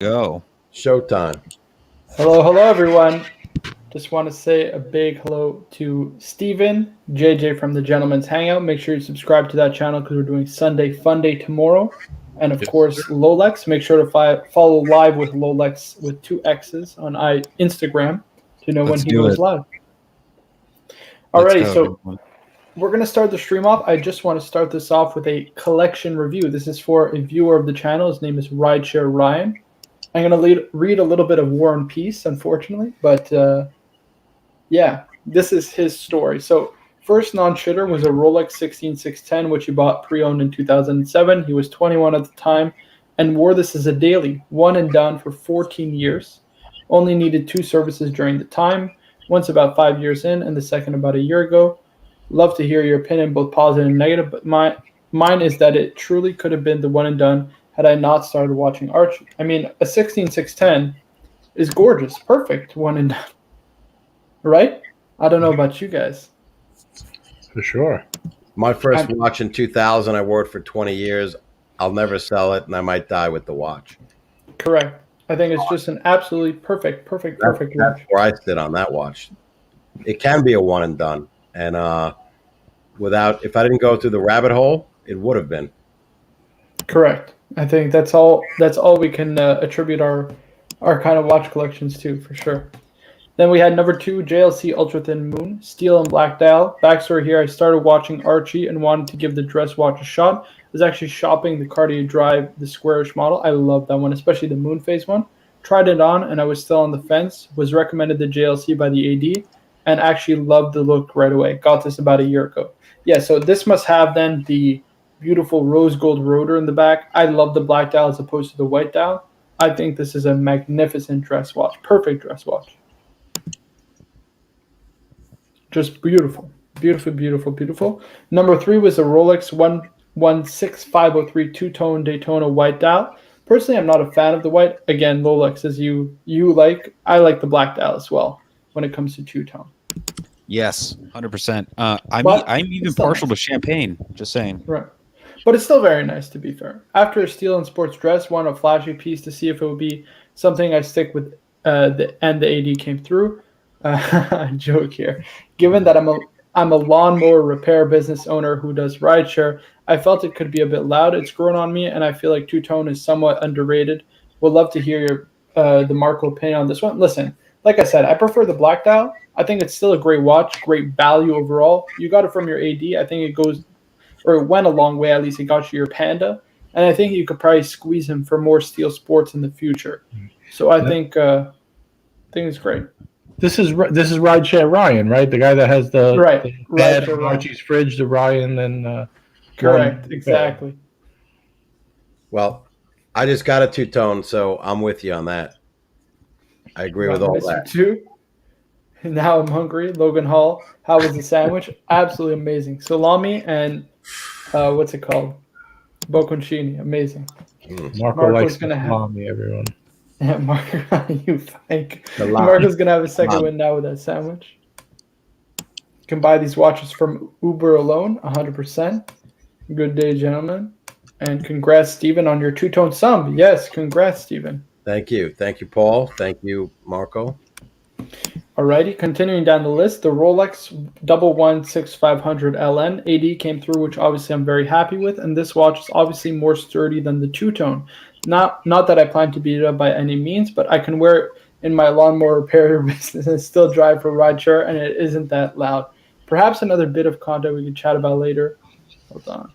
Go. Showtime. Hello, everyone. Just want to say a big hello to Steven, JJ from the Gentleman's Hangout. Make sure you subscribe to that channel because we're doing Sunday Fun Day tomorrow. And of course, Lolex. Make sure to follow live with Lolex with 2 X's on Instagram to know when he goes live. Alrighty, so we're going to start the stream off. I just want to start this off with a collection review. This is for a viewer of the channel. His name is Rideshare Ryan. I'm going to read a little bit of War and Peace, unfortunately, but yeah, this is his story. So first non-shitter was a Rolex 16610, which he bought pre-owned in 2007. He was 21 at the time and wore this as a daily, one and done for 14 years. Only needed 2 services during the time, once about 5 years in and the second about a year ago. Love to hear your opinion, both positive and negative, but mine is that it truly could have been the one and done had I not started watching Archie. I mean, a 16610 is gorgeous, perfect one and done. Right? I don't know about you guys. For sure. My first watch in 2000, I wore it for 20 years. I'll never sell it, and I might die with the watch. Correct. I think it's just an absolutely perfect watch. That's where I sit on that watch. It can be a one and done, and if I didn't go through the rabbit hole, it would have been. Correct. I think that's all we can attribute our kind of watch collections to, for sure. Then we had number 2, JLC Ultra Thin Moon, steel and black dial. Backstory here, I started watching Archie and wanted to give the dress watch a shot. I was actually shopping the Cartier Drive, the squarish model. I love that one, especially the moon phase one. Tried it on and I was still on the fence. Was recommended the JLC by the AD and actually loved the look right away. Got this about a year ago. Yeah, so this must have then the beautiful rose gold rotor in the back. I love the black dial as opposed to the white dial. I think this is a magnificent dress watch. Perfect dress watch. Just beautiful. Beautiful. Number 3 was a Rolex 116503 two-tone Daytona white dial. Personally, I'm not a fan of the white. Again, Rolex, as you like, I like the black dial as well when it comes to two-tone. Yes, 100%. I'm even partial to champagne, just saying. Right. But it's still very nice, to be fair. After a steel and sports dress, want a flashy piece to see if it would be something I stick with, the AD came through. Joke here. Given that I'm a lawnmower repair business owner who does rideshare, I felt it could be a bit loud. It's grown on me, and I feel like two-tone is somewhat underrated. Would love to hear the Marco opinion on this one. Listen, like I said, I prefer the black dial. I think it's still a great watch, great value overall. You got it from your AD. I think it went a long way. At least it got you your Panda, and I think you could probably squeeze him for more steel sports in the future. So I think it's great. This is Rideshare Ryan, right? The guy that has the bed on Archie's fridge, the Ryan, and correct, exactly. Well, I just got a two-tone, so I'm with you on that. I agree with all that. Too. Now I'm hungry. Logan Hall, how was the sandwich? Absolutely amazing. Salami and what's it called? Bocconcini, amazing. Marco likes salami, everyone. Yeah, Marco, you think Marco's gonna have a second win now with that sandwich. You can buy these watches from Uber alone, 100%. Good day, gentlemen, and congrats, Stephen, on your two-tone sum. Yes, congrats, Stephen. Thank you, Paul. Thank you, Marco. Alrighty, continuing down the list, the Rolex 116-500 LN AD came through, which obviously I'm very happy with, and this watch is obviously more sturdy than the two-tone. Not that I plan to beat it up by any means, but I can wear it in my lawnmower repair business and still drive for rideshare, and it isn't that loud. Perhaps another bit of content we can chat about later. Hold on.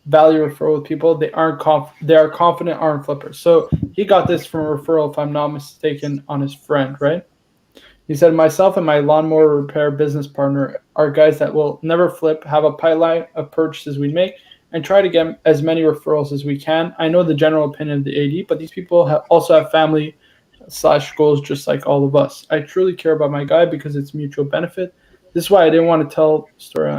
Value referral with people. They are confident arm flippers. So he got this from a referral, if I'm not mistaken, on his friend, right? He said, myself and my lawnmower repair business partner are guys that will never flip, have a pipeline of purchases we make, and try to get as many referrals as we can. I know the general opinion of the AD, but these people also have family/goals just like all of us. I truly care about my guy because it's mutual benefit. This is why I didn't want to tell story.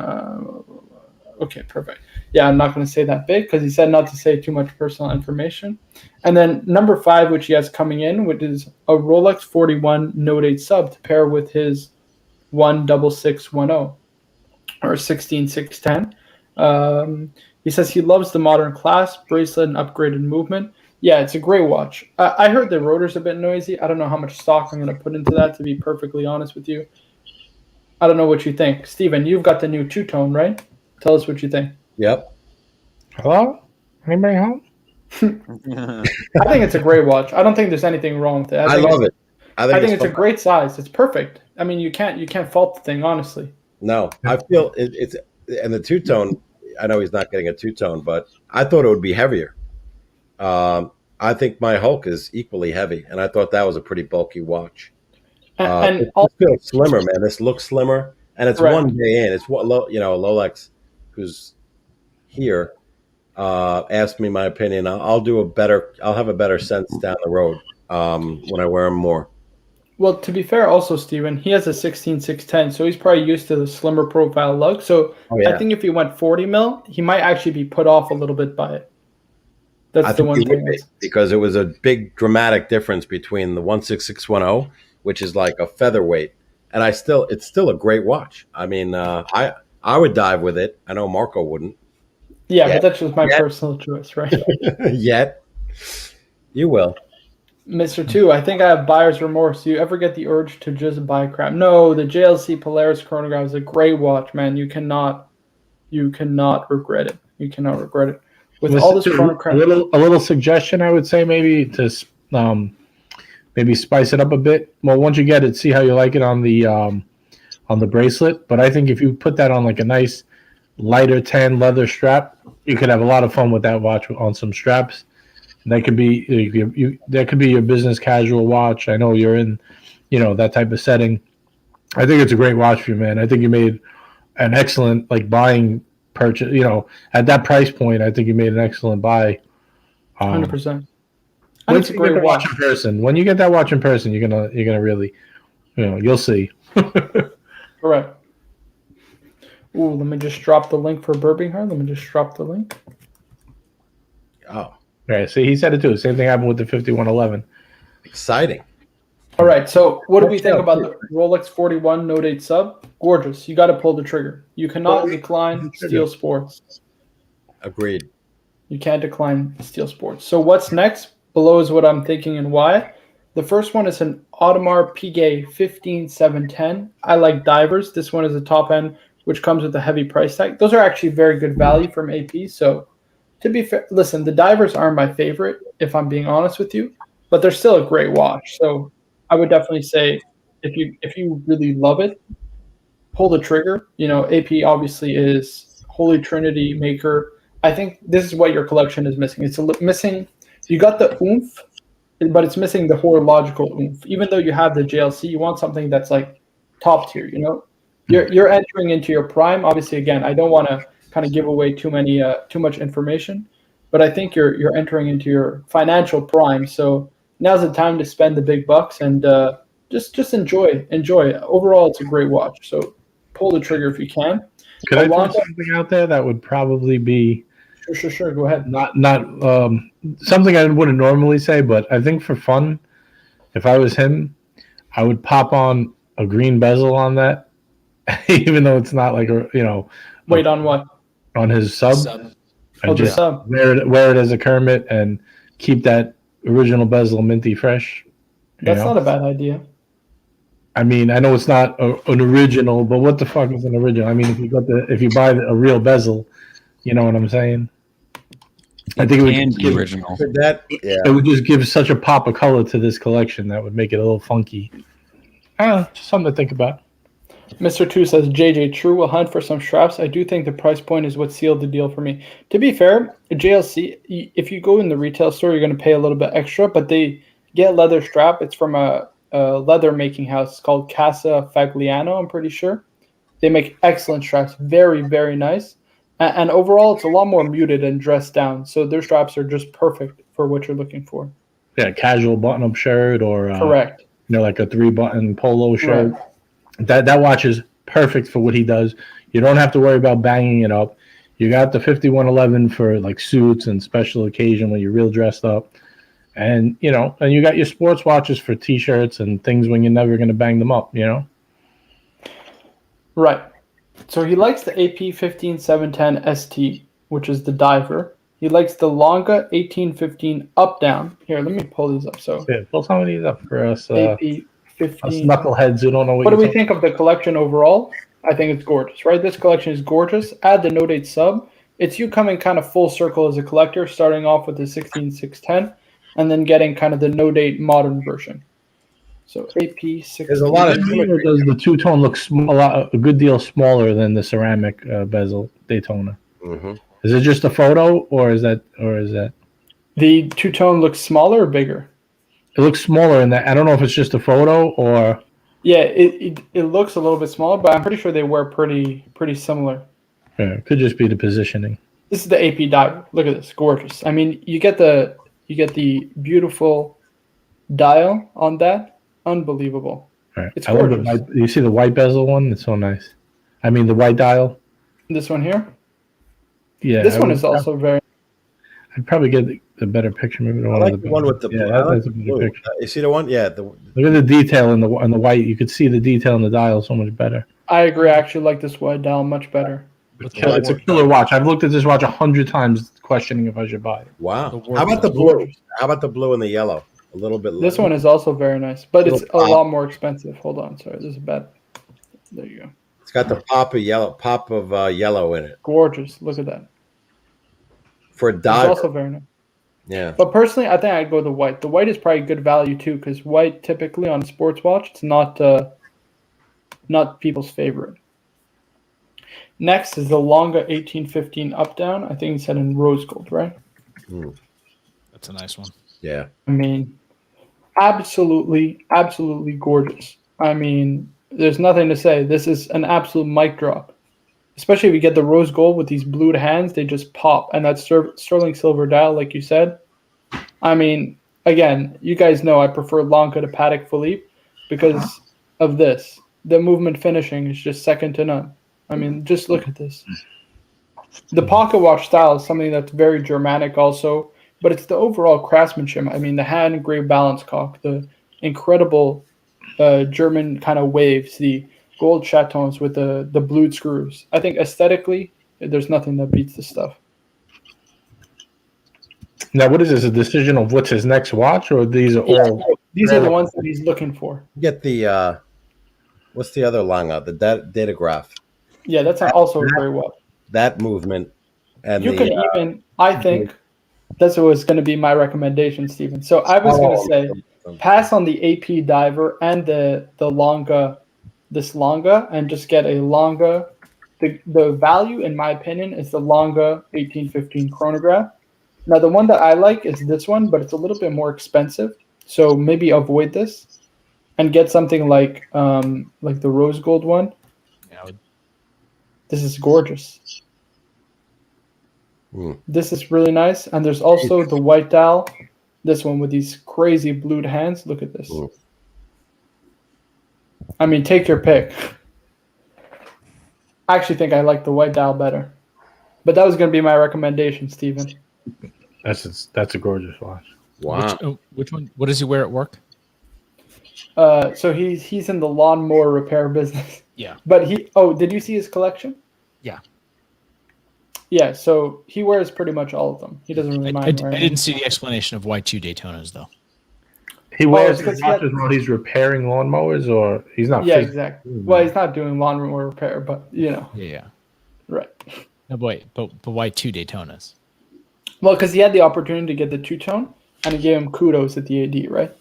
Okay, perfect. Yeah, I'm not going to say that big because he said not to say too much personal information. And then number 5, which he has coming in, which is a Rolex 41 Note 8 sub to pair with his 16610 or 16610. He says he loves the modern clasp, bracelet, and upgraded movement. Yeah, it's a great watch. I heard the rotor's a bit noisy. I don't know how much stock I'm going to put into that, to be perfectly honest with you. I don't know what you think. Steven, you've got the new two-tone, right? Tell us what you think. Yep. Hello? Anybody home? I think it's a great watch. I don't think there's anything wrong with it. I love it. I think it's a great size. It's perfect. I mean, you can't fault the thing, honestly. No, I feel it's and the two-tone. I know he's not getting a two-tone, but I thought it would be heavier. I think my Hulk is equally heavy, and I thought that was a pretty bulky watch. And it feels slimmer, man. This looks slimmer, and it's one day in. It's what Rolex, who's here, asked me my opinion. I'll have a better sense down the road when I wear them more. Well, to be fair, also Steven, he has a 16610, so he's probably used to the slimmer profile lug. So I think if he went 40 mil, he might actually be put off a little bit by it. That's the one thing. Because it was a big dramatic difference between the 16610, which is like a featherweight, and it's still a great watch. I mean, I would dive with it. I know Marco wouldn't. Yeah, but that's just my personal choice, right? Yet, you will. Mr. 2, I think I have buyer's remorse. Do you ever get the urge to just buy crap? No, the JLC Polaris chronograph is a great watch, man. You cannot regret it. You cannot regret it. With all this chronograph, a little suggestion, I would say maybe to maybe spice it up a bit. Well, once you get it, see how you like it on the bracelet. But I think if you put that on like a nice lighter tan leather strap, you could have a lot of fun with that watch on some straps. That could be that could be your business casual watch. I know you're in, that type of setting. I think it's a great watch for you, man. I think you made an excellent buying purchase. At that price point, I think you made an excellent buy. 100%. Once you get the watch in person, when you get that watch in person, you're gonna really, you'll see. Correct. Ooh, let me just drop the link for Birmingham. Let me just drop the link. Oh. Right. See, he said it too. Same thing happened with the 5111. Exciting. All right. So, what do we think about the Rolex 41 No Date sub? Gorgeous. You got to pull the trigger. You cannot decline Steel Sports. Agreed. You can't decline Steel Sports. So, what's next? Below is what I'm thinking and why. The first one is an Audemars Piguet 15710. I like divers. This one is the top end, which comes with a heavy price tag. Those are actually very good value from AP. So, to be fair, listen, the divers aren't my favorite, if I'm being honest with you, but they're still a great watch. So I would definitely say if you really love it, pull the trigger. AP obviously is Holy Trinity maker. I think this is what your collection is missing. It's missing. You got the oomph, but it's missing the horological oomph. Even though you have the JLC, you want something that's like top tier. You're entering into your prime. Obviously, again, I don't want to kind of give away too much information, but I think you're entering into your financial prime. So now's the time to spend the big bucks and just enjoy. Overall, it's a great watch. So pull the trigger if you can. Could I throw something out there that would probably be sure. Go ahead. Not something I wouldn't normally say, but I think for fun, if I was him, I would pop on a green bezel on that, even though it's not like Wait, on what? On his sub. And just wear it as a Kermit and keep that original bezel minty fresh. That's not a bad idea. I mean, I know it's not an original, but what the fuck is an original? I mean, if you buy a real bezel, you know what I'm saying? I think it would give original. It would just give such a pop of color to this collection that would make it a little funky. Just something to think about. Mr. 2 says, JJ, true, will hunt for some straps. I do think the price point is what sealed the deal for me. To be fair, a JLC, if you go in the retail store, you're going to pay a little bit extra, but they get leather strap. It's from a leather making house. It's called Casa Fagliano, I'm pretty sure. They make excellent straps. Very, very nice. And overall, it's a lot more muted and dressed down. So their straps are just perfect for what you're looking for. Yeah, casual button-up shirt or correct. Like a 3-button polo shirt. Right. That watch is perfect for what he does. You don't have to worry about banging it up. You got the 5111 for like suits and special occasion when you're real dressed up. And, and you got your sports watches for T-shirts and things when you're never going to bang them up, Right. So he likes the AP 15710 ST, which is the diver. He likes the Longa 1815 up down. Here, let me pull these up. So Yeah, pull some of these up for us. AP Us 15. knuckleheads who don't know What do we think of the collection overall? I think it's gorgeous, right? This collection is gorgeous. Add the No Date sub. It's you coming kind of full circle as a collector, starting off with the 16610, and then getting kind of the No Date modern version. So AP 16. There's a lot of Does the two-tone look a good deal smaller than the ceramic bezel Daytona? Mm-hmm. Is it just a photo, or is that the two-tone looks smaller or bigger? It looks smaller in that. I don't know if it's just a photo or. Yeah, it looks a little bit smaller, but I'm pretty sure they wear pretty similar. Yeah, it could just be the positioning. This is the AP dial. Look at this, gorgeous. I mean, you get the beautiful dial on that. Unbelievable. Right. It's I love the gorgeous. white, you see the white bezel one? It's so nice. I mean, the white dial. This one here. Yeah. This one is also very. I'd probably get the better picture. Maybe the I one like with the one with the blue. Yeah, I like that's the a better blue. picture. You see the one? Yeah. Look at the detail in the white. You could see the detail in the dial so much better. I agree. I actually like this white dial much better. It's a killer watch. I've looked at this watch 100 times, questioning if I should buy it. Wow. How about the blue? How about the blue and the yellow? A little bit. This one is also very nice, but it's a lot more expensive. Hold on, sorry, this is bad. There you go. It's got the pop of yellow in it. Gorgeous. Look at that. For a It's diver. also very nice. Yeah. But personally, I think I'd go the white. The white is probably good value too, because white typically on a sports watch, it's not people's favorite. Next is the Longa 1815 up down. I think it's set in rose gold, right? That's a nice one. Yeah. I mean, absolutely gorgeous. I mean, there's nothing to say. This is an absolute mic drop. Especially if you get the rose gold with these blued hands, they just pop. And that sterling silver dial, like you said. I mean, again, you guys know I prefer Longa to Patek Philippe because of this. The movement finishing is just second to none. I mean, just look at this. The pocket watch style is something that's very Germanic also, but it's the overall craftsmanship. I mean, the hand engraved balance cock, the incredible German kind of waves, the gold chatons with the blued screws. I think aesthetically, there's nothing that beats this stuff. Now, what is this? A decision of what's his next watch, or these are all? These are the ones that he's looking for. Get the what's the other Longa? The datograph. Yeah, that's also very well. That movement, and you can even. I think that's what was going to be my recommendation, Stephen. So I was going to say, pass on the AP diver and the Longa, this Longa, and just get a Longa. The value, in my opinion, is the Longa 1815 chronograph. Now, the one that I like is this one, but it's a little bit more expensive. So maybe avoid this and get something like the rose gold one. Yeah, this is gorgeous. This is really nice. And there's also the white dial. This one with these crazy blued hands. Look at this. I mean, take your pick. I actually think I like the white dial better. But that was going to be my recommendation, Stephen. That's a gorgeous watch. Wow. Which one? What does he wear at work? So he's in the lawnmower repair business. Yeah. But did you see his collection? Yeah. Yeah, so he wears pretty much all of them. He doesn't really mind. I didn't see the explanation of why 2 Daytonas though. He wears his watches while he's repairing lawnmowers, or he's not. Yeah, exactly. Well, he's not doing lawnmower repair, but you know. Yeah. Right. No, but why 2 Daytonas? Well, because he had the opportunity to get the two-tone, and he gave him kudos at the AD, right?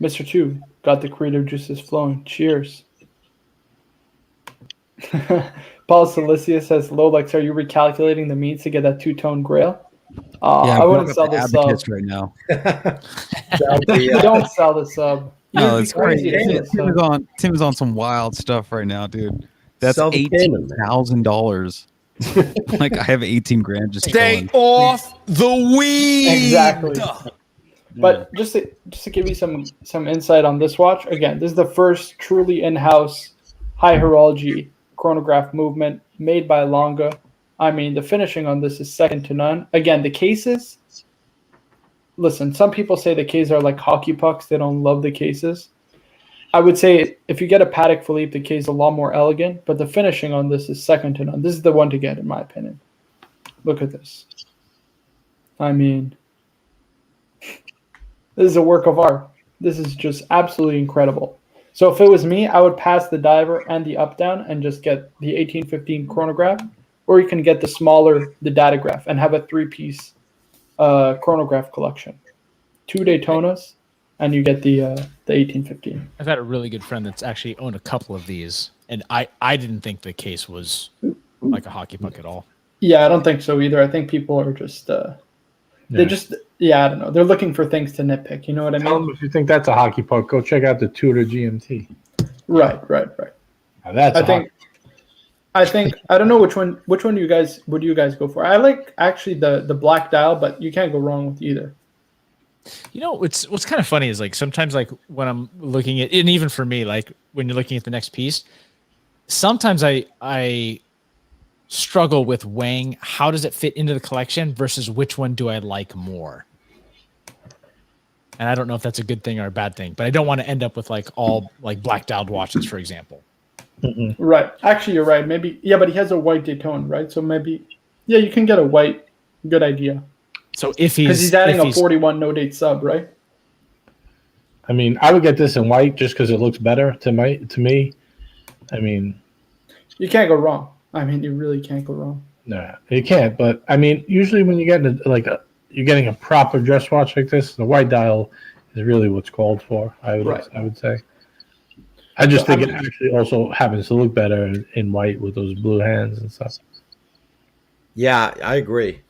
Mr. 2 got the creative juices flowing. Cheers. Paul Silicius says, Rolex, are you recalculating the means to get that two-tone grail? I wouldn't sell the sub right now. Don't sell the sub. No, it's crazy. Tim is on some wild stuff right now, dude. That's $18,000. Like I have 18 grand just stay off the weed. Exactly. But just to give you some insight on this watch, again, this is the first truly in-house high horology chronograph movement made by Longa. I mean, the finishing on this is second to none. Again, the cases. Listen, some people say the cases are like hockey pucks. They don't love the cases. I would say if you get a Patek Philippe, the case is a lot more elegant, but the finishing on this is second to none. This is the one to get, in my opinion. Look at this. I mean, this is a work of art. This is just absolutely incredible. So if it was me, I would pass the diver and the up-down and just get the 1815 chronograph, or you can get the smaller, the datograph, and have a 3-piece chronograph collection. 2 Daytonas, and you get the 1815. I've had a really good friend that's actually owned a couple of these, and I didn't think the case was like a hockey puck at all. Yeah, I don't think so either. I think people are just they're just I don't know. They're looking for things to nitpick. You know what I Tell mean? them if you think that's a hockey puck, go check out the Tudor GMT. Right. Now that's I think I don't know which one would you guys go for. I like actually the black dial, but you can't go wrong with either. You know, what's kind of funny is like sometimes like when I'm looking at, and even for me, like when you're looking at the next piece, sometimes I struggle with weighing how does it fit into the collection versus which one do I like more. And I don't know if that's a good thing or a bad thing, but I don't want to end up with like all like black dialed watches, for example. Mm-hmm. Right. Actually, you're right. Maybe but he has a white Daytona, right? So maybe you can get a white. Good idea. So if he's adding a 41 no date sub, right? I mean, I would get this in white just because it looks better to me. I mean, you can't go wrong. I mean, you really can't go wrong. No, you can't. But I mean, usually when you get you're getting a proper dress watch like this, the white dial is really what's called for. I would say. I just think it actually also happens to look better in white with those blue hands and stuff. Yeah, I agree.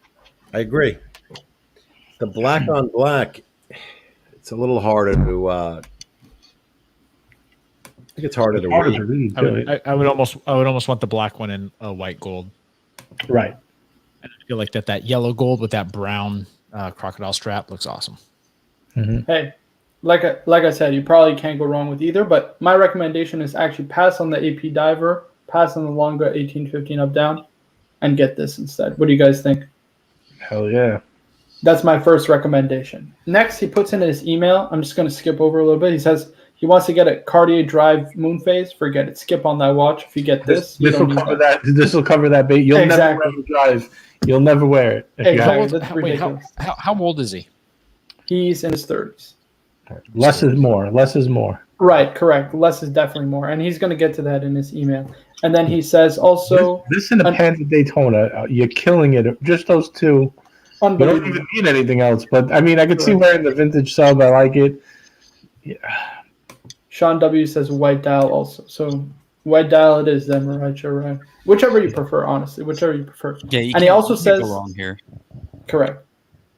The black on black, it's a little harder to. I think it's harder to read. I would almost want the black one in white gold. Right. And I feel like that yellow gold with that brown crocodile strap looks awesome. Mm-hmm. Hey, like I said, you probably can't go wrong with either. But my recommendation is actually pass on the AP diver, pass on the longer 1815 up down, and get this instead. What do you guys think? Hell yeah. That's my first recommendation. Next, he puts in his email. I'm just going to skip over a little bit. He says he wants to get a Cartier Drive moon phase. Forget it. Skip on that watch. If you get this will cover that. This will cover that bait. You'll never wear the Drive. You'll never wear it. Exactly. How old is he? He's in his 30s. Less is more. Less is more. Right, correct. Less is definitely more. And he's going to get to that in his email. And then he says also... This in a Panda Daytona, you're killing it. Just those two. You don't even need anything else. But, I mean, I could see wearing the vintage sub. I like it. Yeah. Sean W. says white dial also. So white dial it is then, right? You're right. Whichever you prefer, honestly. Whichever you prefer. Yeah, you and he also says... go wrong here. Correct.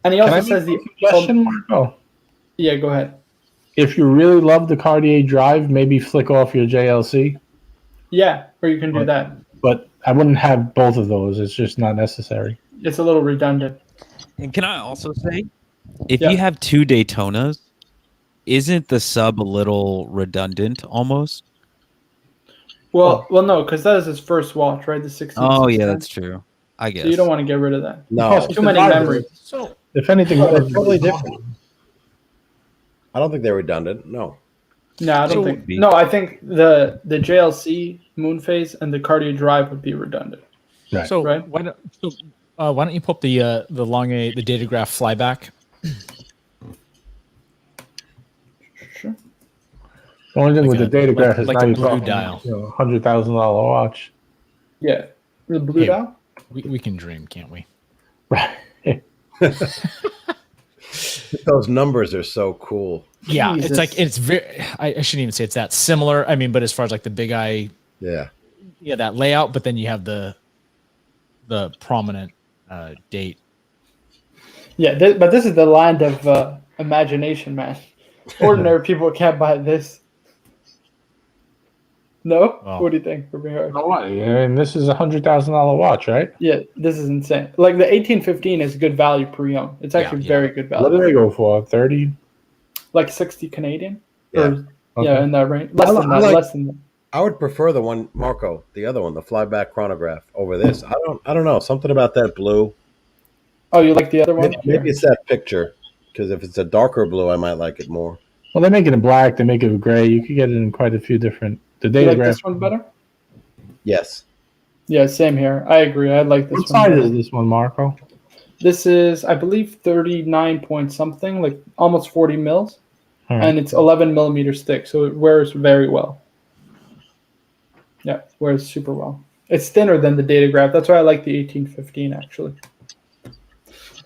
And he also says the... Suggestion, Marco? Yeah, go ahead. If you really love the Cartier Drive, maybe flick off your JLC. Yeah, or you can do that. But I wouldn't have both of those. It's just not necessary. It's a little redundant. And can I also say, if you have 2 Daytonas, isn't the sub a little redundant almost? Well, no, because that is his first watch, right? The 16. Oh, yeah, that's true. I guess. So you don't want to get rid of that. No. Too many memories. So, if anything, they're totally different. I don't think they're redundant. No. No, I don't think. No, I think the JLC moon phase and the Cartier Drive would be redundant. Right. So right? why don't you pull up the Datograph flyback? Sure. The only thing with the Datograph is like now the you're blue talking, dial. $100,000 watch. Yeah. The blue dial? We can dream, can't we? Right. Those numbers are so cool. Yeah, Jesus. it's like it's very. I shouldn't even say it's that similar. I mean, but as far as like the big eye, yeah, that layout. But then you have the prominent date. Yeah, but this is the land of imagination, man. Ordinary people can't buy this. No? Well, what do you think? And this is $100,000 watch, right? Yeah, this is insane. Like the 1815 is good value pre-owned. It's actually very good value. What do they go for? 30? Like 60 Canadian? Yeah. Yeah, in that range. Less than that. I would prefer the one, Marco, the other one, the flyback chronograph over this. I don't know. Something about that blue. Oh, you like the other one? Maybe it's that picture, because if it's a darker blue, I might like it more. Well, they make it in black. They make it in gray. You could get it in quite a few different. The You like Datograph. this one better? Yes. Yeah, same here. I agree. I like this What one. size better. is this one, Marco? This is, I believe, 39 point something, like almost 40 mils, All right. and it's 11 millimeters thick, so it wears very well. Yeah, wears super well. It's thinner than the Datograph. That's why I like the 1815 actually.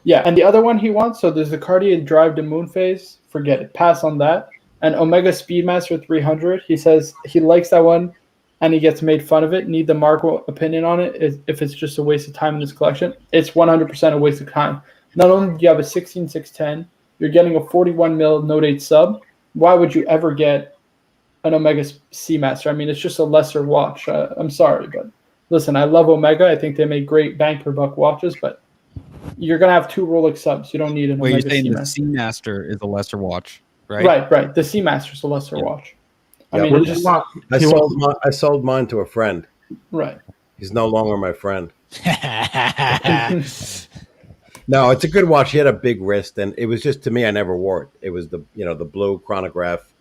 Yeah, and the other one he wants, so there's the Cartier Drive to Moon Phase. Forget it. Pass on that. And Omega Speedmaster 300. He says he likes that one, and he gets made fun of it. Need the Marco opinion on it if it's just a waste of time in this collection. It's 100% a waste of time. Not only do you have a 16610, you're getting a 41 mil Note 8 sub. Why would you ever get an Omega Seamaster? I mean, it's just a lesser watch. I'm sorry, but listen, I love Omega. I think they make great bang per buck watches, but you're going to have two Rolex subs. You don't need an Wait, you're Omega saying the Seamaster. Seamaster is a lesser watch, right? Right. The Seamaster's a lesser watch. I mean, What it did just, I sold mine to a friend. right. He's no longer my friend. No, it's a good watch. He had a big wrist, and it was just, to me, I never wore it. It was the blue chronograph,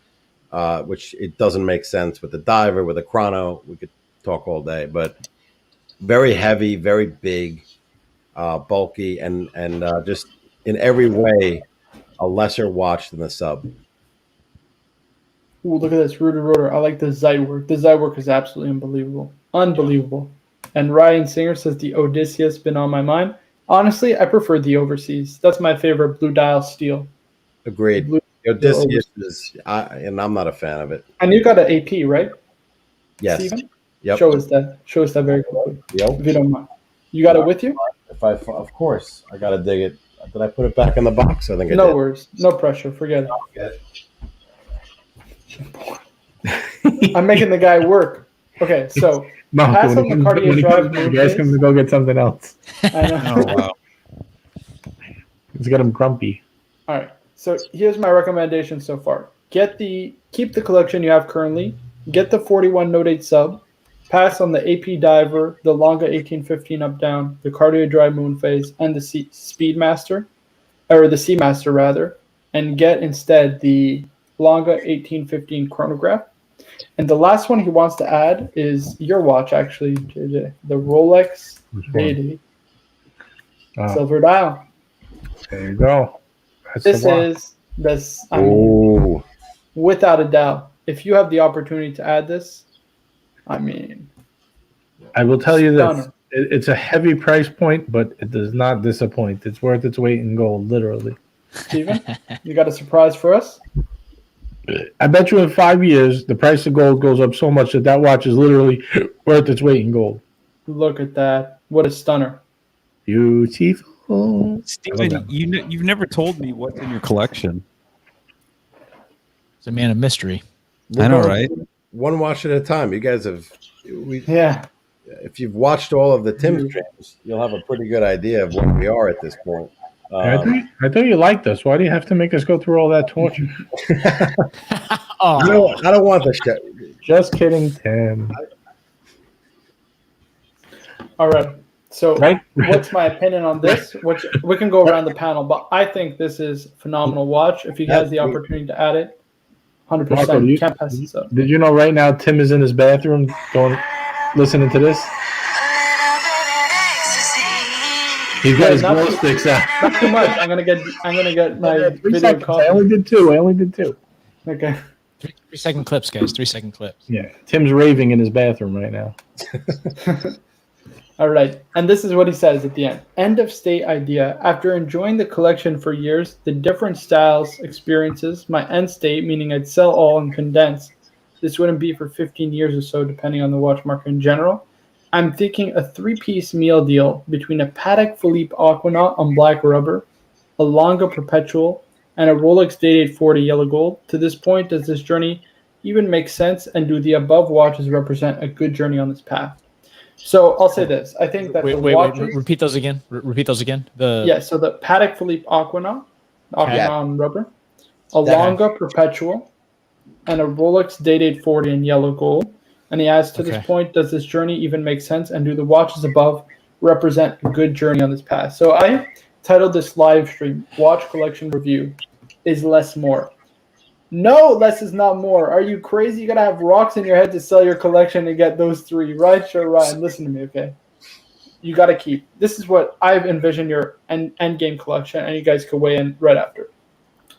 which it doesn't make sense with the diver, with the chrono. We could talk all day, but very heavy, very big, bulky, and just in every way a lesser watch than the sub. Ooh, look at this rooted rotor. I like the Zeitwerk. The Zeitwerk is absolutely unbelievable. Unbelievable. And Ryan Singer says the Odysseus been on my mind. Honestly, I prefer the Overseas. That's my favorite blue dial steel. Agreed. Odysseus is, and I'm not a fan of it. And you got an AP, right? Yes. Steven? Yep. Show us that very quickly, Yep. if you don't mind. You got it with you? Of course, I gotta dig it. Did I put it back in the box? I think I No did. worries. No pressure. Forget Okay. it. I'm making the guy work. Okay, so Marco, pass when on he the comes- Cartier when he Drive comes back, Moon you ask him Phase. to go get something else. I know. Oh wow. It's got him grumpy. All right. So here's my recommendation so far. Keep the collection you have currently. Get the 41 Note 8 sub. Pass on the AP Diver, the Longa 1815 up down, the Cartier Dry Moon Phase, and the Speedmaster, or the Seamaster rather, and get instead the Longa 1815 chronograph. And the last one he wants to add is your watch, actually, JJ, the Rolex Day-Date silver dial. There you go. That's This the watch. is this. I mean, Ooh. without a doubt, if you have the opportunity to add this, I mean, I will tell you this. stunner. It's a heavy price point, but it does not disappoint. It's worth its weight in gold, literally. Steven, you got a surprise for us? I bet you in 5 years, the price of gold goes up so much that watch is literally worth its weight in gold. Look at that. What a stunner. Beautiful. Steven, you've never told me what's in your collection. It's a man of mystery. I know, right? One watch at a time. You guys have, Yeah. if you've watched all of the Tim streams, you'll have a pretty good idea of where we are at this point. I thought you liked us. Why do you have to make us go through all that torture? Oh, I don't want the shit. Just kidding, Tim. All right. So, Right? what's my opinion on this? Which we can go around the panel, but I think this is a phenomenal watch. If he has the opportunity to add it, 100%. Marco, You can't pass this up. Did you know right now Tim is in his bathroom listening to this? He's got his Not glow too- sticks out. Not too much. I'm gonna get my 3 video seconds. I copy. only did two. Okay. 3-second clips, guys. 3-second clips. Yeah, Tim's raving in his bathroom right now. All right. And this is what he says at the end. End of state idea. After enjoying the collection for years, the different styles, experiences, my end state, meaning I'd sell all and condense. This wouldn't be for 15 years or so, depending on the watch market in general. I'm thinking a 3-piece meal deal between a Patek Philippe Aquanaut on black rubber, a Longa Perpetual, and a Rolex Day-Date 40 yellow gold. To this point, does this journey even make sense, and do the above watches represent a good journey on this path? So I'll say this. I think that Wait, the wait, watches... repeat those again. Repeat those again. Yeah, so the Patek Philippe Aquanaut Yeah. on rubber, a Longa Perpetual, and a Rolex Day-Date 40 in yellow gold. And he asks, to this Okay. point, does this journey even make sense? And do the watches above represent a good journey on this path? So I titled this live stream, Watch Collection Review, Is Less More. No, less is not more. Are you crazy? You gotta have rocks in your head to sell your collection and get those 3, right? Sure, Ryan. Listen to me, okay? You gotta keep. This is what I've envisioned your end game collection, and you guys can weigh in right after.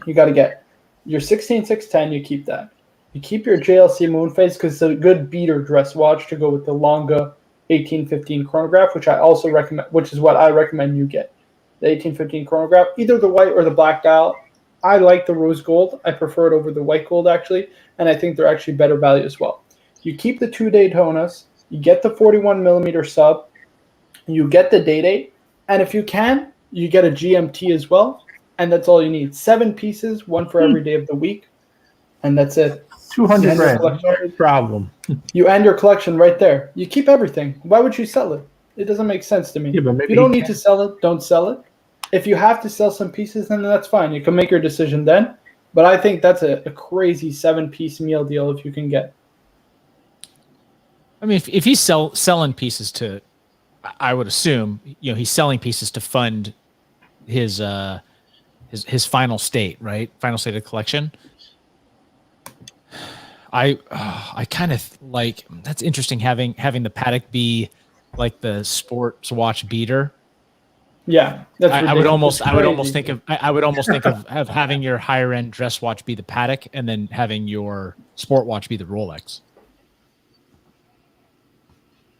You gotta get your 16610. You keep that. You keep your JLC Moonface because it's a good beater dress watch to go with the Longa 1815 chronograph, which I also recommend. Which is what I recommend you get. The 1815 chronograph, either the white or the black dial. I like the rose gold. I prefer it over the white gold, actually, and I think they're actually better value as well. You keep the 2 Daytonas, you get the 41 millimeter sub, you get the Day-Date, and if you can, you get a GMT as well, and that's all you need. 7 pieces, 1 for every day of the week, and that's it. 200 grand, no problem. You end your collection right there. You keep everything. Why would you sell it? It doesn't make sense to me. Yeah, but maybe if you don't need to sell it, don't sell it. If you have to sell some pieces, then that's fine. You can make your decision then. But I think that's a crazy 7-piece meal deal if you can get. I mean, if he's selling pieces to, I would assume, he's selling pieces to fund his final state, right? Final state of collection. I kind of like, that's interesting having the Patek be like the sports watch beater. Yeah, that's I would almost think of having your higher end dress watch be the Patek and then having your sport watch be the Rolex.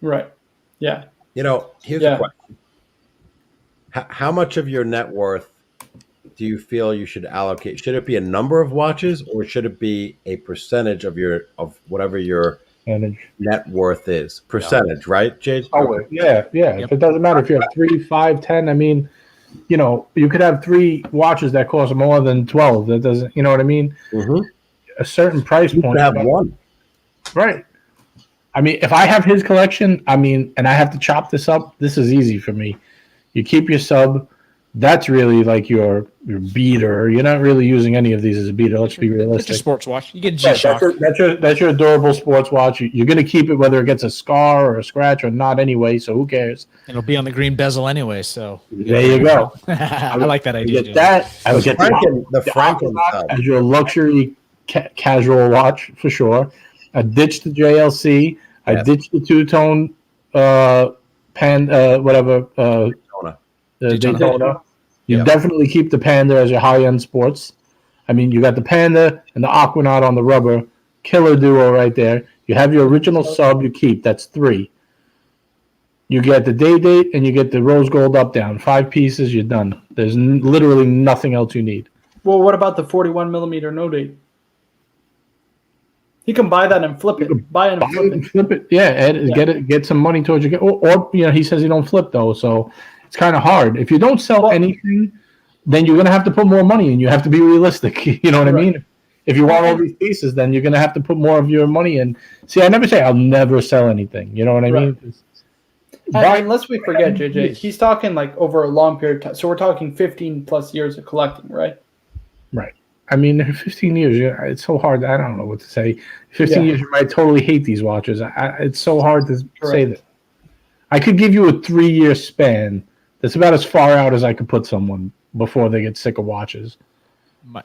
Right. Yeah. Here's a question. How much of your net worth do you feel you should allocate? Should it be a number of watches, or should it be a percentage of whatever your net worth is? Percentage, right, Jay? Oh, yeah. Yep. If it doesn't matter if you have 3, 5, 10. I mean, you could have 3 watches that cost more than 12. That doesn't, you know what I mean? Mm-hmm. A certain price you point. Could have one, right? I mean, if I have his collection, and I have to chop this up, this is easy for me. You keep your sub. That's really like your beater. You're not really using any of these as a beater. Let's be realistic. It's your sports watch. You get G-Shock. That's your adorable sports watch. You're going to keep it whether it gets a scar or a scratch or not anyway, so who cares? It'll be on the green bezel anyway, so. There you go. I like that idea. Get that. I would get the Franken as your luxury casual watch for sure. I ditched the JLC. I ditched the two-tone Daytona. You definitely keep the Panda as your high-end sports. I mean, you got the Panda and the Aquanaut on the rubber. Killer duo right there. You have your original sub you keep. That's 3. You get the Day-Date and you get the rose gold up-down. 5 pieces, you're done. There's literally nothing else you need. Well, what about the 41 millimeter no date? He can buy that and flip it. Buy it and flip it. Yeah, and get some money towards you. Or he says you don't flip though, so it's kind of hard. If you don't sell anything, then you're gonna have to put more money in. You have to be realistic. You know what I mean? If you want all these pieces, then you're gonna have to put more of your money in. See, I never say I'll never sell anything. You know what I mean? And unless we forget, JJ, he's talking like over a long period of time. So we're talking 15 plus years of collecting, right? Right. I mean, 15 years, it's so hard. I don't know what to say. 15 years, you might totally hate these watches. It's so hard to say that. I could give you a 3-year span. That's about as far out as I could put someone before they get sick of watches.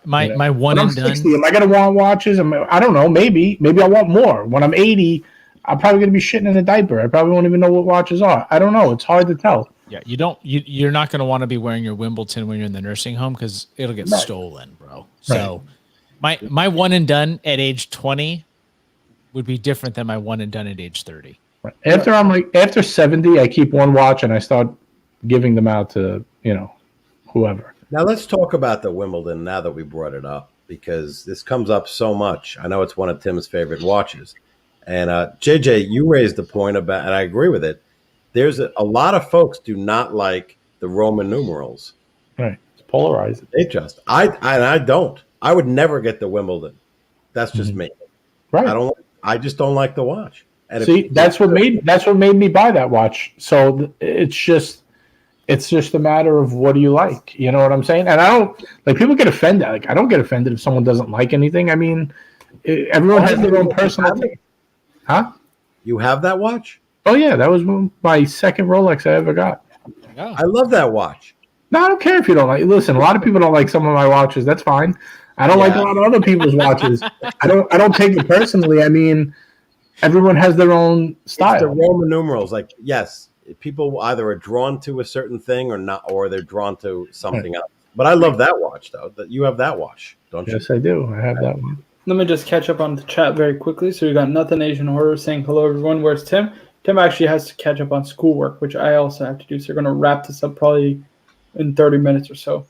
My one and done. 60, am I going to want watches? I don't know. Maybe I want more. When I'm 80, I'm probably going to be shitting in a diaper. I probably won't even know what watches are. I don't know. It's hard to tell. Yeah, you're not going to want to be wearing your Wimbledon when you're in the nursing home because it'll get stolen, bro. So my one and done at age 20 would be different than my one and done at age 30. Right. After 70, I keep one watch and I start giving them out to, whoever. Now let's talk about the Wimbledon now that we brought it up, because this comes up so much. I know it's one of Tim's favorite watches. And JJ, you raised the point about, and I agree with it. There's a lot of folks do not like the Roman numerals. Right. It's polarizing. I don't. I would never get the Wimbledon. That's just me. Right. I just don't like the watch. And see, that's what made me buy that watch. So it's just a matter of what do you like? You know what I'm saying? And I don't like people get offended. Like I don't get offended if someone doesn't like anything. I mean, everyone has their own personal thing. Huh? You have that watch? Oh yeah, that was my second Rolex I ever got. I love that watch. No, I don't care if you don't like. Listen, a lot of people don't like some of my watches. That's fine. I don't like a lot of other people's watches. I don't take it personally. I mean, everyone has their own style. It's the Roman numerals. Like, yes, people either are drawn to a certain thing or not, or they're drawn to something else. But I love that watch, though. That you have that watch, don't you? Yes, I do. I have that one. Let me just catch up on the chat very quickly. So we got Nothing Asian Horror saying hello, everyone. Where's Tim? Tim actually has to catch up on schoolwork, which I also have to do. So we're going to wrap this up probably in 30 minutes or so.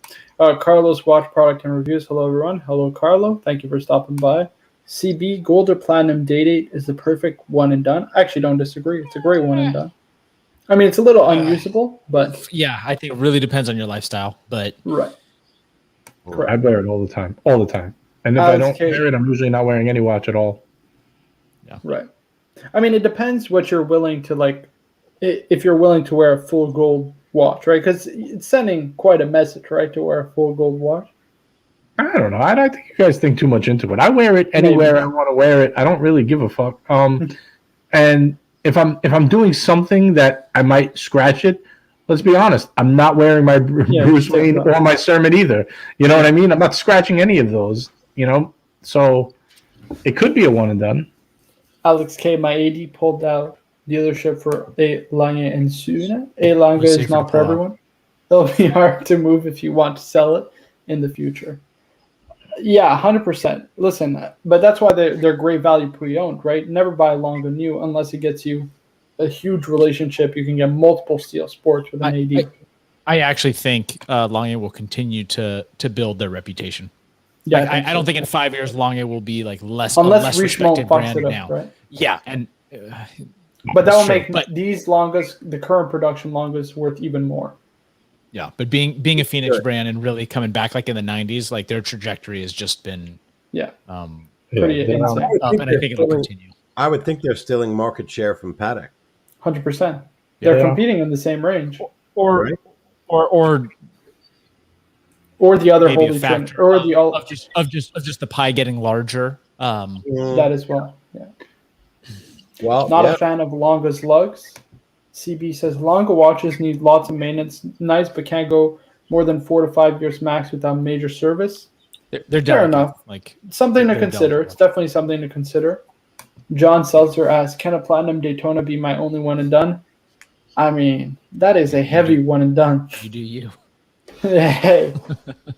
Carlos Watch Product and Reviews. Hello, everyone. Hello, Carlo. Thank you for stopping by. CB, Gold or Platinum Day-Date is the perfect one and done. I actually don't disagree. It's a great one and done. I mean, it's a little unusable, but... Yeah, I think it really depends on your lifestyle, but... Right. Correct. I wear it all the time. All the time. And if I don't wear it, I'm usually not wearing any watch at all. Yeah. Right. I mean, it depends what you're willing to, like... If you're willing to wear a full gold watch, right? Because it's sending quite a message, right, to wear a full gold watch. I don't know. I think you guys think too much into it. I wear it anywhere I want to wear it. I don't really give a fuck. And if I'm doing something that I might scratch it, let's be honest, I'm not wearing my Bruce Wayne or my Sermon either. You know what I mean? I'm not scratching any of those. You know, so it could be a one and done. Alex K, my AD pulled out dealership for A Lange and Suna. A Lange is not for everyone. It'll be hard to move if you want to sell it in the future. Yeah, 100%. Listen, but that's why they're great value pre-owned, right? Never buy Lange new unless it gets you a huge relationship. You can get multiple steel sports with an AD. I actually think Lange will continue to build their reputation. Yeah, like, I don't think in 5 years Lange will be like less respected brand now. Right? Yeah, and but that will make these Langes, the current production Langes, worth even more. Yeah, but being a Phoenix brand and really coming back like in the 90s, like their trajectory has just been pretty insane. And I think it'll continue. I would think they're stealing market share from Patek. 100%. They're competing in the same range, or the other holy factor or of just the pie getting larger. That as well. Yeah. Well, not a fan of Lange's lugs. CB says Lange watches need lots of maintenance. Nice, but can't go more than 4 to 5 years max without major service. They're fair enough. Like something to consider. It's definitely something to consider. John Seltzer asks, "Can a platinum Daytona be my only one and done?" I mean, that is a heavy one and done. You do you. Hey,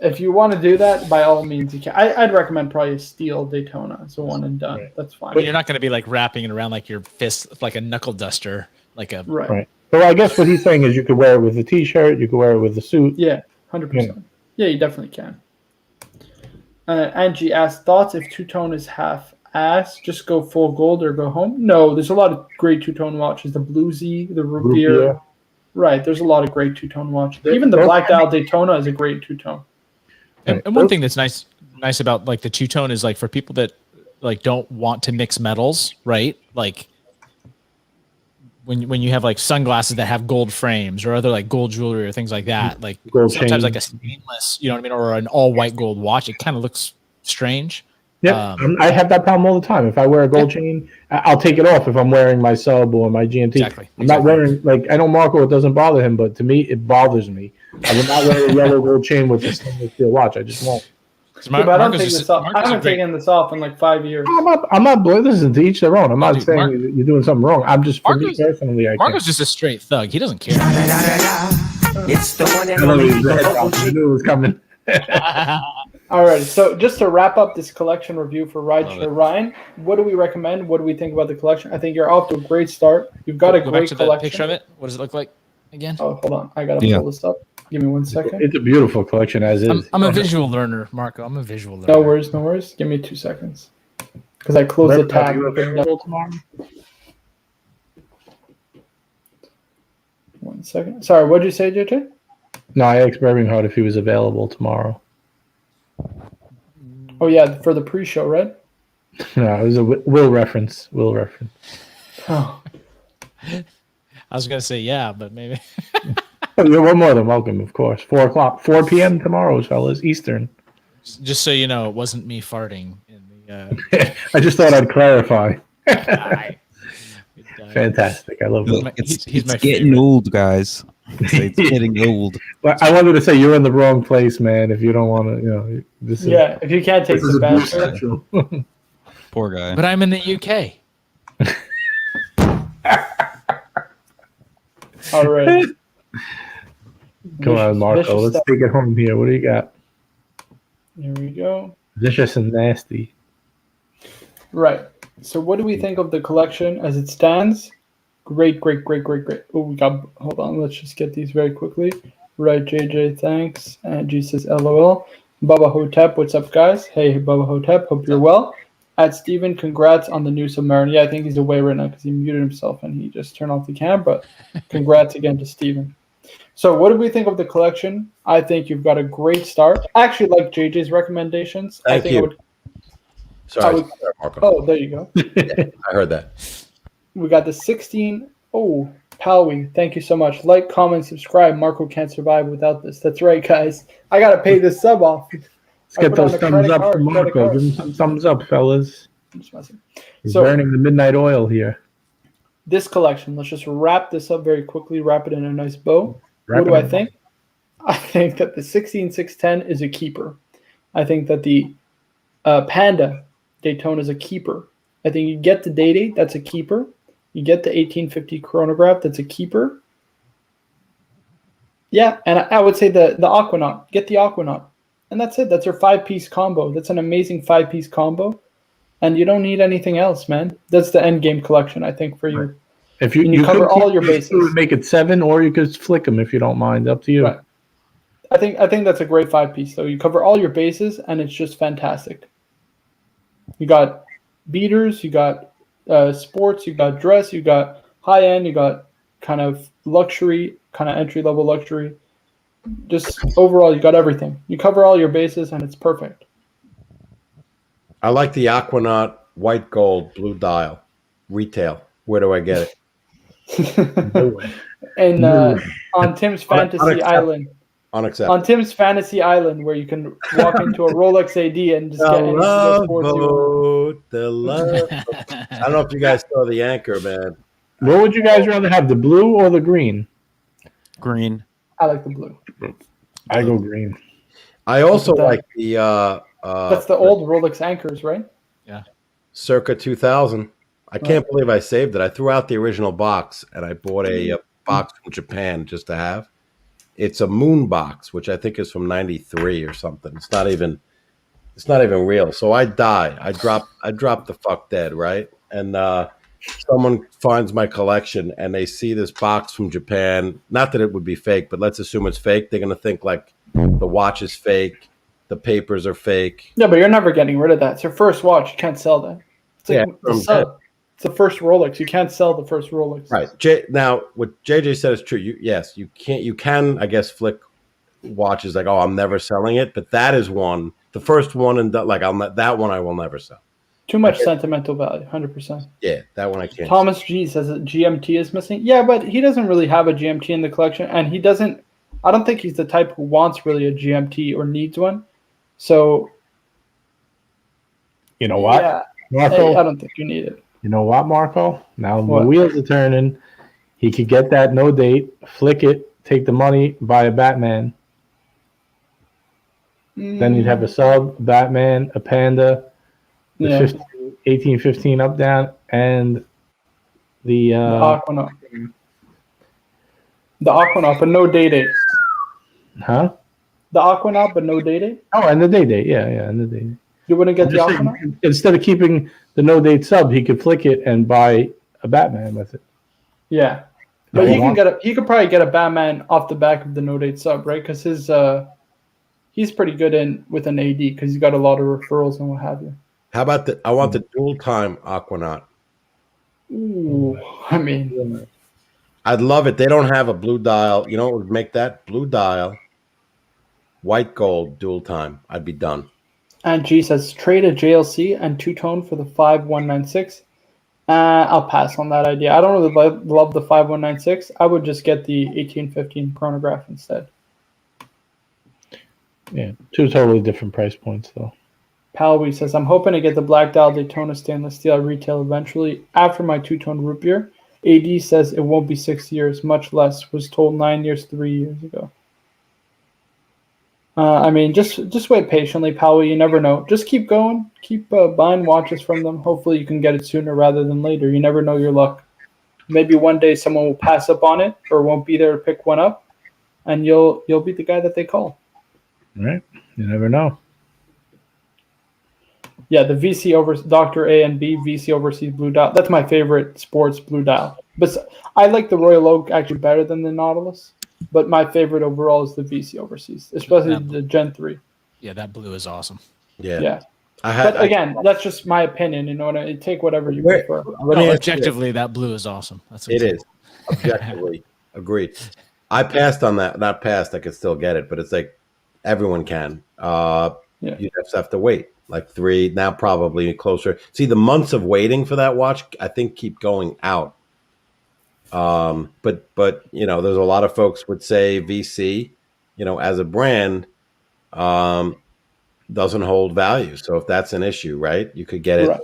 if you want to do that, by all means, you can. I'd recommend probably a steel Daytona as a one and done. Right. That's fine. But you're not going to be like wrapping it around like your fist, like a knuckle duster, like a right. So I guess what he's saying is you could wear it with a t-shirt, you could wear it with a suit. Yeah, 100%. Yeah, you definitely can. Angie asked, thoughts if two-tone is half-ass, just go full gold or go home? No, there's a lot of great two-tone watches. The Bluesy, the Root Beer. Right, there's a lot of great two-tone watches. Even the Black Dial Daytona is a great two-tone. And one thing that's nice about like the two-tone is like for people that like don't want to mix metals, right? Like when you have like sunglasses that have gold frames or other like gold jewelry or things like that, like gold sometimes chain. like a stainless, you know what I mean, or an all white gold watch, it kind of looks strange. Yeah, I have that problem all the time. If I wear a gold chain, I'll take it off if I'm wearing my sub or my GMT. Exactly. I'm not wearing, like, I know Marco, it doesn't bother him, but to me, it bothers me. I will not wear a yellow gold chain with a stainless steel watch. I just won't. But I don't take this off. I haven't taken this off in like 5 years. I'm not listen, to each their own. I'm not saying you're doing something wrong. I'm just, for me personally, I Marco's just a straight thug. He doesn't care. It's the one and I knew it was coming. All right, so just to wrap up this collection review for Rideshare, Ryan, what do we recommend? What do we think about the collection? I think you're off to a great start. You've got a great collection. Picture of it. What does it look like again? Oh, hold on. I got to pull this up. Give me 1 second. It's a beautiful collection as is. I'm a visual learner, Marco. I'm a visual learner. No worries. Give me 2 seconds. Because I closed the tab. Tomorrow? 1 second. Sorry, what did you say, JJ? No, I asked Birmingham if he was available tomorrow. Oh, yeah, for the pre-show, right? No, it was a Will reference. Oh. I was going to say yeah, but maybe. We're more than welcome, of course. 4 o'clock, 4 p.m. tomorrow, fellas, Eastern. Just so you know, it wasn't me farting. In the, I just thought I'd clarify. Die. Fantastic. I love it. It's getting old, guys. It's getting old. But I wanted to say you're in the wrong place, man. If you don't want to, this is if you can't take the banter. Poor guy. But I'm in the UK. All right. Come on, Marco. Let's take it home here. What do you got? Here we go. Vicious and nasty. Right. So what do we think of the collection as it stands? Great. Oh, hold on. Let's just get these very quickly. Right, JJ, thanks. Angie says LOL. Bubba Hotep, what's up, guys? Hey, Bubba Hotep, hope you're well. At Steven, congrats on the new Submariner. Yeah, I think he's away right now because he muted himself and he just turned off the cam, but congrats again to Steven. So what do we think of the collection? I think you've got a great start. I actually like JJ's recommendations. Thank you. Sorry, Marco. Oh, there you go. Yeah, I heard that. We got the 16. Oh, Palwi, thank you so much. Like, comment, subscribe. Marco can't survive without this. That's right, guys. I got to pay this sub off. Let's get those thumbs up for Marco. Give him some thumbs up, fellas. He's burning the midnight oil here. This collection, let's just wrap this up very quickly, wrap it in a nice bow. What do I think? I think that the 16610 is a keeper. I think that the Panda Daytona is a keeper. I think you get the Day-Date, that's a keeper. You get the 1850 chronograph, that's a keeper. Yeah, and I would say the Aquanaut. Get the Aquanaut. And that's it. That's your 5-piece combo. That's an amazing 5-piece combo. And you don't need anything else, man. That's the end game collection, I think, for you. Right. If you cover all your bases, make it 7, or you could flick them if you don't mind. Up to you. Right. I think that's a great 5-piece, though. You cover all your bases, and it's just fantastic. You got beaters, you got sports, you got dress, you got high end, you got kind of luxury, kind of entry level luxury. Just overall, you got everything. You cover all your bases, and it's perfect. I like the Aquanaut white gold blue dial retail. Where do I get it? And on Tim's Fantasy Island. Unacceptable. On Tim's Fantasy Island, where you can walk into a Rolex AD and just get any of the sports you want. The love. I don't know if you guys saw the anchor, man. What would you guys rather have, the blue or the green? Green. I like the blue. I go green. I also like the that's the old Rolex anchors, right? Yeah. Circa 2000. I can't believe I saved it. I threw out the original box and I bought a box from Japan just to have. It's a moon box, which I think is from '93 or something. It's not even real. So I die. I drop the fuck dead, right? And someone finds my collection and they see this box from Japan. Not that it would be fake, but let's assume it's fake. They're gonna think like the watch is fake, the papers are fake. Yeah, but you're never getting rid of that. It's your first watch. You can't sell that. It's like it's the first Rolex. You can't sell the first Rolex. Right. Now, what JJ said is true. You can, I guess, flick watches like, oh, I'm never selling it. But that is one, the first one, and that one I will never sell. Too much sentimental value, 100%. Yeah, that one I can't. Thomas G says that GMT is missing. Yeah, but he doesn't really have a GMT in the collection, and he doesn't. I don't think he's the type who wants really a GMT or needs one. So, you know what, yeah, Marco? I don't think you need it. You know what, Marco? Now the wheels are turning. He could get that no date, flick it, take the money, buy a Batman. Then you'd have a sub, Batman, a Panda, the 1815 up down, and the Aquanaut. The Aquanaut, but no Day-Date. Huh? The Aquanaut, but no Day-Date? Oh, and the Day-Date. Yeah, and the Day-Date. You wouldn't get the Aquanaut? Instead of keeping the no date sub, he could flick it and buy a Batman with it. Yeah. But he could probably get a Batman off the back of the no date sub, right? Because he's pretty good with an AD because he's got a lot of referrals and what have you. How about I want the dual time Aquanaut. Ooh, I mean, I'd love it. They don't have a blue dial. You know what would make that? Blue dial, white gold, dual time. I'd be done. And G says, trade a JLC and two-tone for the 5196. I'll pass on that idea. I don't really love the 5196. I would just get the 1815 chronograph instead. Yeah, two totally different price points, though. Palwi says, I'm hoping to get the black dial Daytona stainless steel retail eventually after my two-tone root beer. AD says it won't be 6 years, much less. Was told 9 years 3 years ago. I mean, just wait patiently, Powell. You never know. Just keep going. Keep buying watches from them. Hopefully, you can get it sooner rather than later. You never know your luck. Maybe one day someone will pass up on it or won't be there to pick one up, and you'll be the guy that they call. Right? You never know. Yeah, the VC over Dr. A and B VC Overseas Blue Dial. That's my favorite sports blue dial. But I like the Royal Oak actually better than the Nautilus. But my favorite overall is the VC Overseas, especially the Gen 3. Yeah, that blue is awesome. Yeah. But again, that's just my opinion. You know, take whatever you prefer. Objectively, that blue is awesome. It is. Objectively, agreed. I passed on that. Not passed. I could still get it, but it's like everyone can. You just have to wait. Like 3, now probably closer. See, the months of waiting for that watch, I think, keep going out. But you know, there's a lot of folks would say VC, you know, as a brand, doesn't hold value. So if that's an issue, right, you could get it. Right.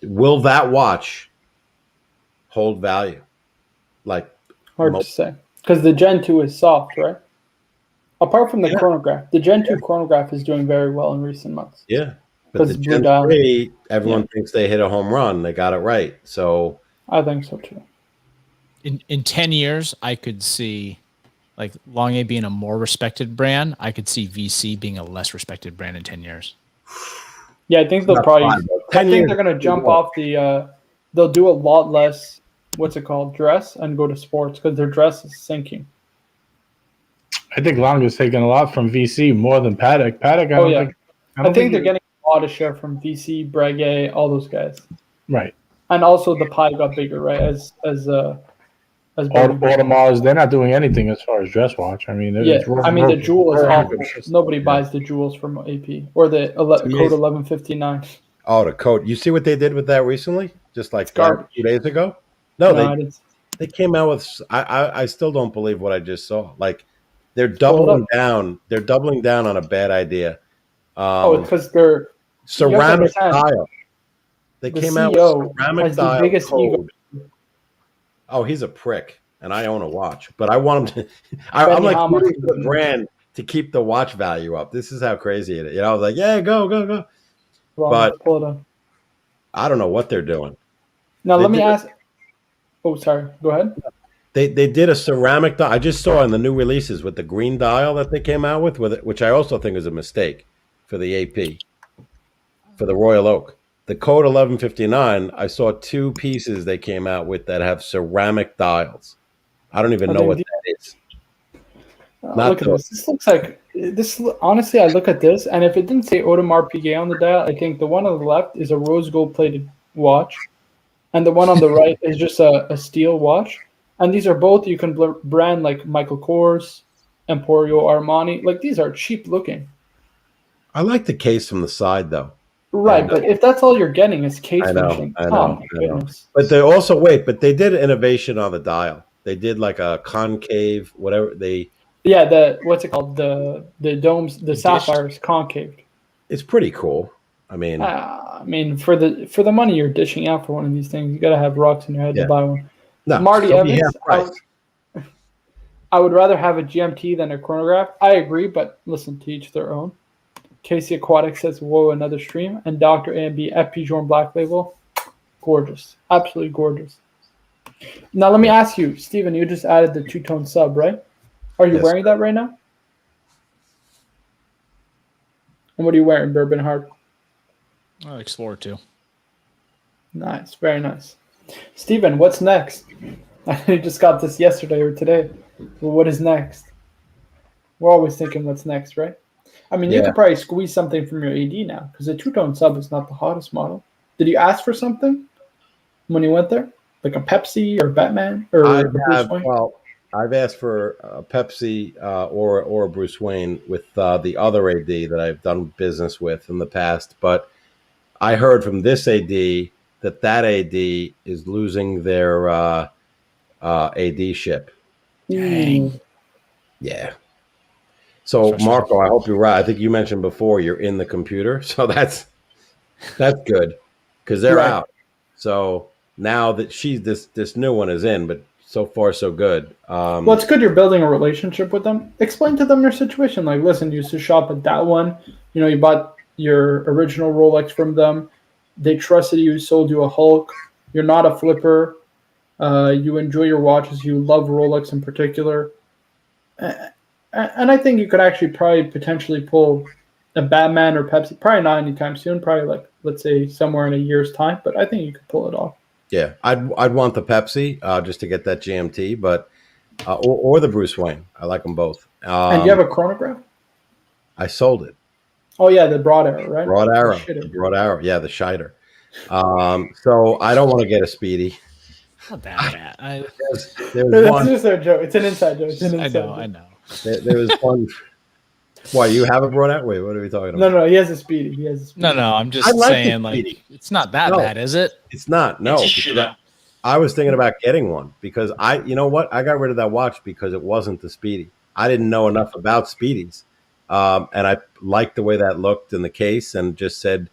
Will that watch hold value? Like, hard to say, because the Gen 2 is soft, right? Apart from the chronograph, the Gen 2 chronograph is doing very well in recent months. Yeah, but the Gen 3, everyone thinks they hit a home run. They got it right. So I think so too. In 10 years, I could see like Long A being a more respected brand. I could see VC being a less respected brand in 10 years. Yeah, I think they'll probably. I think they're going to jump off the. They'll do a lot less. What's it called? Dress and go to sports because their dress is sinking. I think Long is taking a lot from VC more than Patek. Patek, I think they're getting a lot of share from VC, Breguet, all those guys. Right. And also the pie got bigger, right? As Audemars, they're not doing anything as far as dress watch. I mean, the jewel is awful. Nobody buys the jewels from AP or the code 1159. Oh, the code! You see what they did with that recently? Just like 2 days ago? No, they came out with. I still don't believe what I just saw. Like they're doubling down. They're doubling down on a bad idea. It's because they're ceramic dial. They came out with ceramic dial code. Oh, he's a prick, and I own a watch, but I want him to. I'm like rooting for the brand to keep the watch value up. This is how crazy it is. You know, I was like, yeah, go. Well, but pull it up. I don't know what they're doing. Now let me ask. Oh, sorry. Go ahead. They did a ceramic dial. I just saw in the new releases with the green dial that they came out with it, which I also think is a mistake for the AP, for the Royal Oak. The code 1159, I saw 2 pieces they came out with that have ceramic dials. I don't even know what that is. Look at this. This looks like this. Honestly, I look at this, and if it didn't say Audemars Piguet on the dial, I think the one on the left is a rose gold plated watch, and the one on the right is just a steel watch. And these are both you can brand like Michael Kors, Emporio Armani. Like these are cheap looking. I like the case from the side though. Right, but if that's all you're getting is case finishing. I know. But they also but they did innovation on the dial. They did like a concave, whatever they. Yeah, the what's it called? The domes, the sapphires concave. It's pretty cool. I mean, for the money you're dishing out for one of these things, you got to have rocks in your head to buy one. No, Marty Evans, I would rather have a GMT than a chronograph. I agree, but listen, to each their own. Casey Aquatic says, whoa, another stream. And Dr. A&B, FP Journe Black Label, gorgeous. Absolutely gorgeous. Now, let me ask you, Steven, you just added the two-tone sub, right? Are you wearing that right now? And what are you wearing, Bourbon Heart? I'll explore too. Nice, very nice. Steven, what's next? I just got this yesterday or today. Well, what is next? We're always thinking what's next, right? I mean, you could probably squeeze something from your AD now because the two-tone sub is not the hottest model. Did you ask for something when you went there? Like a Pepsi or Batman? Or I've asked for a Pepsi or a Bruce Wayne with the other AD that I've done business with in the past. But I heard from this AD that AD is losing their AD ship. Dang. Yeah. So Marco, I hope you're right. I think you mentioned before you're in the computer, so that's good because they're out. So now that this new one is in, but so far so good. Well, it's good you're building a relationship with them. Explain to them your situation. Like, listen, you used to shop at that one. You know, you bought your original Rolex from them. They trusted you, sold you a Hulk. You're not a flipper. You enjoy your watches. You love Rolex in particular. And I think you could actually probably potentially pull a Batman or Pepsi. Probably not anytime soon. Probably like, let's say, somewhere in a year's time. But I think you could pull it off. Yeah, I'd want the Pepsi just to get that GMT, but or the Bruce Wayne. I like them both. And do you have a chronograph? I sold it. Oh yeah, the broad arrow, right? Broad arrow. The broad arrow. Yeah, the Scheider. So I don't want to get a Speedy. Not that bad. There's one. It's just a joke. It's an inside joke. I know. There was one. Why, you have a broad arrow? Wait, what are we talking about? No, he has a Speedy. No, I'm just saying, like, it's not that bad, is it? It's not. No. I was thinking about getting one because you know what? I got rid of that watch because it wasn't the Speedy. I didn't know enough about Speedies. And I liked the way that looked in the case and just said,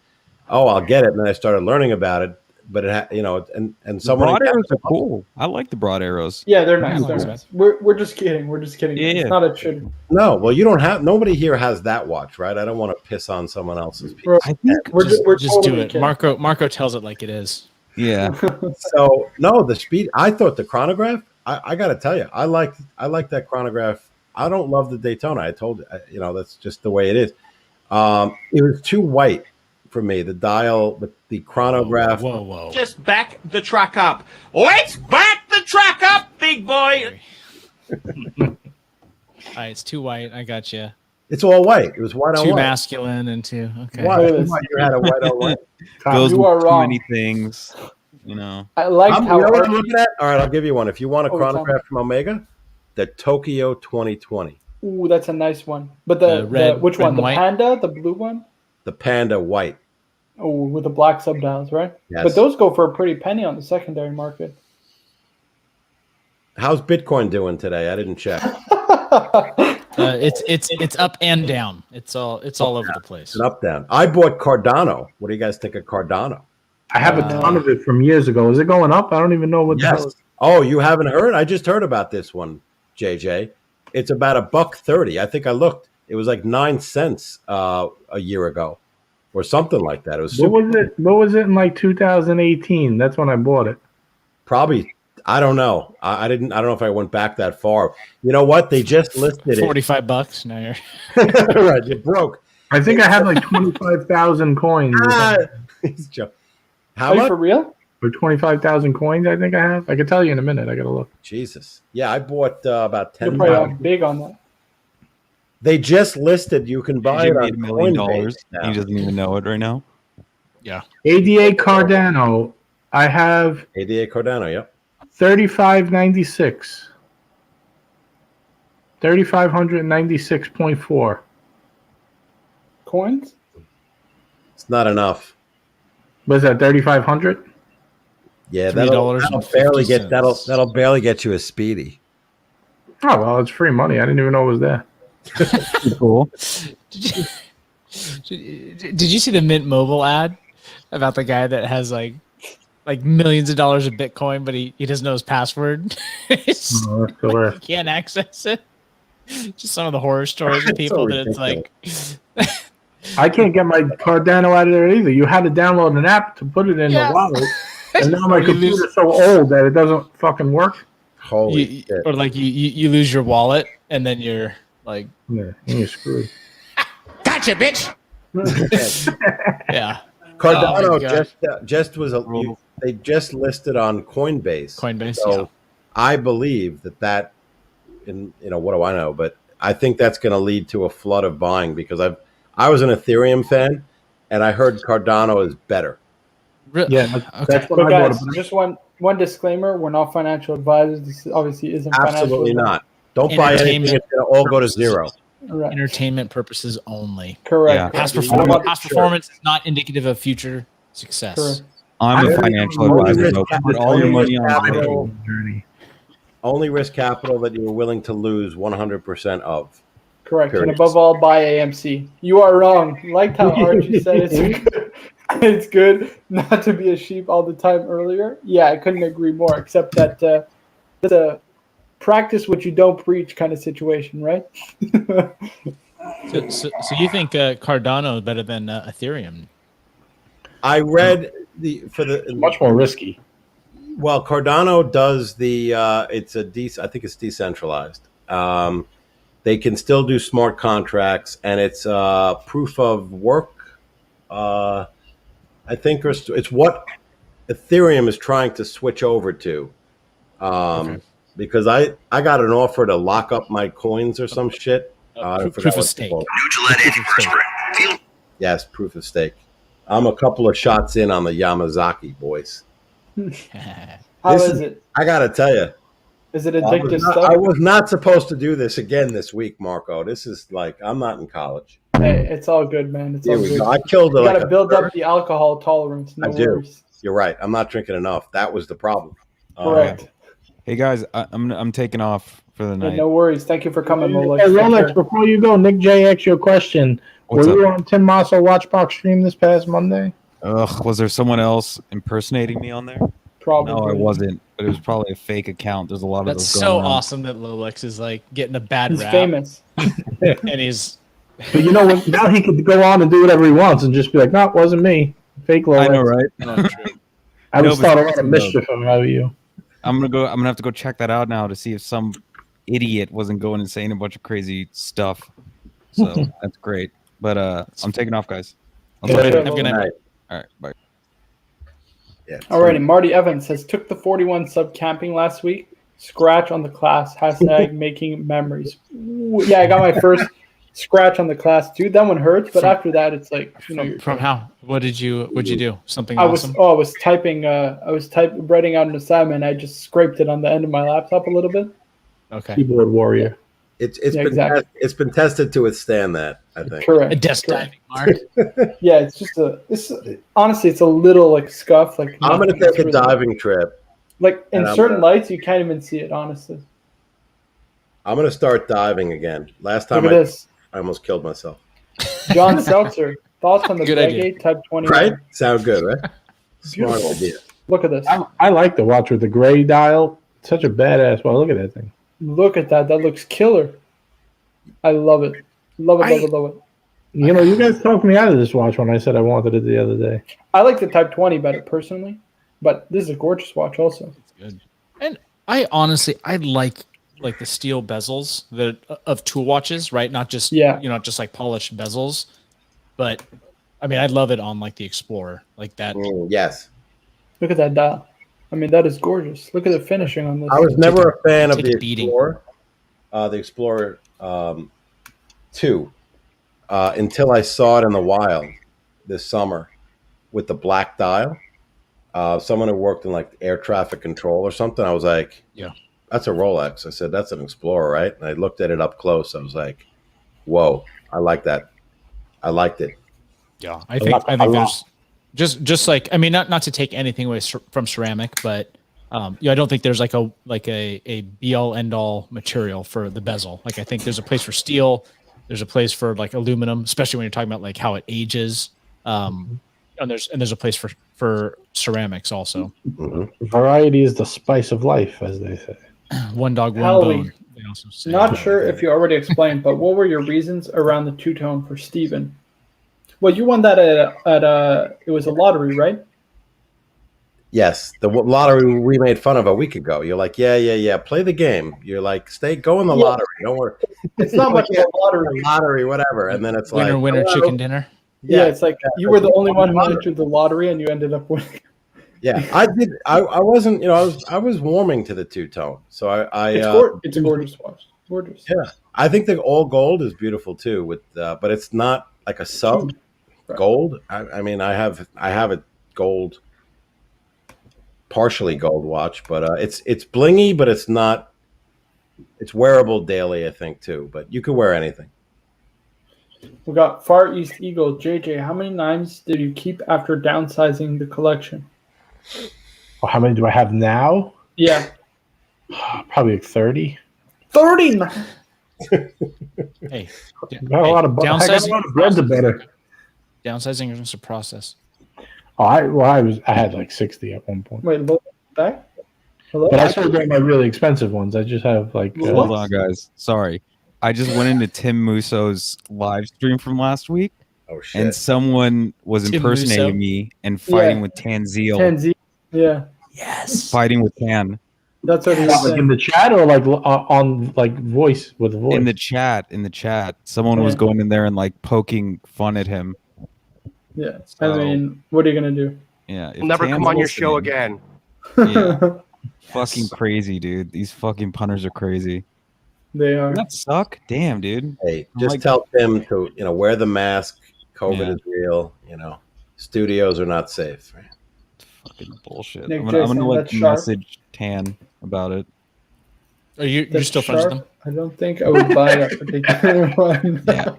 oh, I'll get it. And then I started learning about it. But and someone broad arrows are cool. I like the broad arrows. Yeah, they're nice. We're just kidding. Yeah. It's not a shitty. No, well, you don't have. Nobody here has that watch, right? I don't want to piss on someone else's piece. I think we're just totally do it. Kidding. Marco tells it like it is. Yeah. So no, the Speed. I thought the chronograph. I got to tell you, I like that chronograph. I don't love the Daytona. I told you, that's just the way it is. It was too white for me. The dial, the chronograph. Whoa. Just back the truck up. Let's back the truck up, big boy. All right, it's too white. I got you. It's all white. It was white on white. Too masculine and too okay. Why? You had a white on white. Goes you are too wrong. many things. I like how. You know what I'm looking at? All right, I'll give you one. If you want a chronograph from Omega, the Tokyo 2020. Ooh, that's a nice one. But the which one? The white? Panda, the blue one. The Panda white. Oh, with the black subdials, right? Yes. But those go for a pretty penny on the secondary market. How's Bitcoin doing today? I didn't check. It's up and down. It's all over the place. It's up down. I bought Cardano. What do you guys think of Cardano? I have a ton of it from years ago. Is it going up? I don't even know what. Yes. Oh, you haven't heard? I just heard about this one, JJ. It's about $1.30. I think I looked. It was like 9 cents a year ago, or something like that. It was. What was it in like 2018? That's when I bought it. Probably. I don't know. I don't know if I went back that far. You know what? They just listed it. $45. Now you're right. You're broke. I think I had like 25,000 coins. He's joking. How much? For real? For 25,000 coins, I think I have. I can tell you in a minute. I gotta look. Jesus. Yeah, I bought about 10. You're probably big on that. They just listed you can buy it on $1 million. Coinbase. He doesn't even know it right now. Yeah. ADA Cardano. I have ADA Cardano. Yep. 3596. 3,596.4 coins. It's not enough. Was that 3,500? Yeah, that'll barely get you a Speedy. Oh well, it's free money. I didn't even know it was there. Cool. Did you see the Mint Mobile ad about the guy that has like millions of dollars of Bitcoin, but he doesn't know his password? He can't access it. Just some of the horror stories of people that it's like. I can't get my Cardano out of there either. You had to download an app to put it in the wallet, and now my computer's so old that it doesn't fucking work. Holy shit. Or like you lose your wallet, and then you're like, yeah, you're screwed. Gotcha, bitch. Yeah. Cardano just was they just listed on Coinbase. So yeah. I believe that and what do I know, but I think that's going to lead to a flood of buying because I was an Ethereum fan and I heard Cardano is better. Yeah, that's what but I guys, just one disclaimer: we're not financial advisors. This obviously isn't Absolutely financial not. Don't buy anything; it's going to all go to zero. Right. Entertainment purposes only. Correct. Yeah. Past performance is not indicative of future success. Correct. I'm a financial advisor. So put all your money on Journey. Only risk capital that you are willing to lose 100% of. Correct. Period. And above all, buy AMC. You are wrong. Liked how Archie said it. It's good not to be a sheep all the time earlier. Yeah, I couldn't agree more, except that it's a practice what you don't preach kind of situation, right? So you think Cardano is better than Ethereum? I read much more risky. Well, Cardano does the I think it's decentralized. They can still do smart contracts, and it's proof of work. I think it's what Ethereum is trying to switch over to. Because I got an offer to lock up my coins or some shit. Proof of stake. Yes, proof of stake. I'm a couple of shots in on the Yamazaki, boys. How is it? I got to tell you. Is it addictive stuff? I was not supposed to do this again this week, Marco. This is like, I'm not in college. Hey, it's all good, man. It's all good. I killed it. You got to build up the alcohol tolerance. No worries. You're right. I'm not drinking enough. That was the problem. Correct. Hey guys, I'm taking off for the night. Yeah, no worries. Thank you for coming, Rolex. Hey, Rolex, before you go, Nick J asked you a question. What's Were you up? on Tim Masso Watchbox stream this past Monday? Was there someone else impersonating me on there? Probably. No, I wasn't. But it was probably a fake account. There's a lot of That's those so going on. awesome that Rolex is like getting a bad He's rap. famous. And he's. But you know what? Now he could go on and do whatever he wants and just be like, "No, it wasn't me. Fake Rolex." I know, right? I No, would but start a lot of seriously, mischief if I were you. I'm gonna have to go check that out now to see if some idiot wasn't going and saying a bunch of crazy stuff. So that's great. But I'm taking off, guys. I'll talk to you Have a later. good night. All right, bye. Yeah. Alrighty, Marty Evans says, took the 41 sub camping last week. Scratch on the class. # making memories. Ooh, yeah, I got my first scratch on the class, dude. That one hurts, but after that, it's like, you know. From how? What'd you do? Something I awesome? was typing. I was writing out an assignment. I just scraped it on the end of my laptop a little bit. Okay. Keyboard warrior. It's been tested to withstand that, I think. Correct. A desk Correct. diving, Mark. Yeah, it's just honestly, it's a little like scuff. Like I'm going to take a really, diving trip. Like in certain lights, you can't even see it. Honestly. I'm going to start diving again. Last time Look at this. I almost killed myself. John Seltzer, thoughts on the Good idea. Breguet Type 20? Right? Sound good, right? Smart Beautiful. idea. Look at this. I like the watch with the gray dial. Such a badass. Well, look at that thing. Look at that. That looks killer. I love it. Love it. You know, you guys talked me out of this watch when I said I wanted it the other day. I like the Type 20 better personally, but this is a gorgeous watch also. Good. And I honestly, I like the steel bezels that of tool watches, right? Not just just like polished bezels, but I mean, I love it on like the Explorer, like that. Yes. Look at that dial. I mean, that is gorgeous. Look at the finishing on this. I was never a fan of take the a beating. Explorer. The Explorer 2 until I saw it in the wild this summer with the black dial. Someone who worked in like air traffic control or something. I was like, Yeah. That's a Rolex. I said, that's an Explorer, right? And I looked at it up close. I was like, whoa, I like that. I liked it. Yeah, I think there's just like, I mean, not to take anything away from ceramic, but I don't think there's like a be all end all material for the bezel. Like I think there's a place for steel, there's a place for like aluminum, especially when you're talking about like how it ages. And there's a place for ceramics also. Mm-hmm. Variety is the spice of life, as they say. One dog, one Howie, bone. They also say. Not sure if you already explained, but what were your reasons around the two-tone for Steven? Well, you won that at it was a lottery, right? Yes, the lottery we made fun of a week ago. You're like, yeah. Play the game. You're like, go in the lottery. Don't worry. It's not much of a lottery. Lottery, whatever. And then it's winner, chicken dinner. Yeah, it's like you were the only one who entered the lottery, and you ended up winning. Yeah, I did. I wasn't. I was warming to the two-tone. So it's a gorgeous watch. Gorgeous. Yeah, I think the all gold is beautiful too. But it's not like a sub gold. I mean, I have a gold, partially gold watch, but it's blingy, but it's not. It's wearable daily, I think too. But you could wear anything. We got Far East Eagle. JJ, how many knives did you keep after downsizing the collection? Well, how many do I have now? Yeah. Probably like 30. 30 knives? Hey, I got a lot of bread to butter. Downsizing is just a process. I had like 60 at one point. Wait, look back. Hello. But I sold all my really expensive ones. I just have like Hold on, guys. Sorry. I just went into Tim Musso's live stream from last week, Oh shit! and someone was Tim impersonating Musso? me and fighting Yeah. with Tanzeel. Tanzeel. Yeah, Yes. Fighting with Tan. that's what he was like in saying. the chat or like on like voice with a voice. In the chat. Someone was Yeah. going in there and like poking fun at him. Yeah, So, I mean, what are you gonna do? yeah. if I'll never Tan's come on your show listening- again. Yeah. Fucking crazy, dude. These fucking punters are crazy. They are. Doesn't that suck? Damn, dude. Hey, I'm just like- tell Tim to wear the mask. COVID Yeah. is real. Studios are not safe. Right? Fucking bullshit. Nick I'm gonna Jason, like that's sharp. message Tan about it. Are you're That's still friends with sharp. them? I don't think I would buy that particular one. Yeah.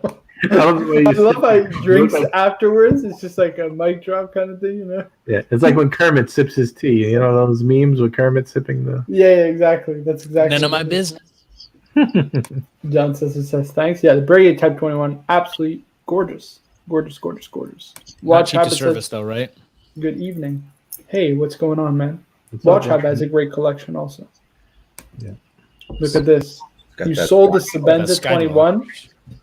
I love how he drinks afterwards. It's just like a mic drop kind of thing, Yeah, it's like when Kermit sips his tea. You know those memes with Kermit sipping the. Yeah, exactly. That's exactly. None of my what it business. is. John says thanks. Yeah, the Breguet Type 21, absolutely gorgeous. Gorgeous. Not Watch cheap to Habit service says, though, right? good evening. Hey, what's going on, man? It's Watch all Habit has a great collection also. Yeah. Look at this. Got You that- sold the That Sabenza Sky 21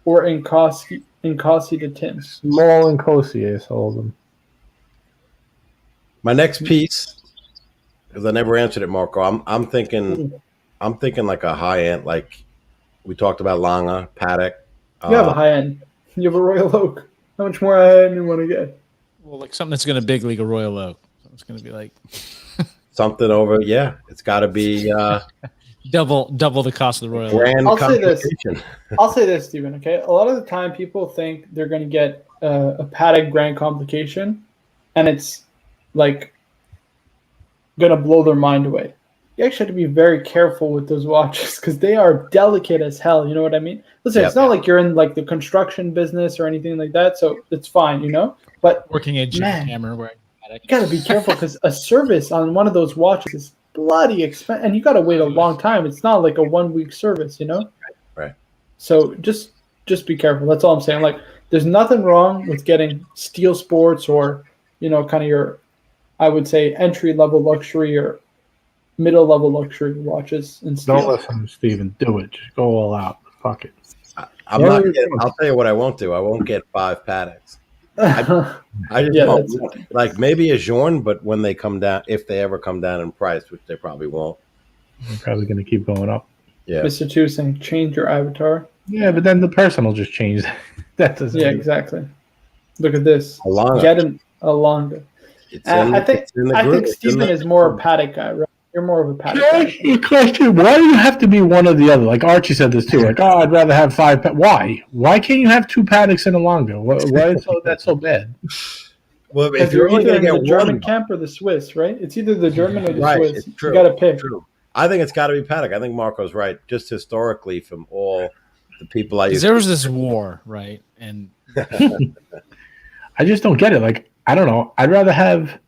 or Incasi to Tim? Small and cozy. I sold them. My next piece, because I never answered it, Marco. I'm thinking like a high end, like we talked about Lange, Patek. You have a high end. You have a Royal Oak. How much more high end do you want to get? Well, like something that's gonna big league a Royal Oak. So it's gonna be like Something over. Yeah, it's got to be double the cost of the Royal Oak. grand I'll say this. consolidation. I'll say this, Stephen. Okay, a lot of the time people think they're going to get a Patek Grand Complication, and it's like going to blow their mind away. You actually have to be very careful with those watches because they are delicate as hell. You know what I mean? Listen, Yep. it's not like you're in like the construction business or anything like that, so it's fine, But Working a Man. hammer wearing you got to be careful because a service on one of those watches is bloody expensive, and you got to wait a long time. It's not like a 1 week service, Right. So just be careful. That's all I'm saying. Like, there's nothing wrong with getting Steel Sports or kind of your, I would say, entry level luxury or middle level luxury watches and Don't steel. listen to Steven. Do it. Just go all out. Fuck it. I'm not. I'll tell you what I won't do. I won't get 5 Pateks. I just Yeah, won't. that's- Like maybe a Journe, but when they come down, if they ever come down in price, which they probably won't. I'm probably going to keep going up. Yeah. Mr. Two saying change your avatar. Yeah, but then the person will just change. That doesn't. Yeah, exactly. Look at this. A Lange. Get an Alonga. It's in, I think it's in the I group. think It's in Stephen the is more a group. Patek guy, right? You're more of a Can Patek I guy. ask you a question? Why do you have to be one or the other? Like Archie said this too. Like, oh, I'd rather have 5. Why? Why can't you have 2 Pateks and a Longo? Why is that so bad? Well, Because if you're only either going in to the get German one, camp or the Swiss, right? It's either the German or the right? Swiss. It's true. You got to pick. True. I think it's got to be Patek. I think Marco's right. Just historically, from all the people I Because used, there was this war, right? And I just don't get it. Like, I don't know. I'd rather have.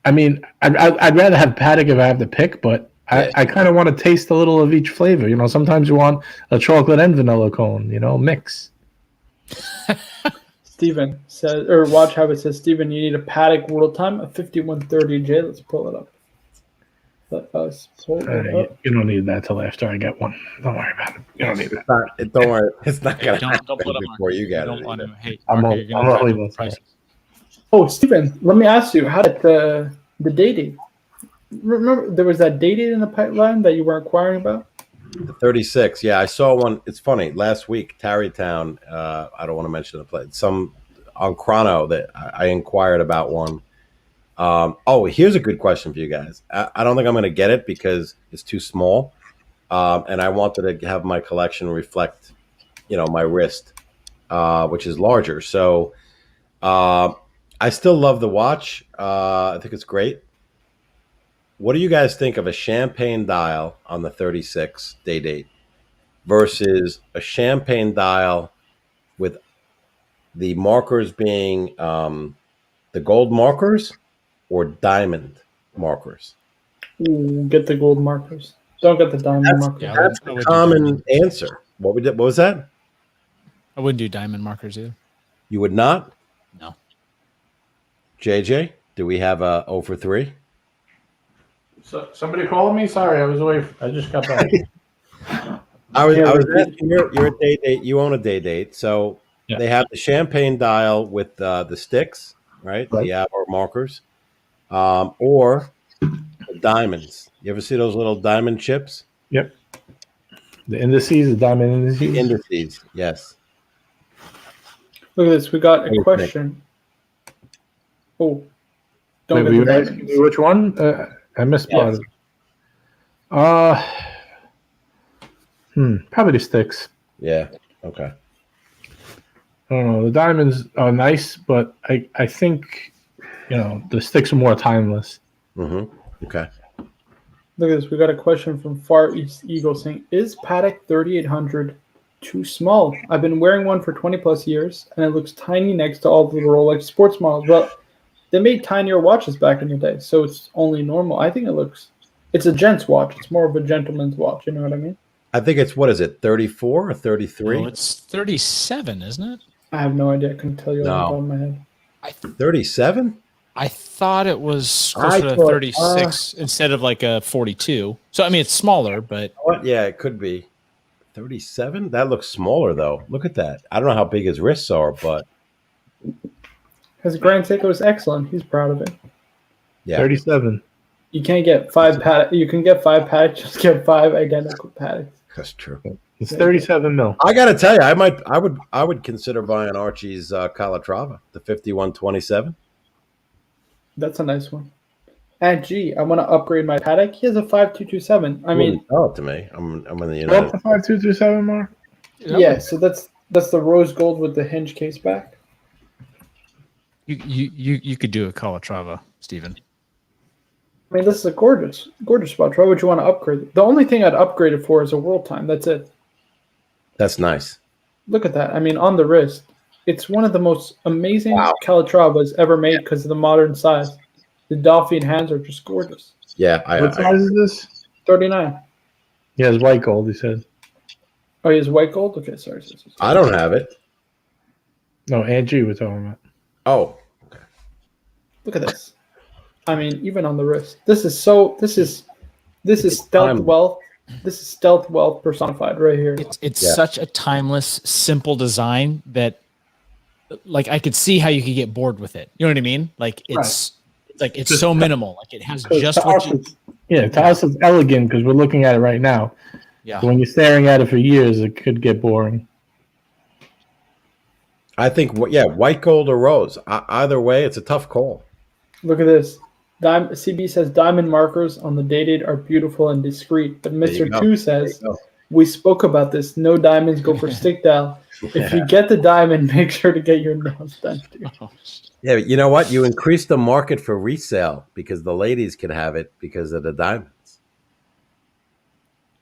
I mean, I'd rather have Patek if I have to pick, but Yeah. I kind of want to taste a little of each flavor. Sometimes you want a chocolate and vanilla cone. Mix. Stephen says, or Watch Habit says, Stephen, you need a Patek World Time, a 5130J. Let's pull it up. Let us pull it up. You don't need that till after I get one. Don't worry about it. You don't need that. don't worry, it's not going to don't happen put them before you get don't it. want either. to. Hey, I'm Marco, all- you're gonna I'm drive all up leaving. the prices. Oh, Stephen, let me ask you, how did the Day-Date? Remember, there was that Day-Date in the pipeline that you were inquiring about? The 36. Yeah, I saw one. It's funny. Last week, Tarrytown. I don't want to mention the place. Some on Chrono that I inquired about one. Here's a good question for you guys. I don't think I'm going to get it because it's too small, and I wanted to have my collection reflect, my wrist, which is larger. So I still love the watch. I think it's great. What do you guys think of a champagne dial on the 36 Day-Date versus a champagne dial with the markers being the gold markers or diamond markers? Ooh, get the gold markers. Don't get the diamond markers. Yeah, That's I the would do common diamond. answer. What was that? I wouldn't do diamond markers either. You would not? No. JJ, do we have a 0 for 3? So somebody calling me? Sorry, I was away. I just got back. I was asking, you're a Day-Date. You own a Day-Date, so Yeah. they have the champagne dial with the sticks, right? Right. The hour markers, or the diamonds. You ever see those little diamond chips? Yep. The indices, the diamond indices. The indices, yes. Look at this. We got a Hey, question. Oh, don't Wait, get were the you asking diamonds. me which one? I missed part of it. Probably the sticks. Yeah. Okay. I don't know. The diamonds are nice, but I think, the sticks are more timeless. Mm-hmm. Okay. Look at this. We got a question from Far East Eagle saying, "Is Patek 3800 too small? I've been wearing one for 20 plus years, and it looks tiny next to all the Rolex sports models. Well, they made tinier watches back in the day, so it's only normal. I think it's a gent's watch. It's more of a gentleman's watch. You know what I mean? I think it's, what is it, 34 or 33? No, it's 37, isn't it? I have no idea. I couldn't tell you off the top of my head. 37? I thought it was I closer to thought, 36 instead of like a 42. So I mean, it's smaller, but What? Yeah, it could be. 37? That looks smaller, though. Look at that. I don't know how big his wrists are, but His Grand Seiko is excellent. He's proud of it. yeah. 37. You can't get 5 Patek. You can get 5 Patek. Just get 5 identical Pateks. That's true. It's 37 mil. I got to tell you, I would consider buying Archie's Calatrava, the 5127. That's a nice one. And gee, I want to upgrade my Patek. He has a 5227. I mean, Sell it to me. I'm in the What United the 5227 mark? yeah. So that's the rose gold with the hinge case back. you could do a Calatrava, Stephen. I mean, this is a gorgeous watch. Why would you want to upgrade it? The only thing I'd upgrade it for is a World Time. That's it. That's nice. Look at that. I mean, on the wrist, it's one of the most amazing Calatravas ever made because of the modern size. The dolphin hands are just gorgeous. Yeah. What size is this? 39. Yeah, it's white gold, he said. Oh, he has white gold? Okay, sorry. I don't have it. No, Angie we're talking about. Oh, Look at this. I mean, even on the wrist. This is stealth wealth. This is stealth wealth personified right here. It's such a timeless, simple design that, like, I could see how you could get bored with it. You know what I mean? Like it's so minimal. Like it has just what you. To us it's elegant because we're looking at it right now. Yeah. But when you're staring at it for years, it could get boring. I think, white gold or rose. Either way, it's a tough call. Look at this. CB says diamond markers on the Day-Date are beautiful and discreet, but Mr. 2 says we spoke about this. No diamonds go for stick dial. If you get the diamond, make sure to get your nails done too. Yeah, but you know what? You increase the market for resale because the ladies can have it because of the diamonds.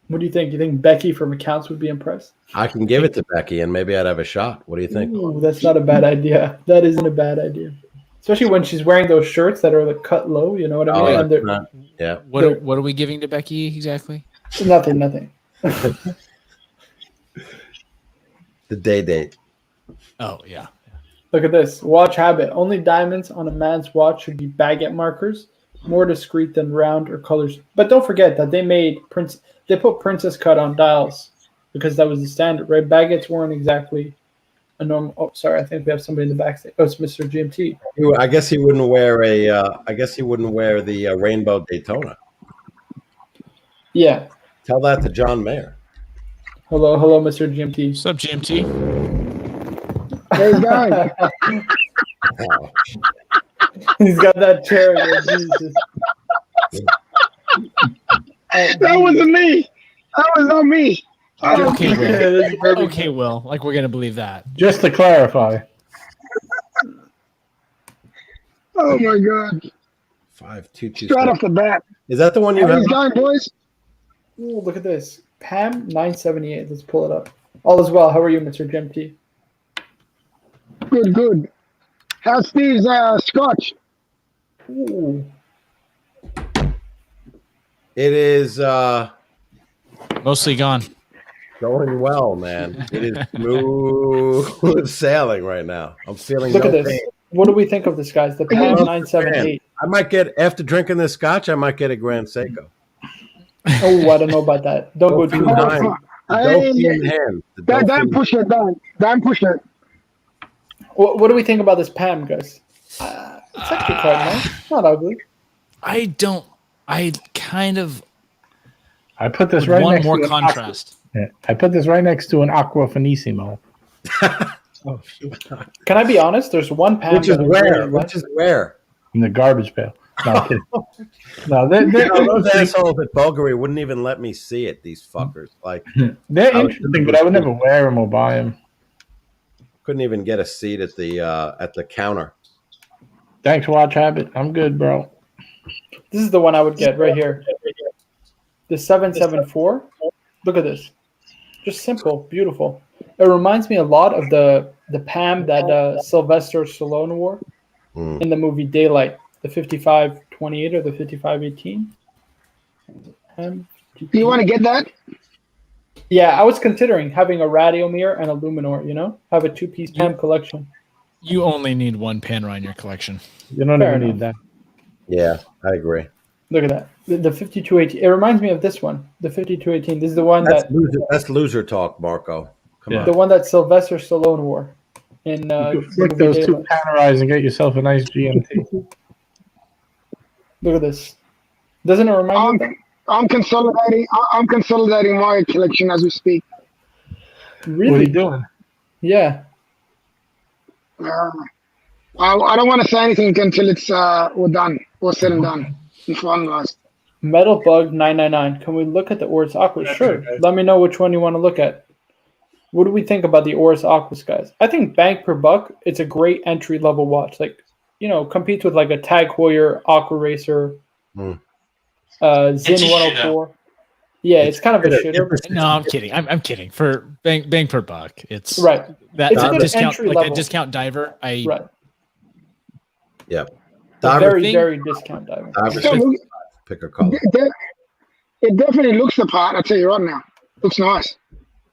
What do you think? You think Becky from accounts would be impressed? I can give it to Becky and maybe I'd have a shot. What do you think? Ooh, that's not a bad idea. That isn't a bad idea. Especially when she's wearing those shirts that are like cut low, you know what I mean? And they're, yeah. What are we giving to Becky exactly? Nothing. The Day-Date. Oh yeah. Look at this. Watch habit. Only diamonds on a man's watch should be baguette markers, more discreet than round or colors. But don't forget that they put princess cut on dials because that was the standard, right? Baguettes weren't exactly a normal. Oh, sorry. I think we have somebody in the backstage. Oh, it's Mr. GMT. I guess he wouldn't wear the rainbow Daytona. Yeah. Tell that to John Mayer. Hello, Mr. GMT. What's up, GMT? Hey guys, Oh, He's got that chair. Jesus. that wasn't me. That was not me. Okay, Will. This is perfect. Okay, Will. Like we're gonna believe that. Just to clarify. Oh my god! 5227. Straight off the bat. Is that the one you How have? you going, boys? Ooh, look at this. Pam 978. Let's pull it up. All is well. How are you, Mr. GMT? Good. How's Steve's scotch? Ooh. It is Mostly gone. going well, man. It is smooth sailing right now. I'm feeling Look no at this. pain. What do we think of this, guys? The PAM 978. I might get, after drinking this scotch, I might get a Grand Seiko. Oh, I don't know about that. Don't go too high. Dauphine hand. Don't push it down. Don't push it. What do we think about this PAM, guys? It's actually quite nice. It's not ugly. I put this right one next more to an contrast. I put this right next to an Aqua Finissimo. Can I be honest? There's one PAM Which is that I rare. really like. Which is rare. In the garbage pail. No, I'm kidding. No, they're Those assholes at Bulgari wouldn't even let me see it. These fuckers, like, they're interesting, but I would never wear them or buy them. couldn't even get a seat at the counter. Thanks, Watch Habit. I'm good, bro. This is the one I would get right here. The 774. Look at this. Just simple, beautiful. It reminds me a lot of the PAM that Sylvester Stallone wore in the movie Daylight, the 5528 or the 5518. Do you want to get that? Yeah, I was considering having a Radiomir and a Luminor, have a two-piece PAM collection. You only need one Panerai in your collection. You don't Fair even enough. need that. Yeah, I agree. Look at that. The 5218. It reminds me of this one, the 5218. This is the one That's loser talk, Marco. Come Yeah. on. the one that Sylvester Stallone wore in You the could flick movie those two Daylight. Panerais and get yourself a nice GMT. Look at this. Doesn't it remind you? I'm consolidating my collection as we speak. What are Really? you doing? Yeah. I don't want to say anything until it's all done, all said and done, and finalized. Metal Bug 999. Can we look at the Oris Aquas? Sure. Let me know which one you want to look at. What do we think about the Oris Aquas, guys? I think bang per buck, it's a great entry level watch. Like, competes with like a Tag Heuer, Aqua Racer, Zin 104. Yeah, it's kind of a shitter. No, I'm kidding. I'm kidding. For bang per buck, it's Right. that It's a good discount, entry like level. that discount diver. Right. Yeah. A very, Thing, very discount diver. pick a color. It definitely looks the part. I'll tell you right now. Looks nice.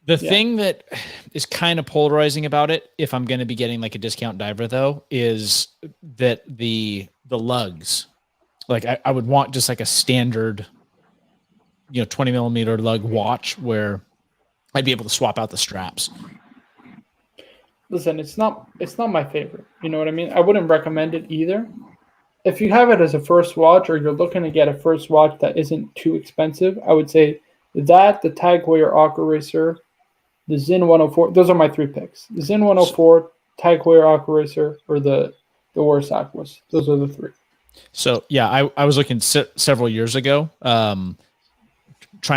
The thing that is kind of polarizing about it, if I'm going to be getting like a discount diver though, is that the lugs. Like I would want just like a standard, 20 millimeter lug watch where I'd be able to swap out the straps. Listen, it's not my favorite. You know what I mean? I wouldn't recommend it either. If you have it as a first watch or you're looking to get a first watch that isn't too expensive, I would say that, the Tag Heuer Aqua Racer, the Zin 104. Those are my three picks. The Zin 104, Tag Heuer Aqua Racer, or the Oris Aquas. Those are the three. So yeah, I was looking several years ago, trying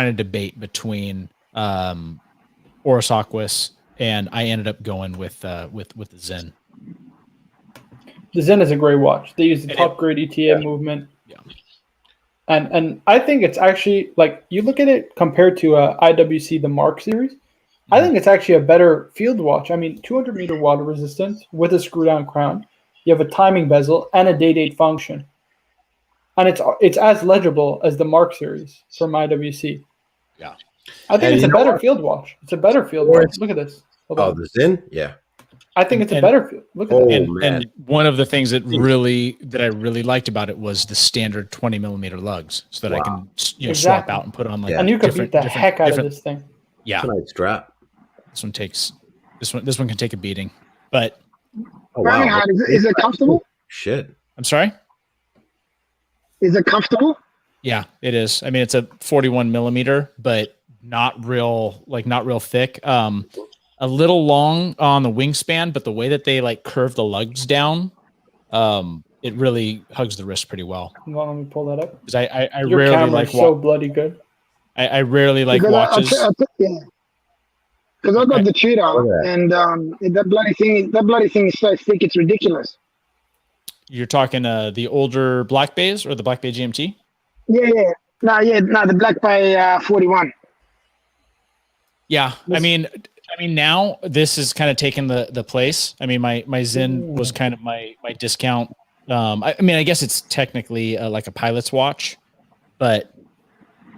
to debate between Oris Aquas, and I ended up going with the Zen. The Zen is a great watch. They use the top grade ETA movement. Yeah. And I think it's actually, like, you look at it compared to IWC, the Mark series, I think it's actually a better field watch. I mean, 200 meter water resistance with a screw down crown. You have a timing bezel and a day-date function. And it's as legible as the Mark series from IWC. Yeah. I think it's a better field watch. It's a better field watch. Look at this. Hold on. The Zin? Yeah. I think it's a better field. Look at that. And one of the things that I really liked about it was the standard 20 millimeter lugs, so that I can swap out and put on like. And you can beat the heck out of this thing. Yeah. It's a nice strap. This one can take a beating, but. Oh, wow. Is it comfortable? Shit. I'm sorry? Is it comfortable? Yeah, it is. I mean, it's a 41 millimeter, but not real thick. A little long on the wingspan, but the way that they like curve the lugs down, it really hugs the wrist pretty well. Hold on, let me pull that up. Because I Your rarely camera's like so bloody good. I rarely like Because watches. Because I got the Tudor, and that bloody thing is so thick, it's ridiculous. You're talking the older Black Bays or the Black Bay GMT? Yeah. No, the Black Bay 41. Yeah, I mean now this is kind of taken the place. I mean, my Zen was kind of my discount. I mean, I guess it's technically like a pilot's watch, but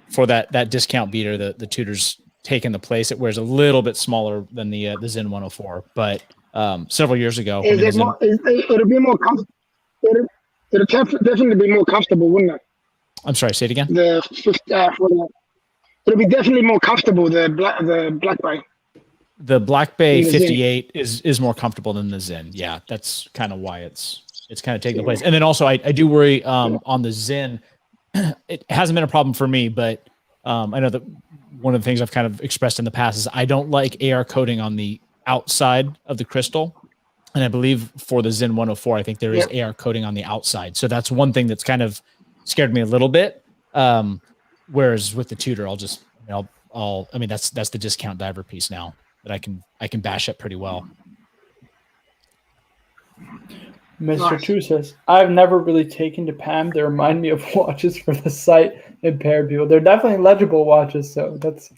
for that discount beater, the Tudor's taken the place. It wears a little bit smaller than the Zen 104, but several years ago. Is it more? It'll be more comfortable. It'll definitely be more comfortable, wouldn't it? I'm sorry, say it again. It'll be definitely more comfortable. The Black Bay. The Black Bay The 58 is more comfortable than the Zen. Yeah, that's kind of why it's kind of taking the place. And then also I do worry on the Zen. It hasn't been a problem for me, but I know that one of the things I've kind of expressed in the past is I don't like AR coating on the outside of the crystal. And I believe for the Zen 104, I think there is AR coating on the outside. So that's one thing that's kind of scared me a little bit. Whereas with the Tudor, I mean, that's the discount diver piece now that I can bash it pretty well. Mr. Chu says, I've never really taken to Pam. They remind me of watches for the sight impaired people. They're definitely legible watches, so that's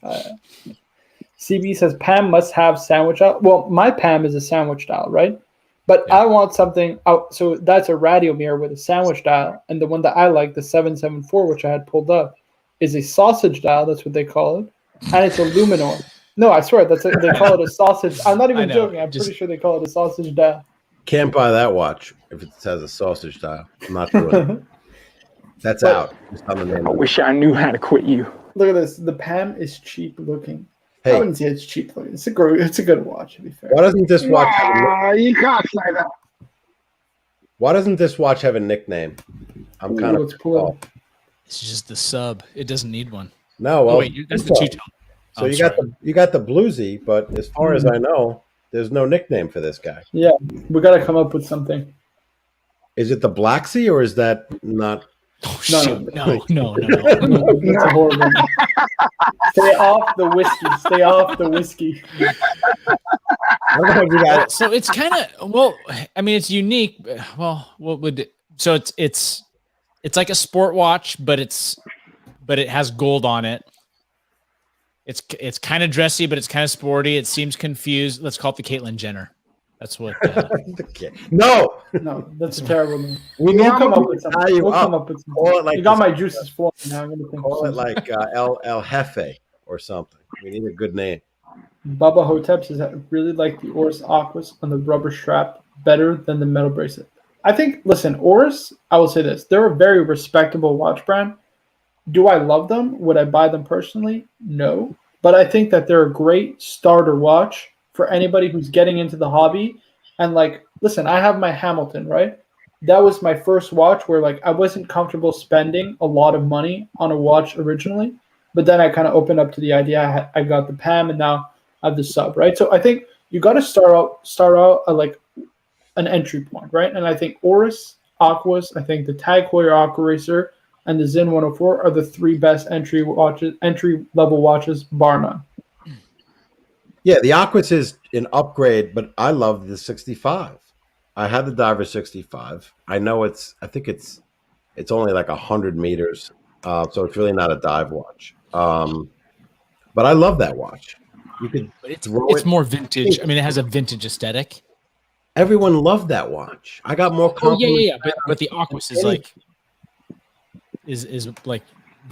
CB says Pam must have sandwich dial. Well, my Pam is a sandwich dial, right? But I want something out. So that's a radio mirror with a sandwich dial. And the one that I like, the 774, which I had pulled up, is a sausage dial. That's what they call it. And it's a Luminor. No, I swear, they call it a sausage. I'm not even joking. I'm pretty sure they call it a sausage dial. Can't buy that watch if it has a sausage dial. I'm not doing it. That's out. I wish I knew how to quit you. Look at this. The Pam is cheap looking. Hey. I wouldn't say it's cheap looking. It's a good watch, to be fair. Why doesn't this watch you can't say that. Why doesn't this watch have a nickname? I'm kind of It's just the sub. It doesn't need one. No, well, wait, that's the two-tone. So you got the bluesy, but as far as I know, there's no nickname for this guy. Yeah, we got to come up with something. Is it the Black Sea or is that not? Oh, shoot. No. That's a horrible name. Stay off the whiskey. Stay off the whiskey. So it's kind of I mean, it's unique. Well, it's like a sport watch, but it has gold on it. It's kind of dressy, but it's kind of sporty. It seems confused. Let's call it the Caitlyn Jenner. That's what. No, that's a terrible name. We'll come up with something. You got my juices flowing now. I'm gonna think call it like El Jefe or something. We need a good name. Bubba Hotep says I really like the Oris Aquas on the rubber strap better than the metal bracelet. I think. Listen, Oris. I will say this: they're a very respectable watch brand. Do I love them? Would I buy them personally? No. But I think that they're a great starter watch for anybody who's getting into the hobby. And listen, I have my Hamilton, right? That was my first watch where I wasn't comfortable spending a lot of money on a watch originally. But then I kind of opened up to the idea. I got the Pam and now I have the sub, right? So I think you got to start out at an entry point, right? And I think Oris, Aquas, I think the Tag Heuer Aqua Racer, and the Zen 104 are the three best entry level watches, bar none. Yeah, the Aquas is an upgrade, but I love the 65. I had the Diver 65. I know I think it's only 100 meters, so it's really not a dive watch. But I love that watch. You could. But it's more vintage. I mean, it has a vintage aesthetic. Everyone loved that watch. I got more. Oh yeah. But the Aquas is is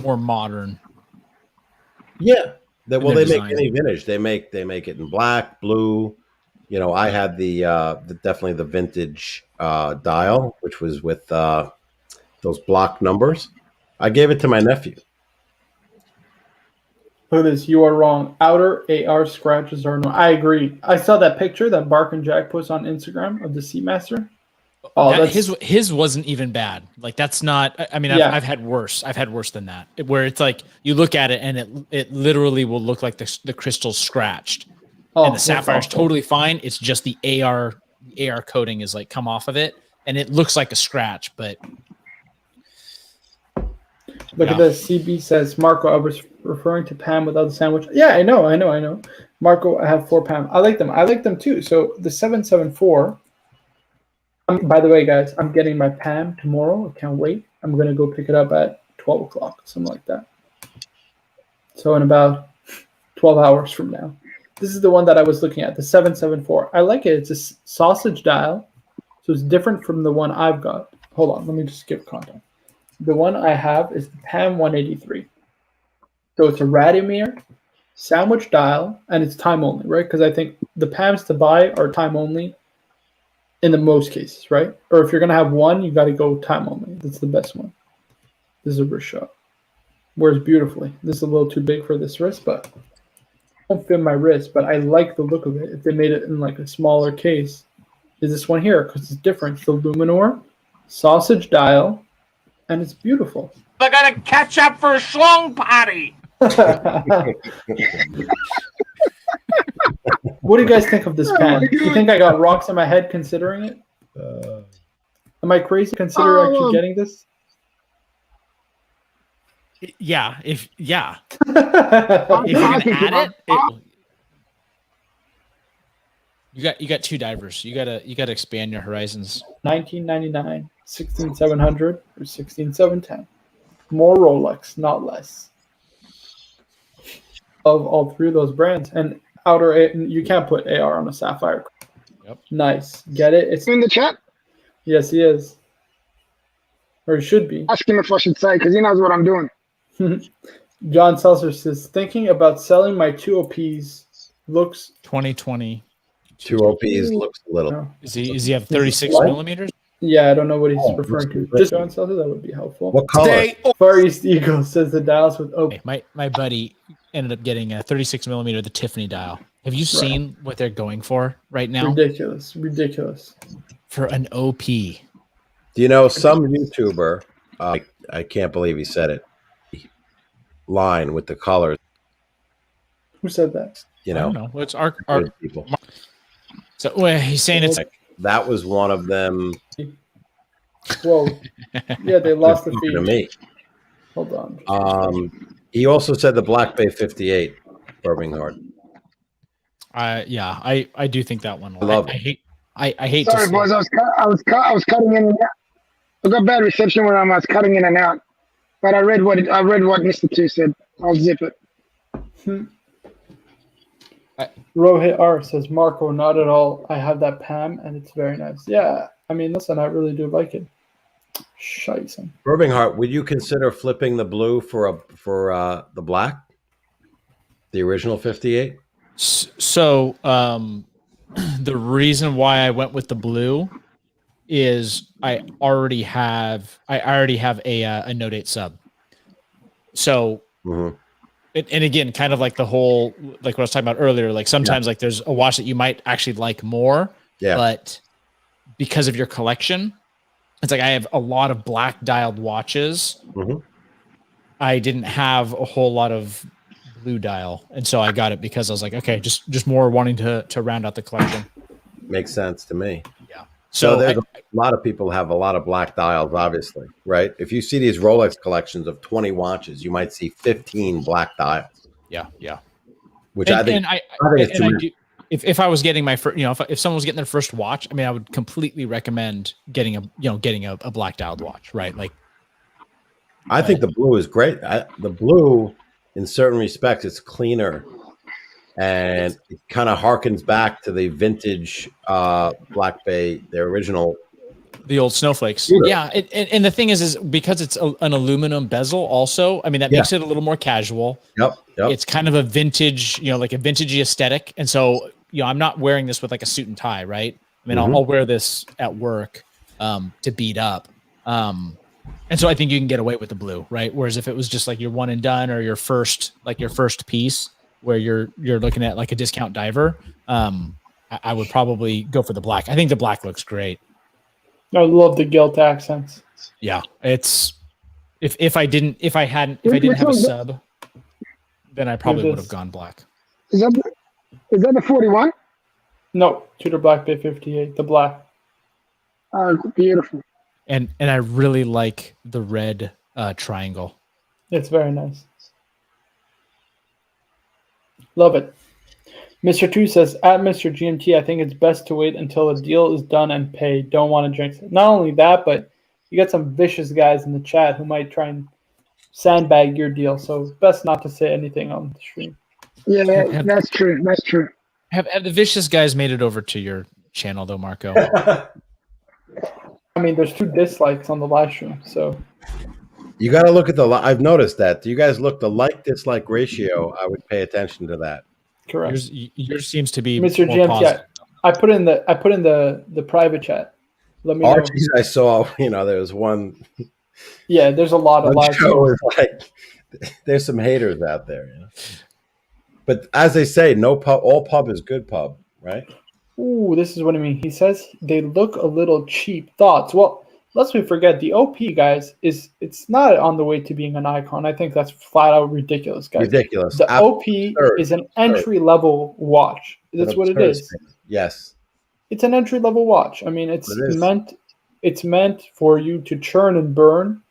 more modern. Yeah. They make any vintage. They make it in black, blue. I had the definitely the vintage dial, which was with those block numbers. I gave it to my nephew. Look at this. You are wrong. Outer AR scratches are no. I agree. I saw that picture that Bark and Jack posts on Instagram of the Seamaster. Oh, his wasn't even bad. That's not. I mean, I've had worse. I've had worse than that. Where it's you look at it and it literally will look like the crystal's scratched, and the sapphire's totally fine. It's just the AR coating is come off of it, and it looks like a scratch. But look at this. CB says Marco. I was referring to Pam without the sandwich. Yeah, I know. Marco, I have 4 Pam. I like them too. So the 774. By the way, guys, I'm getting my Pam tomorrow. I can't wait. I'm going to go pick it up at 12 o'clock, something like that. So in about 12 hours from now. This is the one that I was looking at, the 774. I like it. It's a sausage dial, so it's different from the one I've got. Hold on. Let me just give content. The one I have is the Pam 183. So it's a Radomir sandwich dial, and it's time only, right? Because I think the PAMs to buy are time only in the most cases, right? Or if you're gonna have one, you got to go time only. That's the best one. This is a wrist shot. Wears beautifully. This is a little too big for this wrist, but it won't fit my wrist. But I like the look of it. If they made it in like a smaller case, is this one here because it's different. It's the Luminor sausage dial, and it's beautiful. They're gonna catch up for a schlong party. What do you guys think of this pen? Do you think I got rocks in my head considering it? Am I crazy considering actually getting this? Yeah. If you're gonna add it, you got two divers. You gotta expand your horizons. 1999, 16700 or 16710. More Rolex, not less. Of all three of those brands, and you can't put AR on a sapphire. Yep. Nice. Get it? It's In the chat, yes, he is, or he should be. ask him if I should say because he knows what I'm doing. John Seltzer says, thinking about selling my 2 OPs. Looks 2020. 2 OPs looks a little. Does he have 36 What? millimeters? Yeah, I don't know what he's referring to. Just John Seltzer, that would be helpful. What color? Far East Eagle says the dials with OP. Hey, my buddy ended up getting a 36 millimeter, the Tiffany dial. Have you seen what they're going for right now? Ridiculous. For an OP. Do you know some YouTuber? I can't believe he said it. Line with the colors. Who said that? You I know, don't know. It's our people. So well, he's saying it's like That was one of them. Whoa. Yeah, they lost the to feed. me. Hold on. He also said the Black Bay 58, Birmingham. yeah, I do think that one. I love it. I hate Sorry, to boys. I was cutting in and out. I got bad reception when I was cutting in and out. But I read what Mr. Two said. I'll zip it. Rohit R says, Marco, not at all. I have that Pam and it's very nice. Yeah, I mean, listen, I really do like it. Scheisse. Birmingham, would you consider flipping the blue for the black? The original 58? So the reason why I went with the blue is I already have a no date sub. So and again, kind of like the whole, like what I was talking about earlier, like sometimes like there's a watch that you might actually like more, but because of your collection, it's like I have a lot of black dialed watches. I didn't have a whole lot of blue dial, and so I got it because I was like, okay, just more wanting to round out the collection. Makes sense to me. Yeah. So there's a lot of people have a lot of black dials, obviously, right? If you see these Rolex collections of 20 watches, you might see 15 black dials. Yeah. Which I think is too much. If I was getting my first, if someone was getting their first watch, I mean, I would completely recommend getting a black dialed watch, right? Like, I think the blue is great. The blue, in certain respects, it's cleaner, and it kind of harkens back to the vintage Black Bay, the original, the old snowflakes. Yeah, and the thing is because it's an aluminum bezel. Also, I mean, that makes it a little more casual. Yep. It's kind of a vintage, like a vintagey aesthetic, and so I'm not wearing this with like a suit and tie, right? I mean, I'll wear this at work to beat up. And so I think you can get away with the blue, right? Whereas if it was just like your one and done or your first piece where you're looking at like a discount diver, I would probably go for the black. I think the black looks great. I love the gilt accents. Yeah, it's if I didn't have a sub, then I probably would have gone black. Is that the 41? No, Tudor Black Bay 58, the black. Oh, beautiful. And I really like the red triangle. It's very nice. Love it. Mr. 2 says, at Mr. GMT, I think it's best to wait until a deal is done and pay. Don't want to jinx it. Not only that, but you got some vicious guys in the chat who might try and sandbag your deal. So best not to say anything on the stream. Yeah, that's true. That's true. Have the vicious guys made it over to your channel, though, Marco? I mean, there's 2 dislikes on the live stream, so You got to look at I've noticed that. Do you guys look the like-dislike ratio? I would pay attention to that. Correct. Yours seems to be Mr. more GMT. positive. I put in the private chat. Let me know. Archie's, I saw. There was one. Yeah, there's a lot of live show shows. is like there's some haters out there. But as they say, no pub. All pub is good pub, right? Ooh, this is what I mean. He says they look a little cheap. Thoughts? Well, lest we forget, the OP, guys, it's not on the way to being an icon. I think that's flat out ridiculous, guys. Ridiculous. The OP is an entry level watch. That's what it is. Yes. It's an entry level watch. I mean, it's meant for you to churn and burn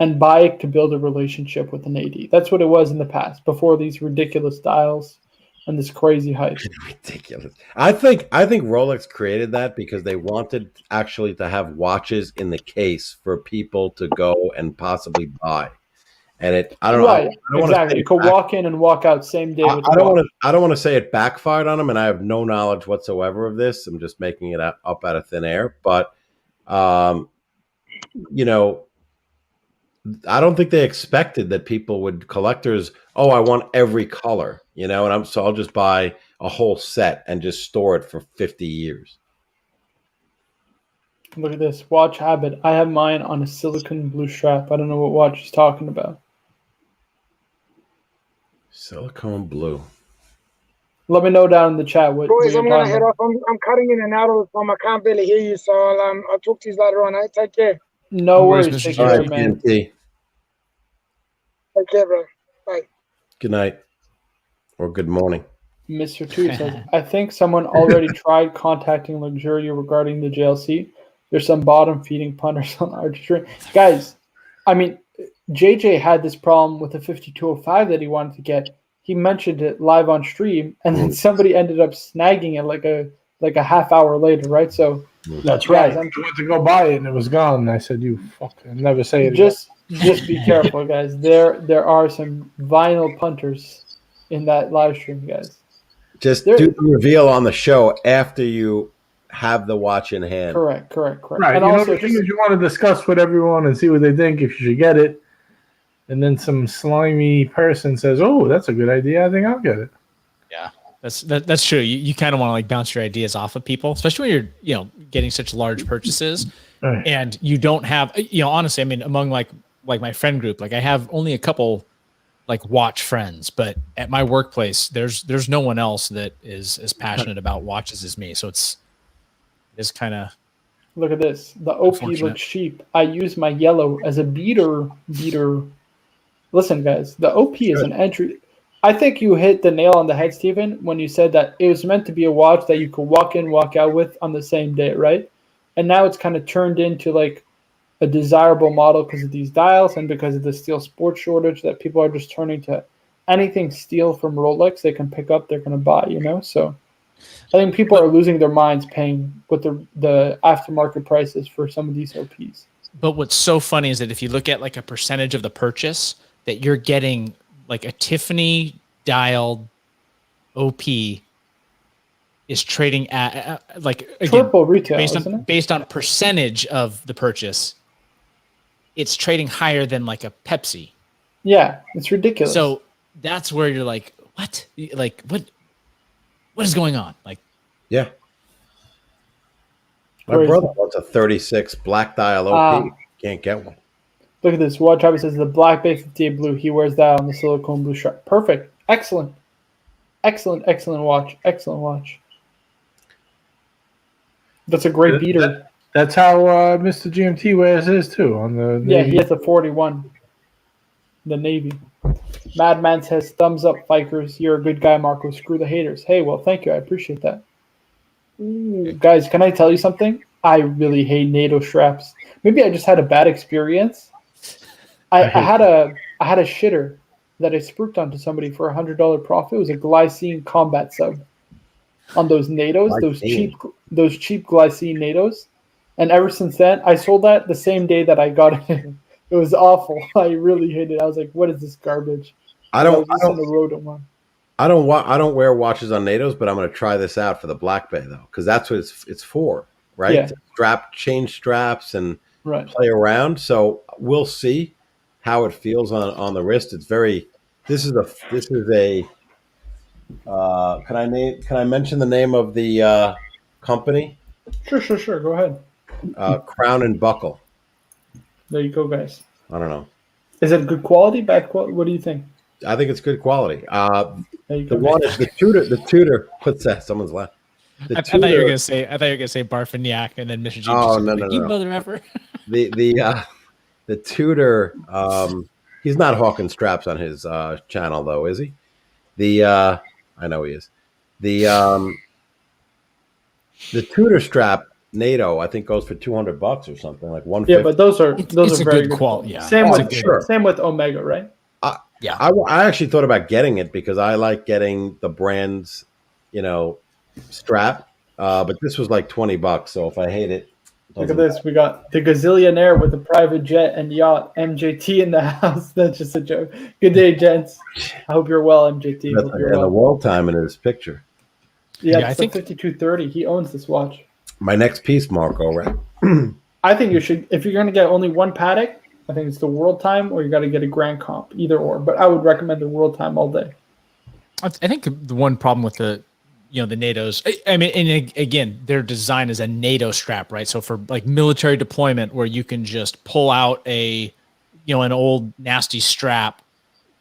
and buy it to build a relationship with an AD. That's what it was in the past, before these ridiculous dials and this crazy hype. Ridiculous. I think Rolex created that because they wanted actually to have watches in the case for people to go and possibly buy. And I don't know. Right, exactly. You could walk in and walk out same day. I don't want to say it backfired on them, and I have no knowledge whatsoever of this. I'm just making it up out of thin air. But I don't think they expected that people would collectors. Oh, I want every color, and so I'll just buy a whole set and just store it for 50 years. Look at this watch habit. I have mine on a silicone blue strap. I don't know what watch he's talking about. Silicone blue. Let me know down in the chat what. Boys, I'm gonna head off. I'm cutting in and out of the phone. I can't barely hear you, so I'll talk to you later on. Take care. No worries. Take care, right, man. Take care, bro. Bye. Good night or good morning. Mr. Two says, I think someone already tried contacting Luxuria regarding the JLC. There's some bottom feeding punters on archery. Guys, I mean, JJ had this problem with the 5205 that he wanted to get. He mentioned it live on stream, and then somebody ended up snagging it like a half hour later, right? So that's right. I went to go buy it and it was gone. And I said, "You fuck, never say it." Just be careful, guys. There are some vinyl punters in that live stream, guys. Just do the reveal on the show after you have the watch in hand. Correct. Right. And also, the thing is, you want to discuss with everyone and see what they think if you should get it. And then some slimy person says, "Oh, that's a good idea. I think I'll get it." Yeah, that's true. You kind of want to like bounce your ideas off of people, especially when you're getting such large purchases, right. And you don't have honestly, I mean, among like my friend group, like I have only a couple like watch friends, but at my workplace, there's no one else that is as passionate about watches as me. So it's kind of. Look at this. The OP looks cheap. I use my yellow as a beater. Listen, guys, the OP is an entry. I think you hit the nail on the head, Stephen, when you said that it was meant to be a watch that you could walk in, walk out with on the same day, right? And now it's kind of turned into like a desirable model because of these dials and because of the steel sports shortage that people are just turning to anything steel from Rolex they can pick up, they're going to buy, So I think people are losing their minds paying what the aftermarket prices for some of these OPs. But what's so funny is that if you look at like a percentage of the purchase, that you're getting like a Tiffany dialed OP is trading at like again, triple retail based on percentage of the purchase. It's trading higher than like a Pepsi. Yeah, it's ridiculous. So that's where you're like, what? Like what is going on? Like, yeah. My brother wants a 36 black dial OP. Can't get one. Look at this. Watch Travis says the Black Bay 58 blue. He wears that on the silicone blue strap. Perfect. Excellent watch. Excellent watch. That's a great beater. That's how Mr. GMT wears his too on the Navy. Yeah, he has the 41. The Navy. Madman says, thumbs up, Fikers. You're a good guy, Marco. Screw the haters. Hey, well, thank you. I appreciate that. Ooh, guys, can I tell you something? I really hate NATO straps. Maybe I just had a bad experience. I had a shitter that I spruiked onto somebody for $100 profit. It was a glycine combat sub on those NATOs, those cheap glycine NATOs. And ever since then, I sold that the same day that I got it. It was awful. I really hated it. I was like, "What is this garbage?" I don't wear watches on NATOs, but I'm going to try this out for the Black Bay though, because that's what it's for, right? Yeah. To change straps and right. play around. So we'll see. how it feels on the wrist. It's very. This is a. Can I mention the name of the company? Sure. Go ahead. Crown and Buckle. There you go, guys. I don't know. Is it good quality, bad quality? What do you think? I think it's good quality. There you go. The one is the Tudor. The Tudor. What's that? Someone's laughing. I thought you were gonna say Barfignac and then Mr. G. Oh, just no, like, no, you no. mother effer. The Tudor. He's not hawking straps on his channel though, is he? I know he is. The Tudor strap Nato, I think, goes for $200 or something, like $150. Yeah, but those are It's a very good good quality. Yeah. Same with Omega, right? Yeah. I actually thought about getting it because I like getting the brand's, strap. But this was like $20. So if I hate it, Look at this. We got the gazillionaire with a private jet and yacht, MJT in the house. That's just a joke. Good day, gents. I hope you're well, MJT. That's Hope you're the well. World Time in his picture. Yeah, I it's think the 5230. He owns this watch. My next piece, Marco, right? I think you should, if you're going to get only one Patek, I think it's the World Time, or you got to get a Grand Comp, either or. But I would recommend the World Time all day. I think the one problem with the NATOs, I mean, and again, their design is a NATO strap, right? So for like military deployment, where you can just pull out an old nasty strap,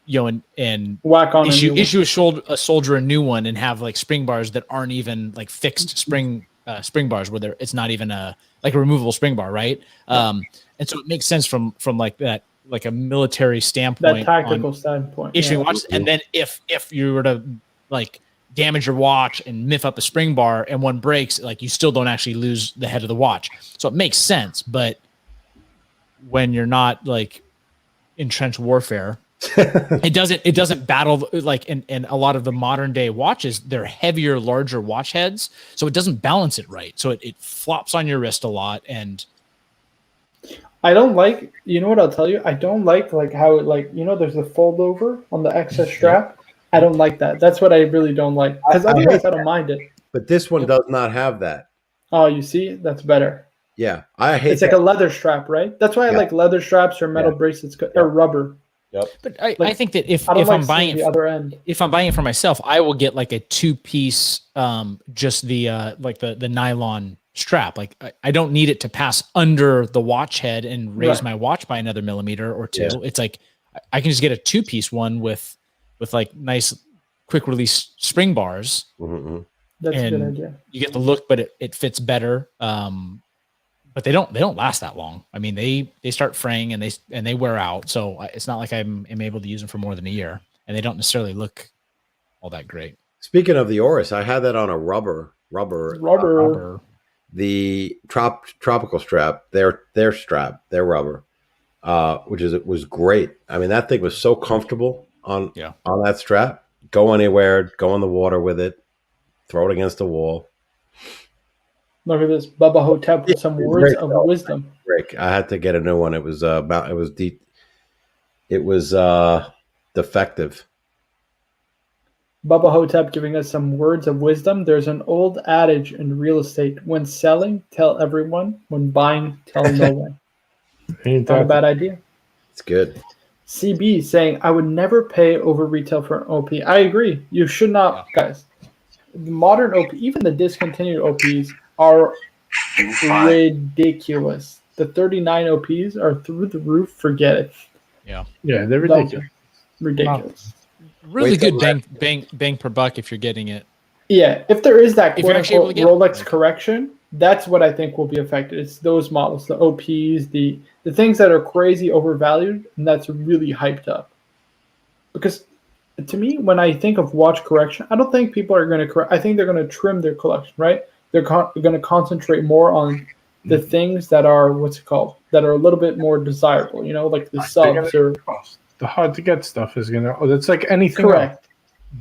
and Whack on issue a soldier a new one, and have like spring bars that aren't even like fixed spring bars, where it's not even a removable spring bar, right? And so it makes sense from like that, like a military standpoint, that tactical standpoint, issuing watches. And then if you were to like damage your watch and miff up a spring bar and one breaks, like you still don't actually lose the head of the watch. So it makes sense. But when you're not like in trench warfare, it doesn't battle like in a lot of the modern day watches, they're heavier, larger watch heads. So it doesn't balance it right. So it flops on your wrist a lot. And I don't like, what I'll tell you? I don't like how it there's a fold over on the excess strap. I don't like that. That's what I really don't like. Because otherwise I don't mind it. But this one does not have that. Oh, you see? That's better. Yeah, I hate. It's like a leather strap, right? That's why I like leather straps or metal bracelets or rubber. Yep. But I think that if I'm buying the other end, if I'm buying it for myself, I will get like a 2-piece, just the like the nylon strap. Like I don't need it to pass under the watch head and raise my watch by another millimeter or two. Yeah. It's like I can just get a 2-piece one with like nice quick release spring bars. Mm-hmm. That's a good idea. You get the look, but it fits better. But they don't last that long. I mean, they start fraying and they wear out. So it's not like I'm able to use them for more than a year, and they don't necessarily look all that great. Speaking of the Oris, I had that on a rubber. The tropical strap, their strap, their rubber, was great. I mean, that thing was so comfortable on that strap. Go anywhere, go in the water with it, throw it against the wall. Look at this, Bubba Hotep with some words of wisdom. Break. I had to get a new one. It was defective. Bubba Hotep giving us some words of wisdom. There's an old adage in real estate: when selling, tell everyone; when buying, tell no one. Not a bad idea. It's good. CB saying, I would never pay over retail for an OP. I agree. You should not, guys. The modern OP, even the discontinued OPs, are ridiculous. The 39 OPs are through the roof. Forget it. Yeah, they're ridiculous. Ridiculous. Really good bang per buck if you're getting it. Yeah, if there is that quote unquote Rolex correction, that's what I think will be affected. It's those models, the OPs, the things that are crazy overvalued, and that's really hyped up. Because to me, when I think of watch correction, I don't think people are going to correct. I think they're going to trim their collection, right? They're going to concentrate more on the things that are that are a little bit more desirable. Like the subs or the hard to get stuff is going to. Oh, that's like anything.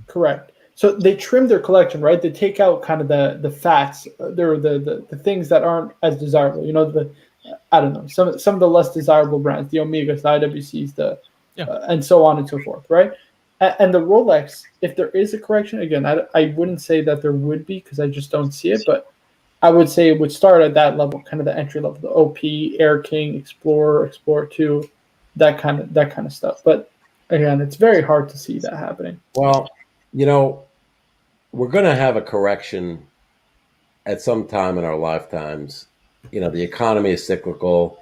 Correct. So they trim their collection, right? They take out kind of the fats, the things that aren't as desirable. I don't know, some of the less desirable brands, the Omegas, the IWCs, and so on and so forth, right? And the Rolex, if there is a correction, again, I wouldn't say that there would be because I just don't see it, but I would say it would start at that level, kind of the entry level, the OP, Air King, Explorer, Explorer 2. that kind of stuff. But again, it's very hard to see that happening. Well, we're going to have a correction at some time in our lifetimes. The economy is cyclical.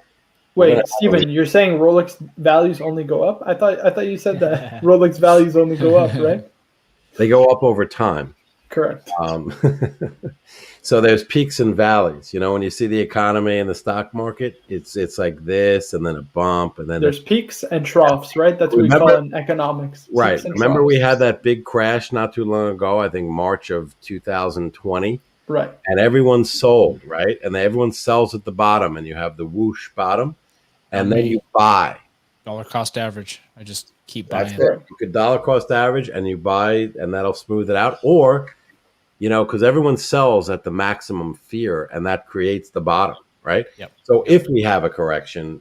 Wait, Steven, you're saying Rolex values only go up? I thought you said that Rolex values only go up, right? They go up over time. Correct. So there's peaks and valleys. When you see the economy and the stock market, it's like this, and then a bump, and then there's peaks and troughs, right? That's what we call in economics. Right. Remember we had that big crash not too long ago, I think March of 2020. Right. And everyone sold, right? And everyone sells at the bottom, and you have the whoosh bottom, and then you buy. Dollar cost average. I just keep buying. That's it. You could dollar cost average, and you buy, and that'll smooth it out. Or, because everyone sells at the maximum fear, and that creates the bottom, right? Yep. So if we have a correction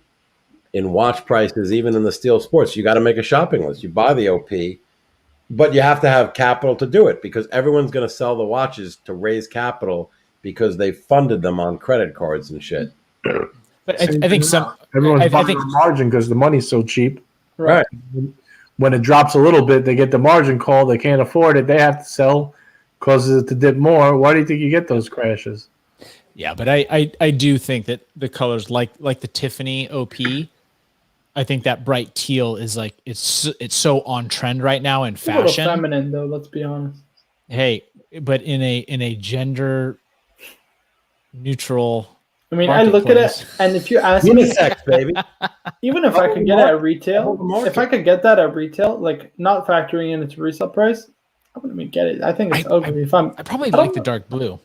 in watch prices, even in the steel sports, you got to make a shopping list. You buy the OP, but you have to have capital to do it, because everyone's going to sell the watches to raise capital because they funded them on credit cards and shit. But I think everyone's buying the margin because the money's so cheap. Right. When it drops a little bit, they get the margin call. They can't afford it. They have to sell, causes it to dip more. Why do you think you get those crashes? Yeah, but I do think that the colors like the Tiffany OP, I think that bright teal is like it's so on trend right now in fashion. It's a little feminine though, let's be honest. Hey, but in a gender neutral. I mean, I look at it, and if you ask me, unisex, baby. Even if I could get it at retail, if I could get that at retail, like not factoring in its resale price, I wouldn't even get it. I think it's ugly. I probably like the dark blue.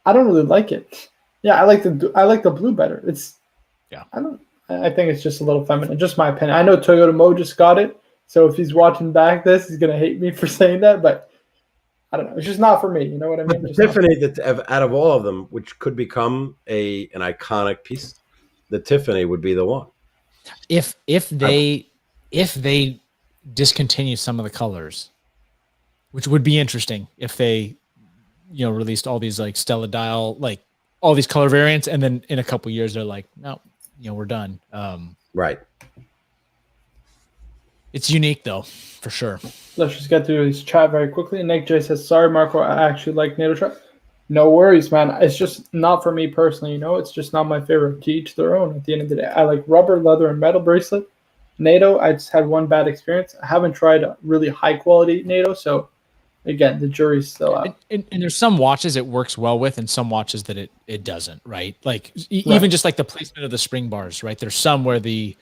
I don't really like it. Yeah, I like the blue better. I think it's just a little feminine. Just my opinion. I know Toyota Mo just got it, so if he's watching back this, he's gonna hate me for saying that, but I don't know. It's just not for me. You know what I mean? The Tiffany, out of all of them, which could become an iconic piece, the Tiffany would be the one. If they discontinue some of the colors, which would be interesting if they, released all these like Stella Dial, like all these color variants, and then in a couple of years they're like, no, we're done. Right. It's unique though, for sure. Let's just get through this chat very quickly. Nick J says, sorry, Marco, I actually like Nato strap. No worries, man. It's just not for me personally, it's just not my favorite. To each their own at the end of the day. I like rubber, leather, and metal bracelet. Nato, I just had one bad experience. I haven't tried a really high quality Nato, so again, the jury's still out. And there's some watches it works well with and some watches that it doesn't, right? Like even just like the placement of the spring bars, right? There's some where the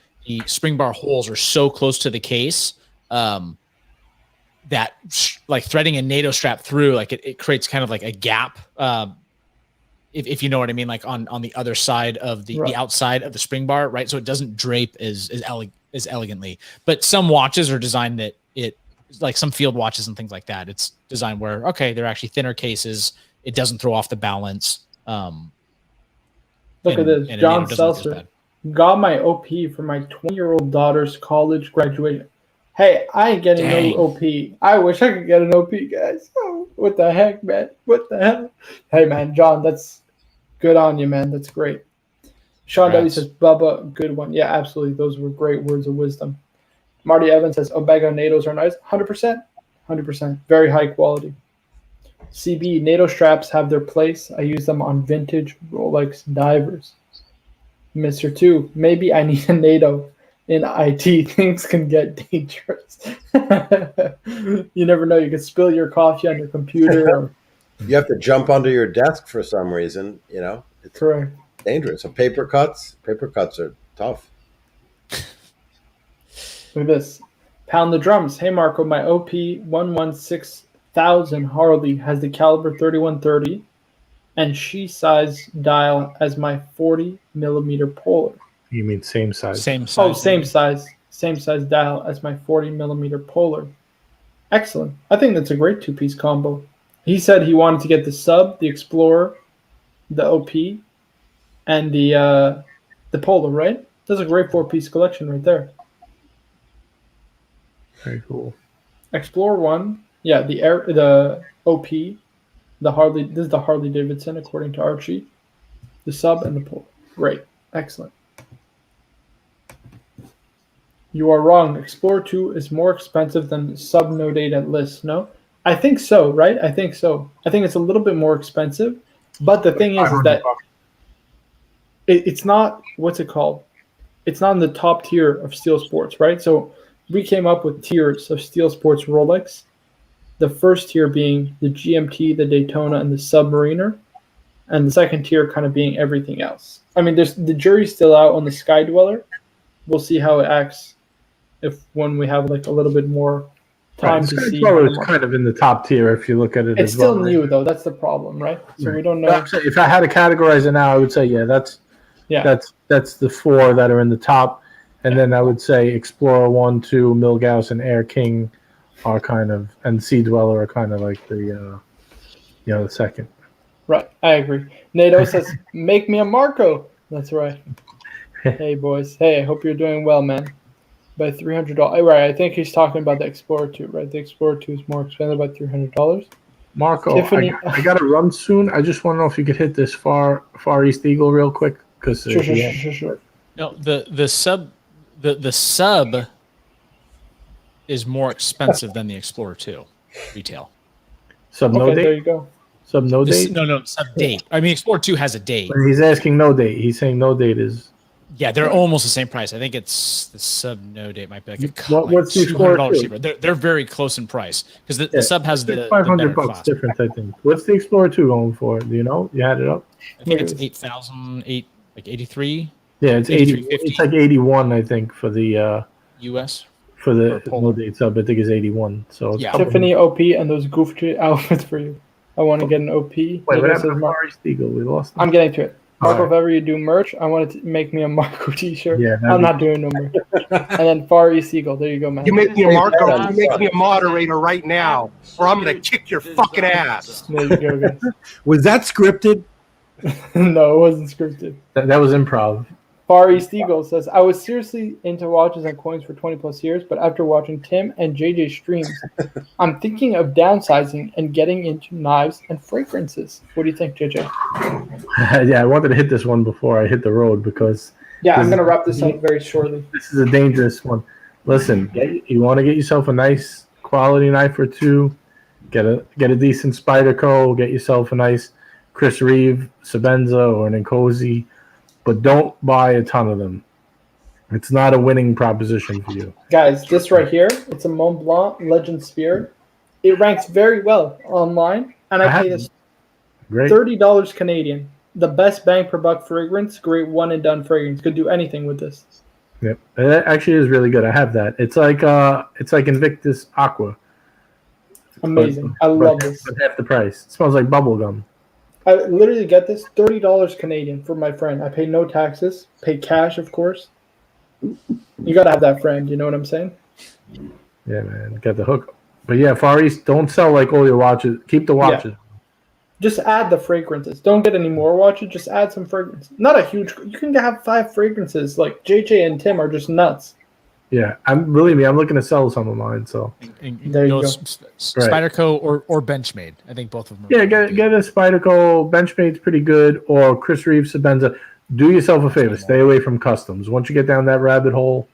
spring bar holes are so close to the case that like threading a NATO strap through, like it creates kind of like a gap. If you know what I mean, like on the other side of the outside of the spring bar, right? So it doesn't drape as elegantly. But some watches are designed that like some field watches and things like that. It's designed where, okay, they're actually thinner cases. It doesn't throw off the balance. Look at this. John Seltzer got my OP for my 20-year-old daughter's college graduation. Hey, I ain't getting no OP. I wish I could get an OP, guys. Oh, what the heck, man? What the hell? Hey, man, John, that's good on you, man. That's great. Sean W says, Bubba, good one. Yeah, absolutely. Those were great words of wisdom. Marty Evans says, Omega Natos are nice. 100%. 100%. Very high quality. CB, NATO straps have their place. I use them on vintage Rolex divers. Mr. 2, maybe I need a NATO in IT. Things can get dangerous. You never know. You could spill your coffee on your computer. Or... You have to jump under your desk for some reason. It's correct. Dangerous. So paper cuts are tough. Look at this. Pound the drums. Hey, Marco, my OP 116,000 Harley has the caliber 3130 and she size dial as my 40 millimeter polar. You mean same size? Same size. Oh, same size. Same size dial as my 40 millimeter polar. Excellent. I think that's a great two-piece combo. He said he wanted to get the sub, the Explorer, the OP, and the polar, right? That's a great four-piece collection right there. Very cool. Explorer 1, yeah, the OP, the Harley. This is the Harley Davidson according to Archie. The sub and the polar. Great, excellent. You are wrong. Explorer 2 is more expensive than sub no date at list. No, I think so. Right? I think so. I think it's a little bit more expensive, but the thing is that it's not. What's it called? It's not in the top tier of steel sports, right? So we came up with tiers of steel sports Rolex. The first tier being the GMT, the Daytona, and the Submariner, and the second tier kind of being everything else. I mean, there's the jury's still out on the Sky Dweller. We'll see how it acts when we have like a little bit more time to see. It's kind of in the top tier if you look at it. It's still new though. That's the problem, right? So we don't know. If I had to categorize it now, I would say that's the 4 that are in the top, and then I would say Explorer 1, 2, Milgauss, and Air King are kind of, and Sea Dweller are kind of like the the second. Right, I agree. Nato says, "Make me a Marco." That's right. Hey boys, hey, I hope you're doing well, man. By $300, right? I think he's talking about the Explorer 2, right? The Explorer 2 is more expensive by $300. Marco, Tiffany, I got to run soon. I just want to know if you could hit this Far East Eagle real quick, because sure. No, the sub is more expensive than the Explorer 2 retail. Sub no date. There you go. Sub no date. No, sub date. I mean, Explorer 2 has a date. But he's asking no date. He's saying no date is. Yeah, they're almost the same price. I think it's the sub no date might be like what's the Explorer 2? They're very close in price because the sub has the $500 difference. I think. What's the Explorer 2 going for? Do you know? You had it up. I think it's 83. Yeah, it's 80. It's like 81, I think, for the US. For the no date sub, I think it's 81. So yeah. Tiffany OP and those goofy outfits for you. I want to get an OP. Wait, what happened to Far East Eagle? We lost him. I'm getting to it. Marco, if ever you do merch, I want to make me a Marco t-shirt. Yeah, I'm not doing no merch. And then Far East Eagle. There you go, man. You make me a Marco. You make me a moderator right now, or I'm going to kick your fucking ass. There you go, guys. Was that scripted? No, it wasn't scripted. That was improv. Far East Eagle says, I was seriously into watches and coins for 20 plus years, but after watching Tim and JJ streams, I'm thinking of downsizing and getting into knives and fragrances. What do you think, JJ? Yeah, I wanted to hit this one before I hit the road because... Yeah, I'm going to wrap this up very shortly. This is a dangerous one. Listen, you want to get yourself a nice quality knife or two, get a decent Spyderco, get yourself a nice Chris Reeve, Sebenza, or an Nkosi, but don't buy a ton of them. It's not a winning proposition for you. Guys, this right here, it's a Mont Blanc Legend Spear. It ranks very well online, and I pay this $30 Canadian. The best bang per buck fragrance, great one and done fragrance. Could do anything with this. Yep, it actually is really good. I have that. It's like Invictus Aqua. Amazing. I love this. But half the price. It smells like bubble gum. I literally get this $30 Canadian for my friend. I pay no taxes, pay cash, of course. You gotta have that friend. You know what I'm saying? Yeah, man, got the hook. But yeah, Far East, don't sell like all your watches. Keep the watches. Yeah. Just add the fragrances. Don't get any more watches. Just add some fragrance. Not a huge. You can have 5 fragrances. Like JJ and Tim are just nuts. Yeah, believe me, I'm looking to sell some of mine. So there you go. Spyderco or Benchmade. I think both of them. Yeah, get a Spyderco. Benchmade's pretty good, or Chris Reeve, Sebenza. Do yourself a favor. Stay away from customs. Once you get down that rabbit hole,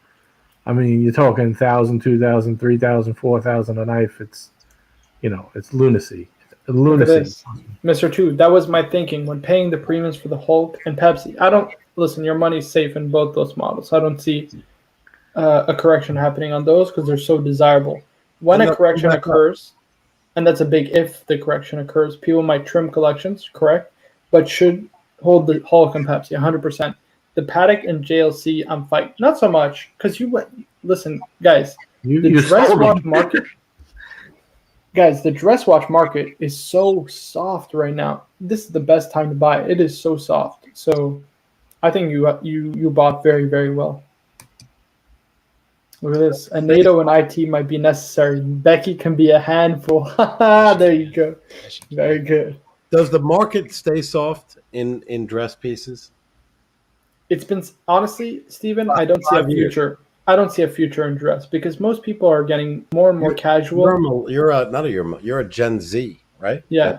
I mean, you're talking 1,000, 2,000, 3,000, 4,000 a knife. It's it's lunacy. Lunacy. Mr. Two, that was my thinking when paying the premiums for the Hulk and Pepsi. I don't listen. Your money's safe in both those models. I don't see a correction happening on those because they're so desirable. When a correction occurs, and that's a big if the correction occurs, people might trim collections, correct, but should hold the Hulk and Pepsi 100%. The Patek and JLC, I'm fighting. Not so much because listen, guys. The dress watch market. Guys, the dress watch market is so soft right now. This is the best time to buy. It is so soft. So, I think you bought very, very well. Look at this. A NATO and IT might be necessary. Becky can be a handful. There you go. Very good. Does the market stay soft in dress pieces? It's been honestly, Stephen. I don't see a future. I don't see a future in dress because most people are getting more and more casual. You're a Gen Z, right? Yeah.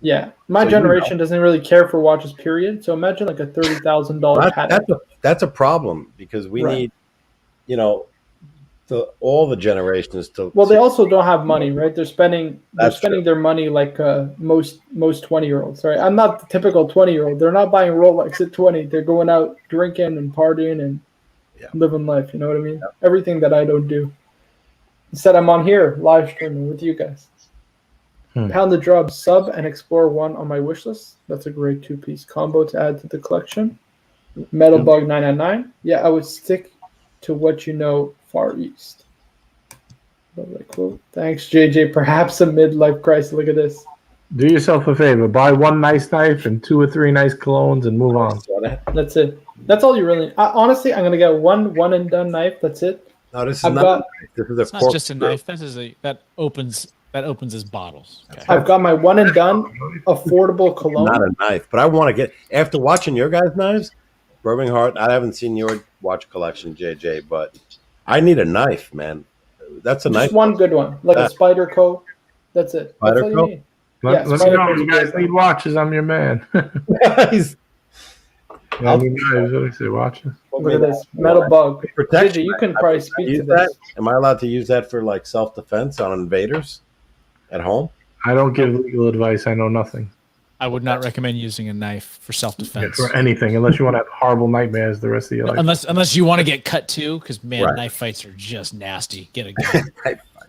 Yeah. My generation doesn't really care for watches, period. So imagine like a $30,000 Patek. That's a problem because we need all the generations to. Well, they also don't have money, right? They're spending That's true. their money like most 20-year-olds, right? I'm not the typical 20-year-old. They're not buying Rolex at 20. They're going out drinking and partying and living life. You know what I mean? Everything that I don't do. Instead, I'm on here live streaming with you guys. Pound the Drop Sub and Explorer 1 on my wish list. That's a great 2-piece combo to add to the collection. Metal Bug 999. Yeah, I would stick to what you know, Far East. Cool. Thanks, JJ. Perhaps a midlife crisis. Look at this. Do yourself a favor. Buy one nice knife and 2 or 3 nice colognes and move on. That's it. That's all you really. Honestly, I'm gonna get one and done knife. That's it. No, this is I've not. got- This is It's not just a knife. That opens his bottles. Okay. I've got my one and done affordable cologne. Not a knife, but I want to get after watching your guys' knives, Birmingham Heart. I haven't seen your watch collection, JJ, but I need a knife, man. That's a Just knife. one good one, like a Spider Co. That's it. That's all you Spyderco? need. Let me Spider know Co. if you guys need watches. I'm your man. He's- I need knives. What do I say? Watches? Look at this metal bug. Protection. JJ, you can probably speak to Use this. that? Am I allowed to use that for like self-defense on invaders at home? I don't give legal advice. I know nothing. I would not recommend using a knife for self-defense. For anything, unless you want to have horrible nightmares the rest of your life. Unless you want to get cut too, because man, Right. knife fights are just nasty. Get a gun,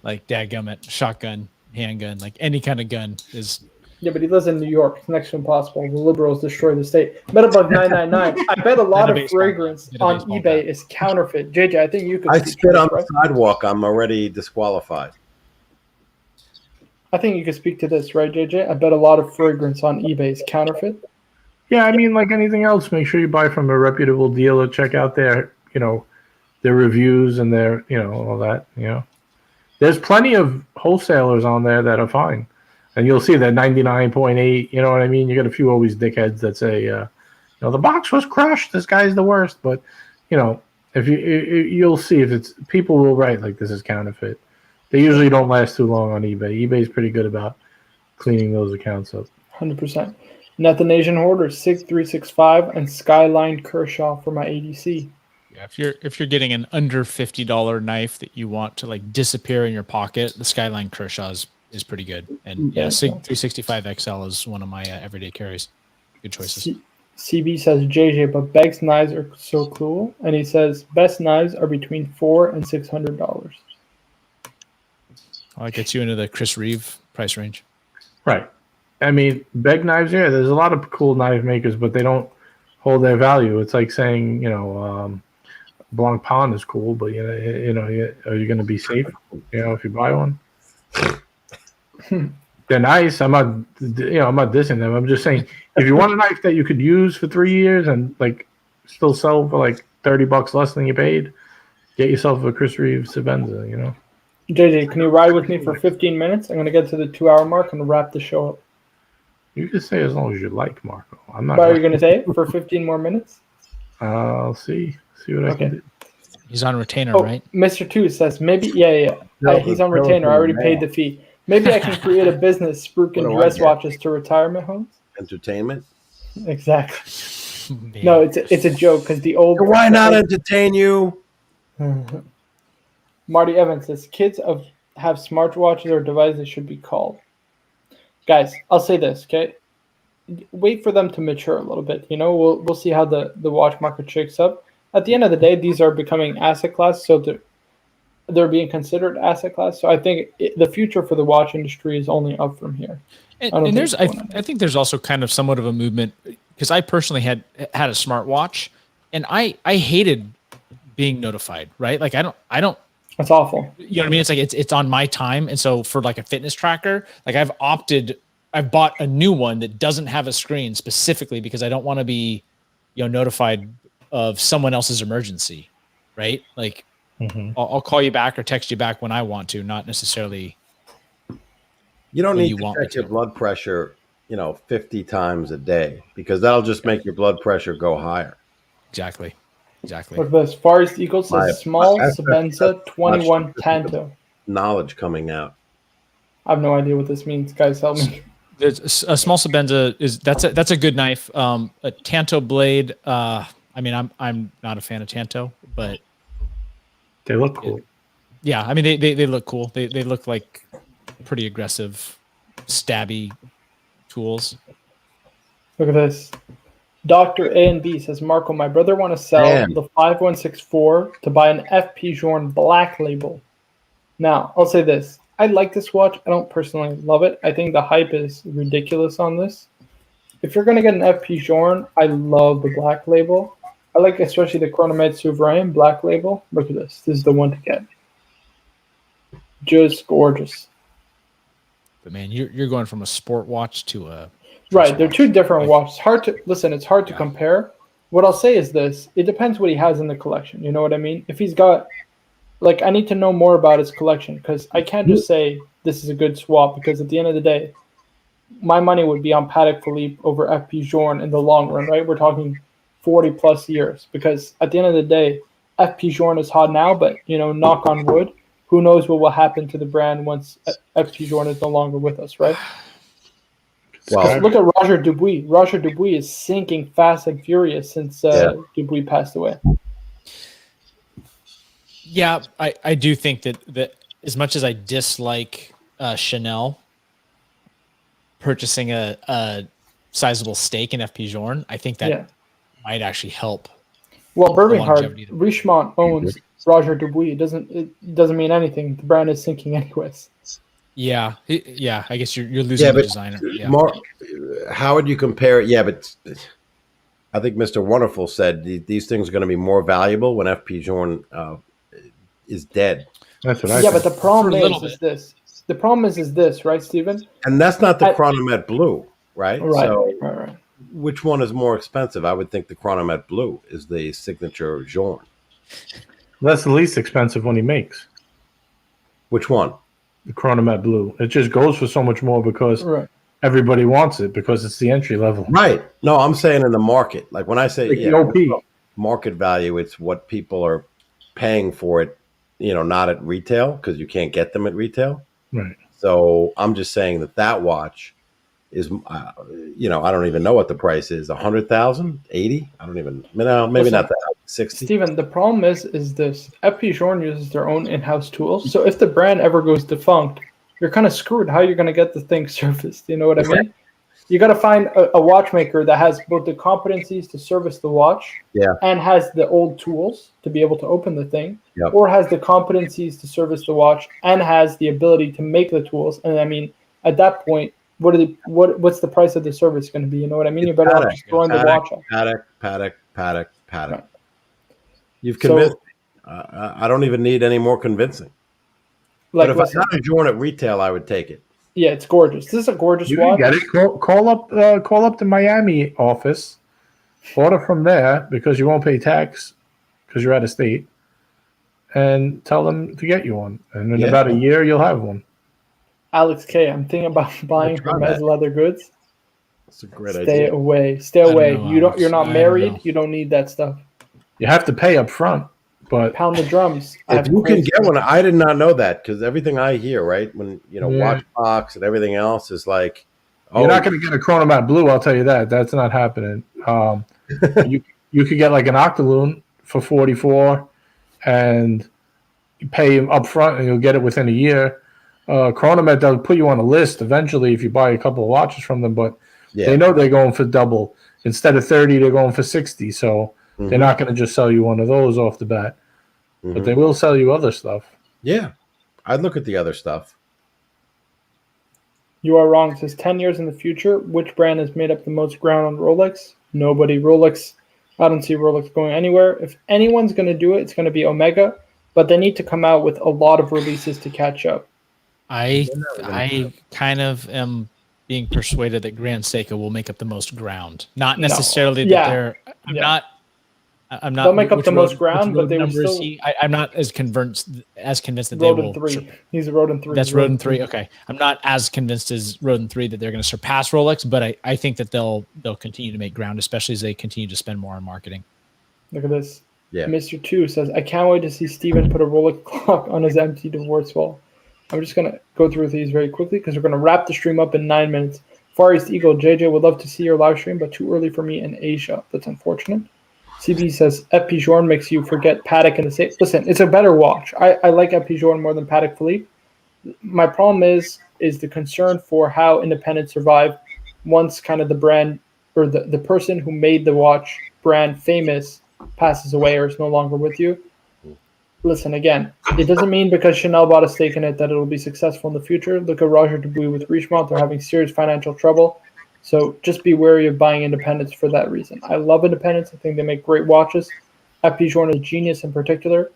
like dadgummit, shotgun, handgun, like any kind of gun is. Yeah, but he lives in New York. It's next to impossible. The liberals destroy the state. Metalbug 999. I bet a lot of fragrance on eBay is counterfeit. JJ, I think you could. I speak spit to on this, the right? sidewalk. I'm already disqualified. I think you could speak to this, right, JJ? I bet a lot of fragrance on eBay is counterfeit. Yeah, I mean, like anything else, make sure you buy from a reputable dealer. Check out their reviews and their, all that. There's plenty of wholesalers on there that are fine, and you'll see that 99.8. You know what I mean? You got a few always dickheads that say, the box was crushed. This guy's the worst. But if you'll see if it's people will write like this is counterfeit. They usually don't last too long on eBay. eBay's pretty good about cleaning those accounts up. 100%. Nathanasian Hoarder 6365 and Skyline Kershaw for my ADC. Yeah, if you're getting an under $50 knife that you want to like disappear in your pocket, the Skyline Kershaw is pretty good. And yeah, Sig 365 XL is one of my everyday carries. Good choices. CB says JJ, but Beg's knives are so cool, and he says best knives are between $400 and $600. Well, that gets you into the Chris Reeve price range. Right. I mean, Beg knives, there's a lot of cool knife makers, but they don't hold their value. It's like saying, Blanc Pond is cool, but are you going to be safe? If you buy one, they're nice. I'm not dissing them. I'm just saying, if you want a knife that you could use for 3 years and like still sell for like $30 less than you paid, get yourself a Chris Reeve Sebenza. JJ, can you ride with me for 15 minutes? I'm going to get to the 2-hour mark and wrap the show up. You can say as long as you like, Marco. I'm not. But are you going to say it for 15 more minutes? I'll see what I can do. He's on retainer, right? Mr. Two says maybe, yeah. He's on retainer. I already paid the fee. Maybe I can create a business spruiking dress watches to retirement homes. Entertainment. Exactly. No, it's a joke because the old. Why not entertain you? Marty Evans says kids have smartwatches or devices should be called. Guys, I'll say this, okay? Wait for them to mature a little bit. We'll see how the watch market shakes up. At the end of the day, these are becoming asset class, so they're being considered asset class. So I think the future for the watch industry is only up from here. And I think there's also kind of somewhat of a movement because I personally had a smartwatch, and I hated being notified. Right? Like I don't. That's awful. You know what I mean? It's like it's on my time, and so for like a fitness tracker, like I've bought a new one that doesn't have a screen specifically because I don't want to be, notified of someone else's emergency, right? Like I'll call you back or text you back when I want to, not necessarily. You don't need to check your blood pressure, 50 times a day because that'll just make your blood pressure go higher. Exactly. Look at this. Far East Eagle says small Sebenza 21 Tanto. Knowledge coming out. I have no idea what this means. Guys, help me. There's a small Sebenza that's a good knife. A Tanto blade. I'm not a fan of Tanto, but They look cool. Yeah, I mean they look cool. They look like pretty aggressive, stabby tools. Look at this. Dr. A and B says, Marco, my brother want to sell the 5164 to buy an FP Journe black label. Now, I'll say this. I like this watch. I don't personally love it. I think the hype is ridiculous on this. If you're going to get an FP Journe, I love the black label. I like especially the Chronomed Souverain black label. Look at this. This is the one to get. Just gorgeous. But man, you're going from a sport watch to a right. They're two different watches. It's hard to compare. What I'll say is this: it depends what he has in the collection. You know what I mean? If he's got, like, I need to know more about his collection because I can't just say this is a good swap because at the end of the day, my money would be on Patek Philippe over FP Journe in the long run. Right? We're talking 40 plus years because at the end of the day, FP Journe is hot now, but knock on wood. Who knows what will happen to the brand once FP Journe is no longer with us, right? Well, look at Roger Dubuis. Roger Dubuis is sinking fast and furious since Dubuis passed away. Yeah, I do think that as much as I dislike Chanel purchasing a sizable stake in FP Journe, I think that might actually help. Well, Birmingham, Richemont owns Roger Dubuis. It doesn't mean anything. The brand is sinking anyways. Yeah. I guess you're losing the designer. Yeah. How would you compare it? Yeah, but I think Mr. Wonderful said these things are going to be more valuable when FP Journe is dead. That's what I think. But the problem is this. The problem is this, right, Stephen? And that's not the Chronomet Blue, right? Right. So, right. Which one is more expensive? I would think the Chronomet Blue is the signature Journe. That's the least expensive one he makes. Which one? The Chronomet Blue. It just goes for so much more because everybody wants it because it's the entry level. Right. No, I'm saying in the market. Like when I say OP. Market value, it's what people are paying for it, not at retail because you can't get them at retail. Right. So I'm just saying that watch is, I don't even know what the price is. 100,000, 80. I don't even. No, maybe not that. 60. Stephen, the problem is this: FP Journe uses their own in-house tools. So if the brand ever goes defunct, you're kind of screwed. How you're going to get the thing serviced? You know what I mean? You got to find a watchmaker that has both the competencies to service the watch, and has the old tools to be able to open the thing, or has the competencies to service the watch and has the ability to make the tools. And I mean, at that point, what's the price of the service going to be? You know what I mean? You're better off just throwing the watch off. Patek. Right. You've convinced me. I don't even need any more convincing. But if I got a Journe at retail, I would take it. Yeah, it's gorgeous. This is a gorgeous watch. You get it. Call up the Miami office, order from there because you won't pay tax because you're out of state, and tell them to get you one. And in about a year, you'll have one. Alex K, I'm thinking about buying from Bezel Leather Goods. That's a great idea. Stay away. Stay away. You're not married. You don't need that stuff. You have to pay up front, but pound the drums. If you can get one, I did not know that because everything I hear, right, when watch box and everything else is like, you're not going to get a Chronomat Blue. I'll tell you that. That's not happening. You could get like an Octaloon for 44, and you pay him up front, and you'll get it within a year. Chronomet, they'll put you on a list eventually if you buy a couple of watches from them, but they know they're going for double. Instead of 30, they're going for 60. So. They're not going to just sell you one of those off the bat, but they will sell you other stuff. Yeah, I'd look at the other stuff. You are wrong. It says 10 years in the future, which brand has made up the most ground on Rolex? Nobody. Rolex, I don't see Rolex going anywhere. If anyone's going to do it, it's going to be Omega, but they need to come out with a lot of releases to catch up. I kind of am being persuaded that Grand Seiko will make up the most ground. Not necessarily that I'm not. They'll make up the most ground, but they will still. I'm not as convinced that they will. Rodin 3. He's a Rodin 3. That's Rodin 3. Okay, I'm not as convinced as Rodin 3 that they're going to surpass Rolex, but I think that they'll continue to make ground, especially as they continue to spend more on marketing. Look at this. Yeah. Mr. 2 says, I can't wait to see Steven put a Rolex clock on his empty divorce wall. I'm just going to go through these very quickly because we're going to wrap the stream up in 9 minutes. Far East Eagle, JJ would love to see your live stream, but too early for me in Asia. That's unfortunate. CB says FP Journe makes you forget Patek in the same. Listen, it's a better watch. I like FP Journe more than Patek Philippe. My problem is the concern for how independent survive once kind of the brand or the person who made the watch brand famous passes away or is no longer with you. Listen, again, it doesn't mean because Chanel bought a stake in it that it'll be successful in the future. Look at Roger Dubuis with Richemont. They're having serious financial trouble. So just be wary of buying independents for that reason. I love independents. I think they make great watches. FP Journe is a genius in particular.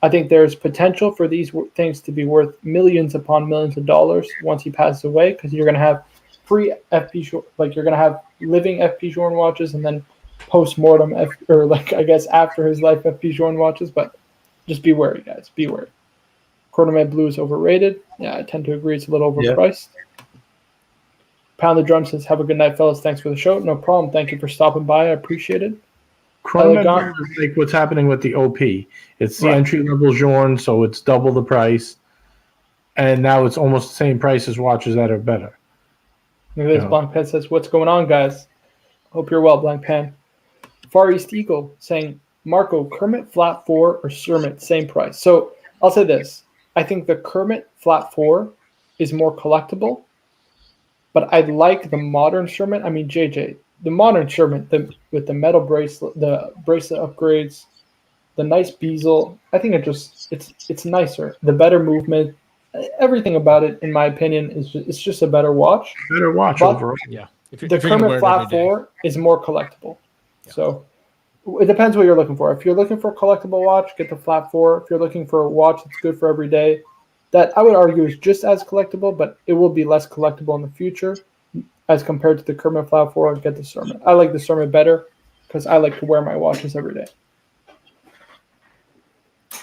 I think there's potential for these things to be worth millions upon millions of dollars once he passes away, because you're going to have free FP Journe, like you're going to have living FP Journe watches and then post-mortem, I guess after his life FP Journe watches. But just be wary, guys. Be wary. Chronomet Blue is overrated. Yeah, I tend to agree. It's a little overpriced. Yeah. Pound the Drum says, have a good night, fellas. Thanks for the show. No problem. Thank you for stopping by. I appreciate it. Chronomet is like what's happening with the OP. It's the entry-level Journe, so it's double the price. And now it's almost the same price as watches that are better. Look at this. Blank Pen says, what's going on, guys? Hope you're well, Blank Pen. Far East Eagle saying, Marco, Kermit Flat 4 or Kermit, same price. So I'll say this. I think the Kermit Flat 4 is more collectible, but I like the modern Kermit. I mean, JJ, the modern Kermit with the metal bracelet, the bracelet upgrades, the nice bezel. I think it's nicer. The better movement, everything about it, in my opinion, it's just a better watch. Better watch overall. Yeah. The Kermit Flat 4 is more collectible. Yeah. So it depends what you're looking for. If you're looking for a collectible watch, get the Flat 4. If you're looking for a watch that's good for every day, that I would argue is just as collectible, but it will be less collectible in the future as compared to the Kermit Flat 4. I'd get the Kermit. I like the Kermit better because I like to wear my watches every day.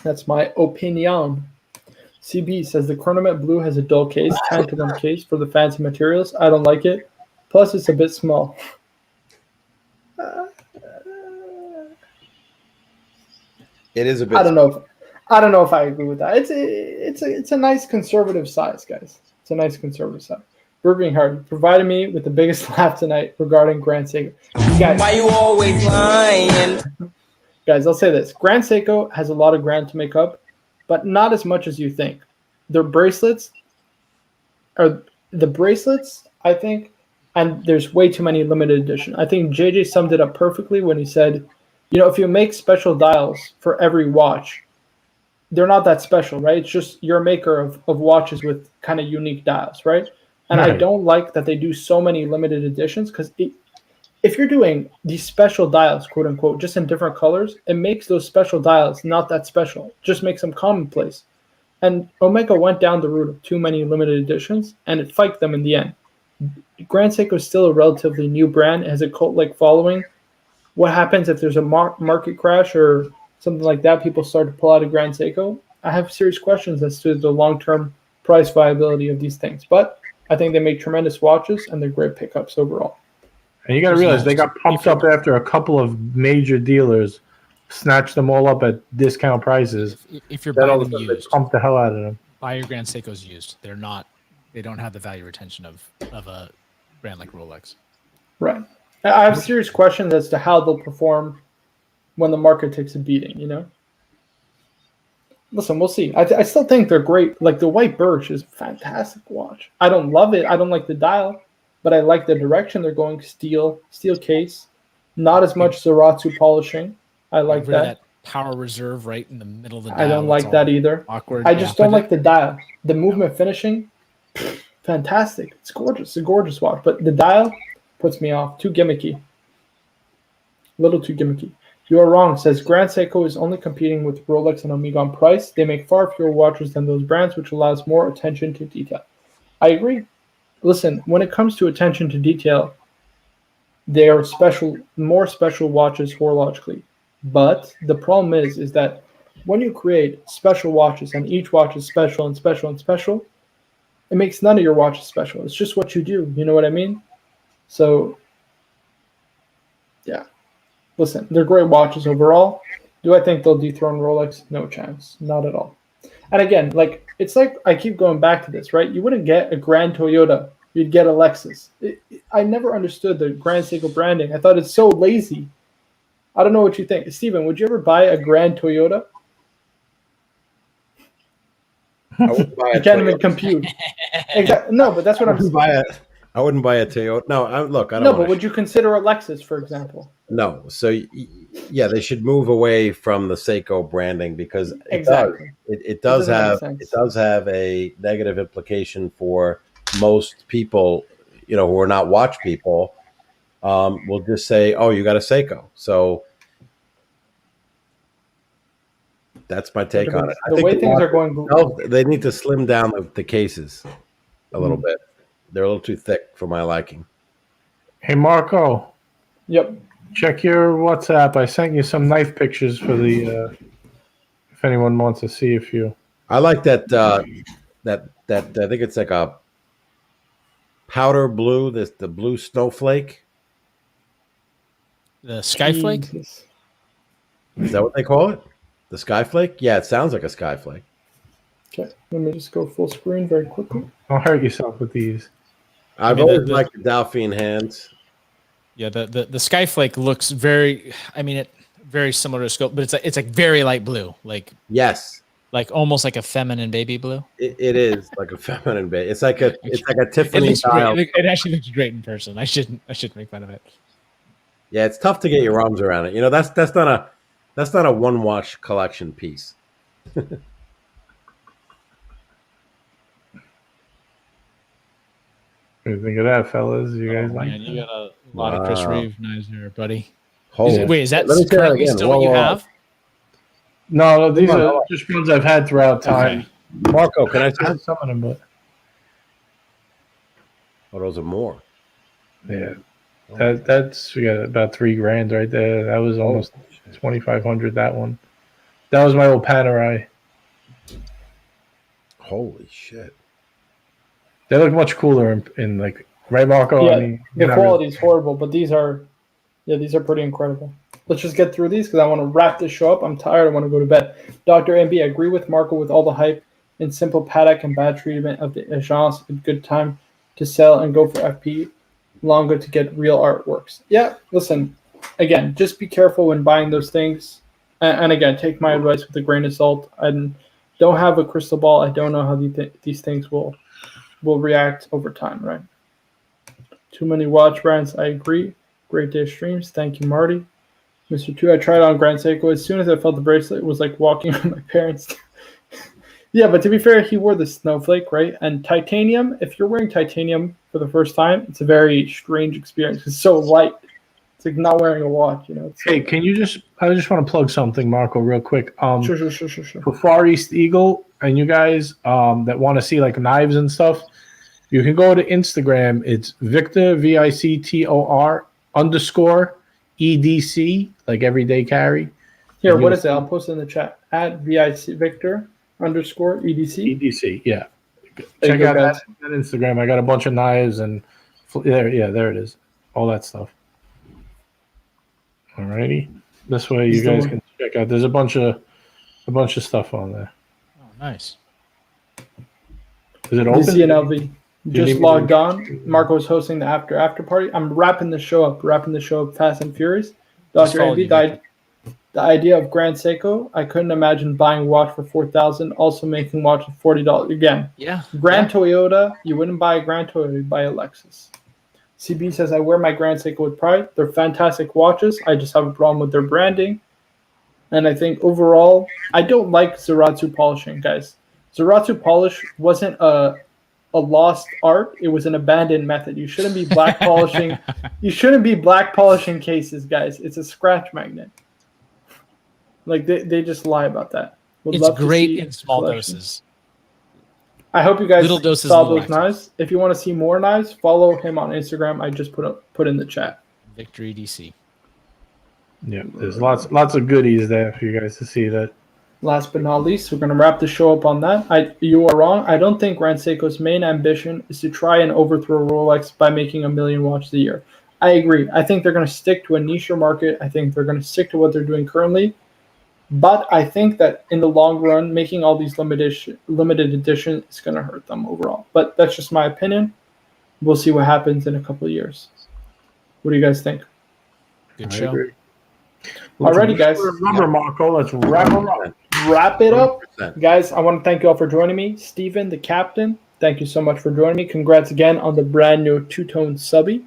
That's my opinion. CB says the Chronomet Blue has a dull case, 10-to-1 case for the fancy materials. I don't like it. Plus, it's a bit small. It is a bit. I don't know if I agree with that. It's a nice conservative size, guys. It's a nice conservative size. Burgering Hard provided me with the biggest laugh tonight regarding Grand Seiko. Guys, why you always lying? Guys, I'll say this: Grand Seiko has a lot of ground to make up, but not as much as you think. Their bracelets are the bracelets, I think, and there's way too many limited edition. I think JJ summed it up perfectly when he said, if you make special dials for every watch, they're not that special, right? It's just you're a maker of watches with kind of unique dials, right? And I don't like that they do so many limited editions, because if you're doing these special dials, quote unquote, just in different colors, it makes those special dials not that special. It just makes them commonplace. And Omega went down the route of too many limited editions, and it fiked them in the end. Grand Seiko is still a relatively new brand. It has a cult-like following. What happens if there's a market crash or something like that? People start to pull out of Grand Seiko. I have serious questions as to the long-term price viability of these things. But I think they make tremendous watches, and they're great pickups overall. And you got to realize they got pumped up after a couple of major dealers snatched them all up at discount prices. If you're buying them used, pumped the hell out of them. Buy your Grand Seikos used. They don't have the value retention of a brand like Rolex. Right. I have serious questions as to how they'll perform when the market takes a beating, Listen, we'll see. I still think they're great. Like the White Birch is a fantastic watch. I don't love it. I don't like the dial, but I like the direction they're going. Steel case. Not as much Zaratsu polishing. I like that. Power reserve right in the middle of the dial. I don't like that either. Awkward. I just don't like the dial. The movement finishing, fantastic. It's gorgeous. It's a gorgeous watch. But the dial puts me off. Too gimmicky. A little too gimmicky. You are wrong, says Grand Seiko is only competing with Rolex and Omega on price. They make far fewer watches than those brands, which allows more attention to detail. I agree. Listen, when it comes to attention to detail, they are more special watches horologically. But the problem is that when you create special watches and each watch is special and special and special, it makes none of your watches special. It's just what you do. You know what I mean? So, yeah. Listen, they're great watches overall. Do I think they'll dethrone Rolex? No chance. Not at all. And again, it's like I keep going back to this, right? You wouldn't get a Grand Toyota. You'd get a Lexus. I never understood the Grand Seiko branding. I thought it's so lazy. I don't know what you think. Steven, would you ever buy a Grand Toyota? I wouldn't buy I a can't even Toyota. compute. Exactly. No, but that's what I'm saying. I wouldn't buy a Toyota. No, I don't. No, wanna but would you consider a Lexus, for example? No. So yeah, they should move away from the Seiko branding because Exactly. It does doesn't make have sense. a negative implication for most people, who are not watch people. Will just say, "Oh, you got a Seiko." So that's my take on it. I The think way things are going, they need to slim down the cases a little bit. They're a little too thick for my liking. Hey, Marco. Yep. Check your WhatsApp. I sent you some knife pictures for the. If anyone wants to see a few. I like that. That I think it's like a powder blue. The blue snowflake. The Skyflake? Jesus. Is that what they call it? The skyflake? Yeah, it sounds like a skyflake. Okay, let me just go full screen very quickly. Don't hurt yourself with these. I've always liked the Delphine hands. Yeah, the Skyflake looks very. I mean, very similar to scope, but it's like very light blue, like yes, like almost like a feminine baby blue. It is like a feminine baby. It's like a Tiffany style. It actually looks great in person. I shouldn't make fun of it. Yeah, it's tough to get your arms around it. That's not a one watch collection piece. What do you think of that, fellas? You guys like? Man, you got a lot of Chris Reeve knives there, buddy. Wait, is that currently still what you have? No, these are just ones I've had throughout time. Okay. Marco, can I have some of them? But those are more. Yeah, that's we got about $3,000 right there. That was almost 2,500. That one. That was my old Panerai. Holy shit! They look much cooler in like right, Marco. Yeah, I mean, the quality is horrible, but these are pretty incredible. Let's just get through these because I want to wrap this show up. I'm tired. I want to go to bed. Dr. MB, I agree with Marco with all the hype and simple Patek and bad treatment of the agence. A good time to sell and go for FP. Longer to get real artworks. Yeah, listen, again, just be careful when buying those things. And again, take my advice with a grain of salt. I don't have a crystal ball. I don't know how these things will react over time, right? Too many watch brands. I agree. Great day streams. Thank you, Marty. Mr. 2, I tried on Grand Seiko. As soon as I felt the bracelet, it was like walking with my parents. Yeah, but to be fair, he wore the snowflake, right? And titanium, if you're wearing titanium for the first time, it's a very strange experience. It's so light. It's like not wearing a watch, Hey, can you I just want to plug something, Marco, real quick. Sure. For Far East Eagle and you guys that want to see like knives and stuff, you can go to Instagram. It's Victor, VICTOR _EDC, like everyday carry. Here, what is it? I'll post it in the chat. At VIC Victor _EDC. EDC, yeah. Check out that Instagram. I got a bunch of knives and there it is. All that stuff. Alrighty. This way you guys can check out. There's a bunch of stuff on there. Oh, nice. Is it open? DCNLV. Just logged on. Marco is hosting the after party. I'm wrapping the show up fast and furious. Dr. AB, the idea of Grand Seiko, I couldn't imagine buying a watch for $4,000, also making watch for $40. Again, Toyota, you wouldn't buy a Grand Toyota, you'd buy a Lexus. CB says, I wear my Grand Seiko with pride. They're fantastic watches. I just have a problem with their branding. And I think overall, I don't like Zaratsu polishing, guys. Zaratsu polish wasn't a lost art. It was an abandoned method. You shouldn't be black polishing. You shouldn't be black polishing cases, guys. It's a scratch magnet. Like they just lie about that. It's great in small doses. I hope you guys doses saw those knives. If you want to see more knives, follow him on Instagram. I just put in the chat. Victory DC. Yeah, there's lots of goodies there for you guys to see. That. Last but not least, we're going to wrap the show up on that. You are wrong. I don't think Grand Seiko's main ambition is to try and overthrow Rolex by making 1 million watches a year. I agree. I think they're going to stick to a niche market. I think they're going to stick to what they're doing currently. But I think that in the long run, making all these limited editions is going to hurt them overall. But that's just my opinion. We'll see what happens in a couple of years. What do you guys think? Good show. Alrighty, guys. Remember, Marco, let's wrap them up. Wrap it up. 100%. Guys, I want to thank you all for joining me. Steven, the captain, thank you so much for joining me. Congrats again on the brand new two-tone subby.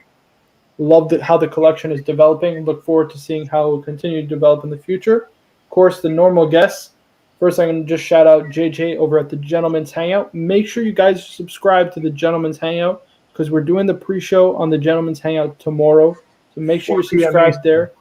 Love how the collection is developing. Look forward to seeing how it will continue to develop in the future. Of course, the normal guests. First, I'm going to just shout out JJ over at the Gentleman's Hangout. Make sure you guys subscribe to the Gentleman's Hangout because we're doing the pre-show on the Gentleman's Hangout tomorrow. So make sure you subscribe there.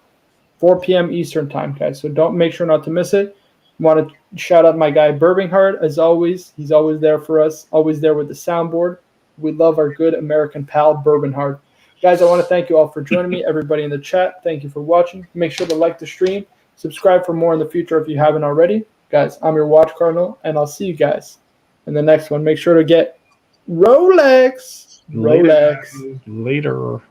4 p.m. Eastern time, guys. So make sure not to miss it. Want to shout out my guy Birbinghart, as always. He's always there for us, always there with the soundboard. We love our good American pal, Birbinghart. Guys, I want to thank you all for joining me. Everybody in the chat, thank you for watching. Make sure to like the stream. Subscribe for more in the future if you haven't already. Guys, I'm your Watch Cardinal, and I'll see you guys in the next one. Make sure to get Rolex. Later.